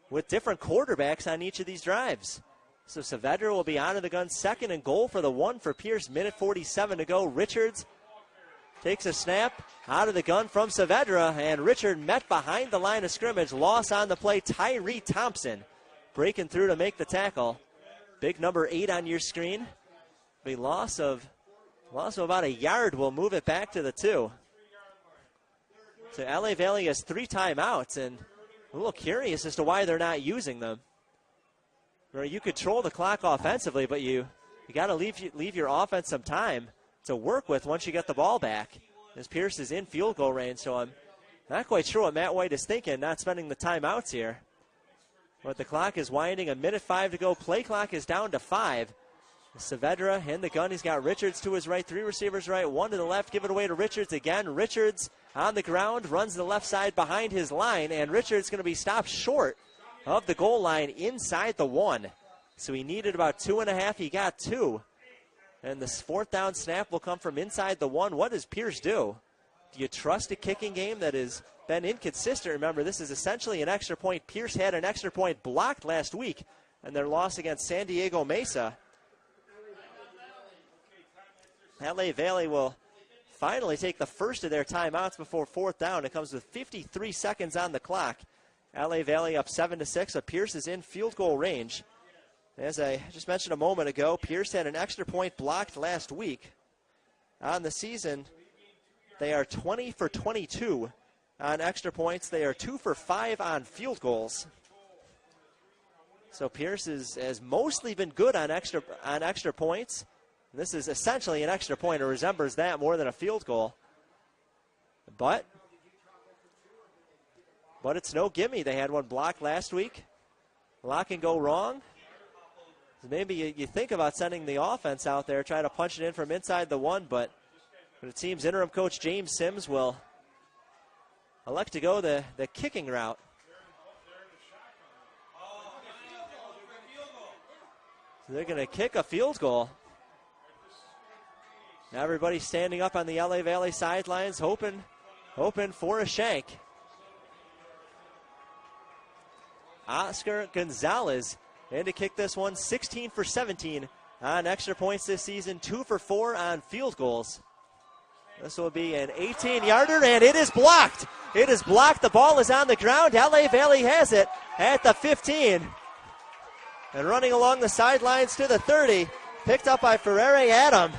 with different quarterbacks on each of these drives. So Saavedra will be out of the gun, 2nd and goal for the 1 for Pierce. Minute 47 to go. Richards takes a snap out of the gun from Saavedra, and Richard met behind the line of scrimmage. Loss on the play, Tyree Thompson breaking through to make the tackle. Big number 8 on your screen. A loss of about a yard will move it back to the 2. So LA Valley has 3 timeouts, and a little curious as to why they're not using them. Where you control the clock offensively, but you got to leave your offense some time to work with once you get the ball back. As Pierce is in field goal range, so I'm not quite sure what Matt White is thinking, not spending the timeouts here. But the clock is winding, a minute 5 to go. Play clock is down to 5. Saavedra in the gun. He's got Richards to his right, 3 receivers right, 1 to the left. Give it away to Richards again. Richards on the ground, runs to the left side behind his line, and Richards going to be stopped short of the goal line inside the 1. So he needed about 2.5. He got 2. And the 4th down snap will come from inside the 1. What does Pierce do? Do you trust a kicking game that has been inconsistent? Remember, this is essentially an extra point. Pierce had an extra point blocked last week in their loss against San Diego Mesa. LA Valley will finally take the first of their timeouts before 4th down. It comes with 53 seconds on the clock. LA Valley up 7-6, but Pierce is in field goal range. As I just mentioned a moment ago, Pierce had an extra point blocked last week. On the season, they are 20 for 22 on extra points. They are 2 for 5 on field goals. So Pierce has mostly been good on extra points. This is essentially an extra point. It resembles that more than a field goal. But it's no gimme. They had one blocked last week. A lot can go wrong. So maybe you think about sending the offense out there, try to punch it in from inside the 1, but the team's interim coach James Sims will elect to go the kicking route. So they're going to kick a field goal. Now everybody's standing up on the LA Valley sidelines, hoping for a shank. Oscar Gonzalez in to kick this one, 16 for 17 on extra points this season, 2 for 4 on field goals. This will be an 18-yarder, and it is blocked. It is blocked. The ball is on the ground. LA Valley has it at the 15. And running along the sidelines to the 30, picked up by Ferrere Adam.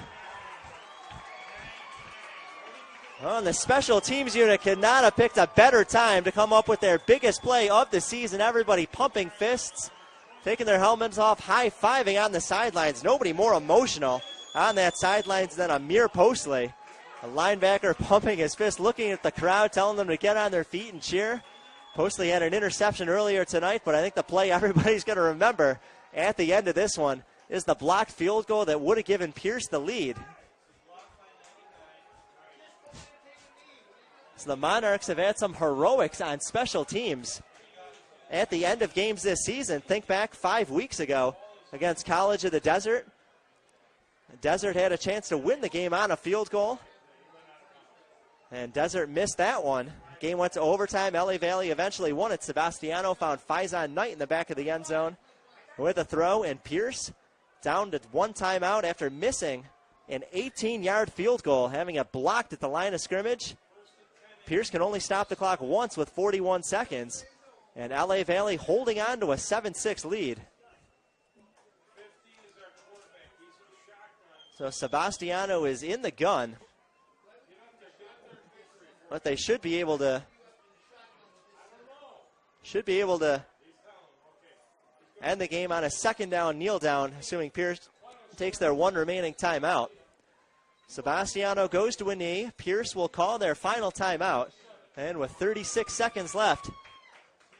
Well, the special teams unit could not have picked a better time to come up with their biggest play of the season. Everybody pumping fists, taking their helmets off, high-fiving on the sidelines. Nobody more emotional on that sidelines than Amir Postley. A linebacker pumping his fist, looking at the crowd, telling them to get on their feet and cheer. Postley had an interception earlier tonight, but I think the play everybody's going to remember at the end of this one is the blocked field goal that would have given Pierce the lead. So the Monarchs have had some heroics on special teams at the end of games this season. Think back 5 weeks ago against College of the Desert. The Desert had a chance to win the game on a field goal, and Desert missed that one. Game went to overtime. LA Valley eventually won it. Sebastiano found Faison Knight in the back of the end zone with a throw, and Pierce down to 1 timeout after missing an 18-yard field goal, having it blocked at the line of scrimmage. Pierce can only stop the clock once with 41 seconds, and LA Valley holding on to a 7-6 lead. So Sebastiano is in the gun, but they should be able to should be able to end the game on a second down, kneel down, assuming Pierce takes their one remaining timeout. Sebastiano goes to a knee. Pierce will call their final timeout. And with 36 seconds left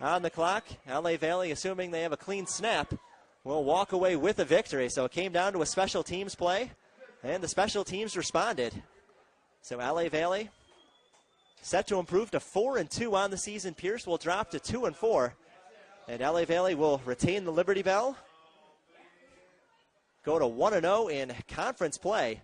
on the clock, LA Valley, assuming they have a clean snap, will walk away with a victory. So it came down to a special teams play, and the special teams responded. So LA Valley set to improve to 4-2 on the season. Pierce will drop to 2-4. And LA Valley will retain the Liberty Bell, go to 1-0 in conference play.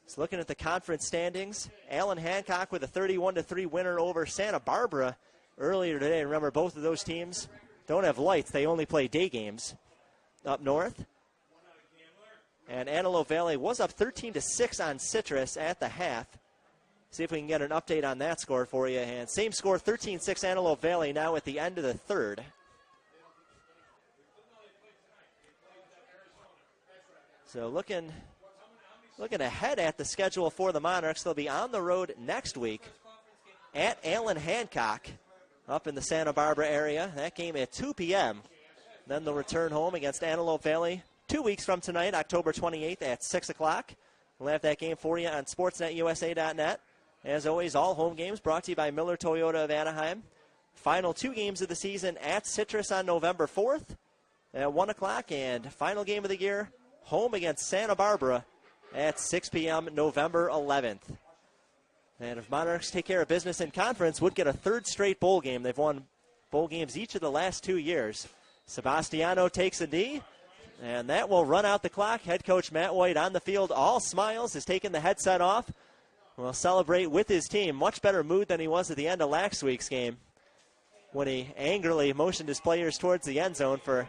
So looking at the conference standings, Allen Hancock with a 31-3 winner over Santa Barbara earlier today. Remember, both of those teams don't have lights. They only play day games up north. And Antelope Valley was up 13-6 on Citrus at the half. See if we can get an update on that score for you. And same score, 13-6 Antelope Valley now at the end of the third. So looking ahead at the schedule for the Monarchs, they'll be on the road next week at Allen Hancock up in the Santa Barbara area. That game at 2 p.m. Then they'll return home against Antelope Valley 2 weeks from tonight, October 28th at 6 o'clock. We'll have that game for you on sportsnetusa.net. As always, all home games brought to you by Miller Toyota of Anaheim. Final 2 games of the season at Citrus on November 4th at 1 o'clock. And final game of the year, home against Santa Barbara at 6 p.m. November 11th. And if Monarchs take care of business in conference, would get a third straight bowl game. They've won bowl games each of the last 2 years. Sebastiano takes a knee, and that will run out the clock. Head coach Matt White on the field, all smiles, has taken the headset off. Will celebrate with his team. Much better mood than he was at the end of last week's game when he angrily motioned his players towards the end zone for,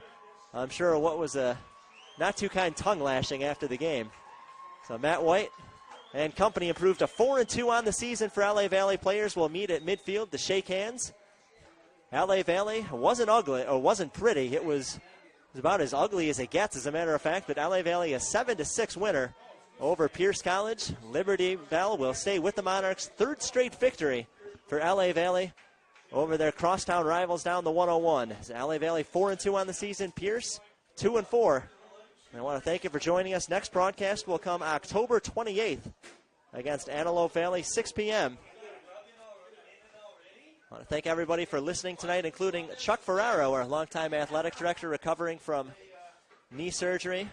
I'm sure, what was a not too kind tongue lashing after the game. So Matt White and company improved to 4-2 on the season for LA Valley. Players will meet at midfield to shake hands. LA Valley wasn't pretty. It was about as ugly as it gets, as a matter of fact. But LA Valley a 7-6 winner over Pierce College. Liberty Bell will stay with the Monarchs. Third straight victory for LA Valley over their crosstown rivals down the 101. So LA Valley 4-2 on the season. Pierce 2-4. I want to thank you for joining us. Next broadcast will come October 28th against Antelope Valley, 6 p.m. I want to thank everybody for listening tonight, including Chuck Ferraro, our longtime athletic director, recovering from knee surgery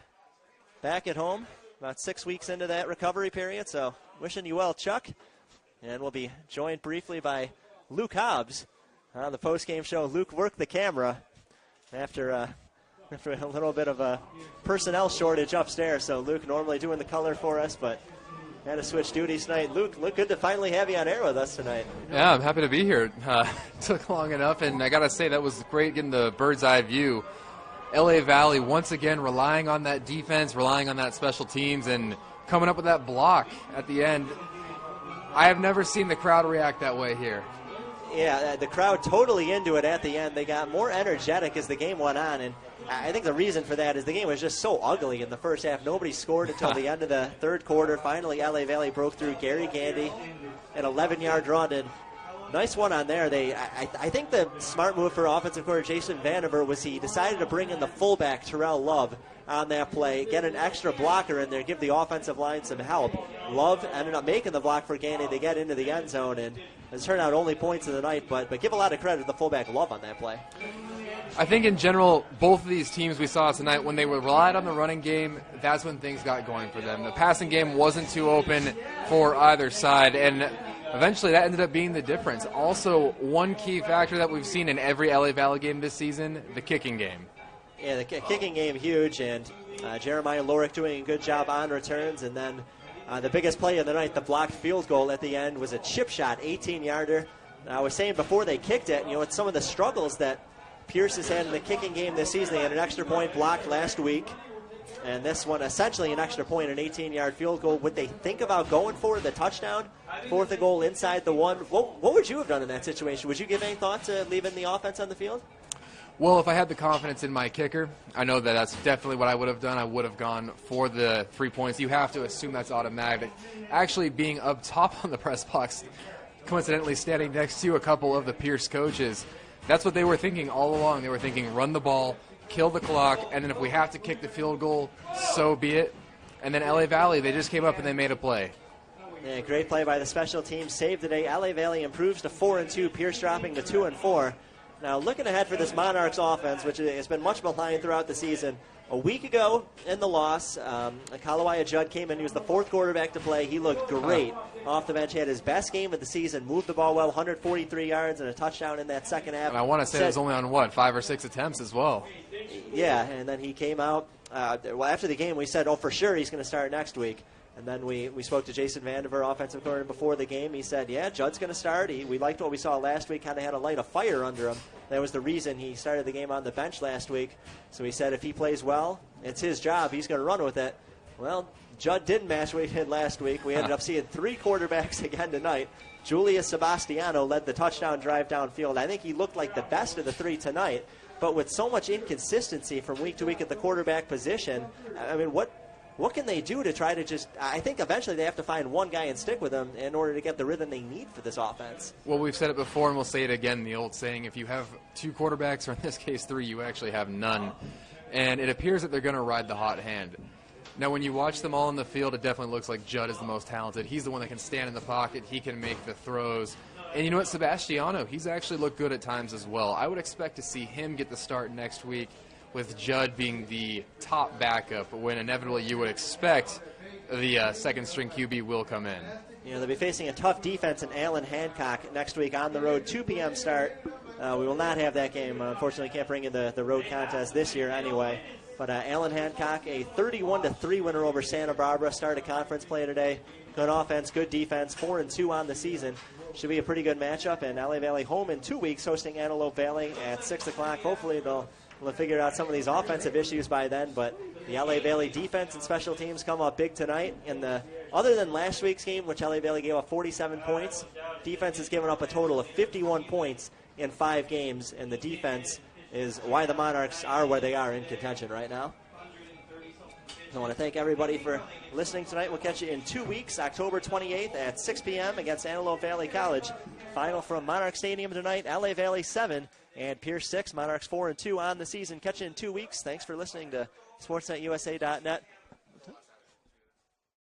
back at home, about 6 weeks into that recovery period. So wishing you well, Chuck. And we'll be joined briefly by Luke Hobbs on the postgame show. Luke worked the camera after a little bit of a personnel shortage upstairs. So Luke normally doing the color for us, but had to switch duties tonight. Luke, look good to finally have you on air with us tonight. Yeah, I'm happy to be here. Took long enough, and I got to say that was great getting the bird's eye view. LA Valley once again relying on that defense, relying on that special teams, and coming up with that block at the end. I have never seen the crowd react that way here. Yeah, the crowd totally into it at the end. They got more energetic as the game went on, and I think the reason for that is the game was just so ugly in the first half. Nobody scored until the end of the third quarter. Finally, LA Valley broke through. Gary Gandy, an 11-yard run, and nice one on there. I think the smart move for offensive coordinator Jason Vandiver was he decided to bring in the fullback Terrell Love on that play, get an extra blocker in there, give the offensive line some help. Love ended up making the block for Gandy to get into the end zone, and it's turned out only points of the night, but give a lot of credit to the fullback Love on that play. I think in general, both of these teams we saw tonight, when they relied on the running game, that's when things got going for them. The passing game wasn't too open for either side, and eventually that ended up being the difference. Also, one key factor that we've seen in every LA Valley game this season, the kicking game. Yeah, the kicking game huge, and Jeremiah Lorick doing a good job on returns, and then the biggest play of the night, the blocked field goal at the end, was a chip shot, 18-yarder. I was saying before they kicked it, it's some of the struggles that Pierce has had in the kicking game this season. They had an extra point blocked last week, and this one essentially an extra point, an 18-yard field goal. Would they think about going for the touchdown, fourth and goal inside the one? What would you have done in that situation? Would you give any thought to leaving the offense on the field? Well, if I had the confidence in my kicker, I know that that's definitely what I would have done. I would have gone for the 3 points. You have to assume that's automatic. Actually being up top on the press box, coincidentally standing next to a couple of the Pierce coaches, That's what they were thinking all along. They were thinking run the ball, kill the clock, and then if we have to kick the field goal, so be it. And then LA Valley, they just came up and they made a play. Yeah, great play by the special teams. Save the day. LA Valley improves to 4-2. Pierce dropping to 2-4. Now, looking ahead for this Monarchs offense, which has been much maligned throughout the season. A week ago in the loss, Kalawaya Judd came in. He was the fourth quarterback to play. He looked great off the bench. He had his best game of the season, moved the ball well, 143 yards and a touchdown in that second half. And I want to say it was only on, 5 or 6 attempts as well. Yeah, and then he came out. Well, after the game, we said, for sure he's going to start next week. And then we spoke to Jason Vandiver, offensive coordinator, before the game. He said, yeah, Judd's going to start. We liked what we saw last week, kind of had a light of fire under him. That was the reason he started the game on the bench last week. So he said if he plays well, it's his job. He's going to run with it. Well, Judd didn't match what he did last week. We ended up seeing 3 quarterbacks again tonight. Julius Sebastiano led the touchdown drive downfield. I think he looked like the best of the 3 tonight. But with so much inconsistency from week to week at the quarterback position, I mean, what can they do to try to just, I think eventually they have to find one guy and stick with him in order to get the rhythm they need for this offense. Well, we've said it before and we'll say it again, the old saying, if you have 2 quarterbacks, or in this case 3, you actually have none. And it appears that they're going to ride the hot hand. Now, when you watch them all in the field, it definitely looks like Judd is the most talented. He's the one that can stand in the pocket. He can make the throws. And you know what, Sebastiano, he's actually looked good at times as well. I would expect to see him get the start next week, with Judd being the top backup, when inevitably you would expect the second-string QB will come in. You know, they'll be facing a tough defense in Allen Hancock next week on the road, 2 p.m. start. We will not have that game. Unfortunately, can't bring in the road contest this year anyway. But Allen Hancock, a 31-3 winner over Santa Barbara, started conference play today. Good offense, good defense, 4-2 on the season. Should be a pretty good matchup. And LA Valley home in 2 weeks, hosting Antelope Valley at 6 o'clock. Hopefully they'll figure out some of these offensive issues by then. But the LA Valley defense and special teams come up big tonight. And other than last week's game, which LA Valley gave up 47 points, defense has given up a total of 51 points in 5 games. And the defense is why the Monarchs are where they are in contention right now. I want to thank everybody for listening tonight. We'll catch you in 2 weeks, October 28th at 6 p.m. against Antelope Valley College. Final from Monarchs Stadium tonight, LA Valley 7 and Pierce 6. Monarchs 4-2 on the season. Catch you in 2 weeks. Thanks for listening to SportsNetUSA.net.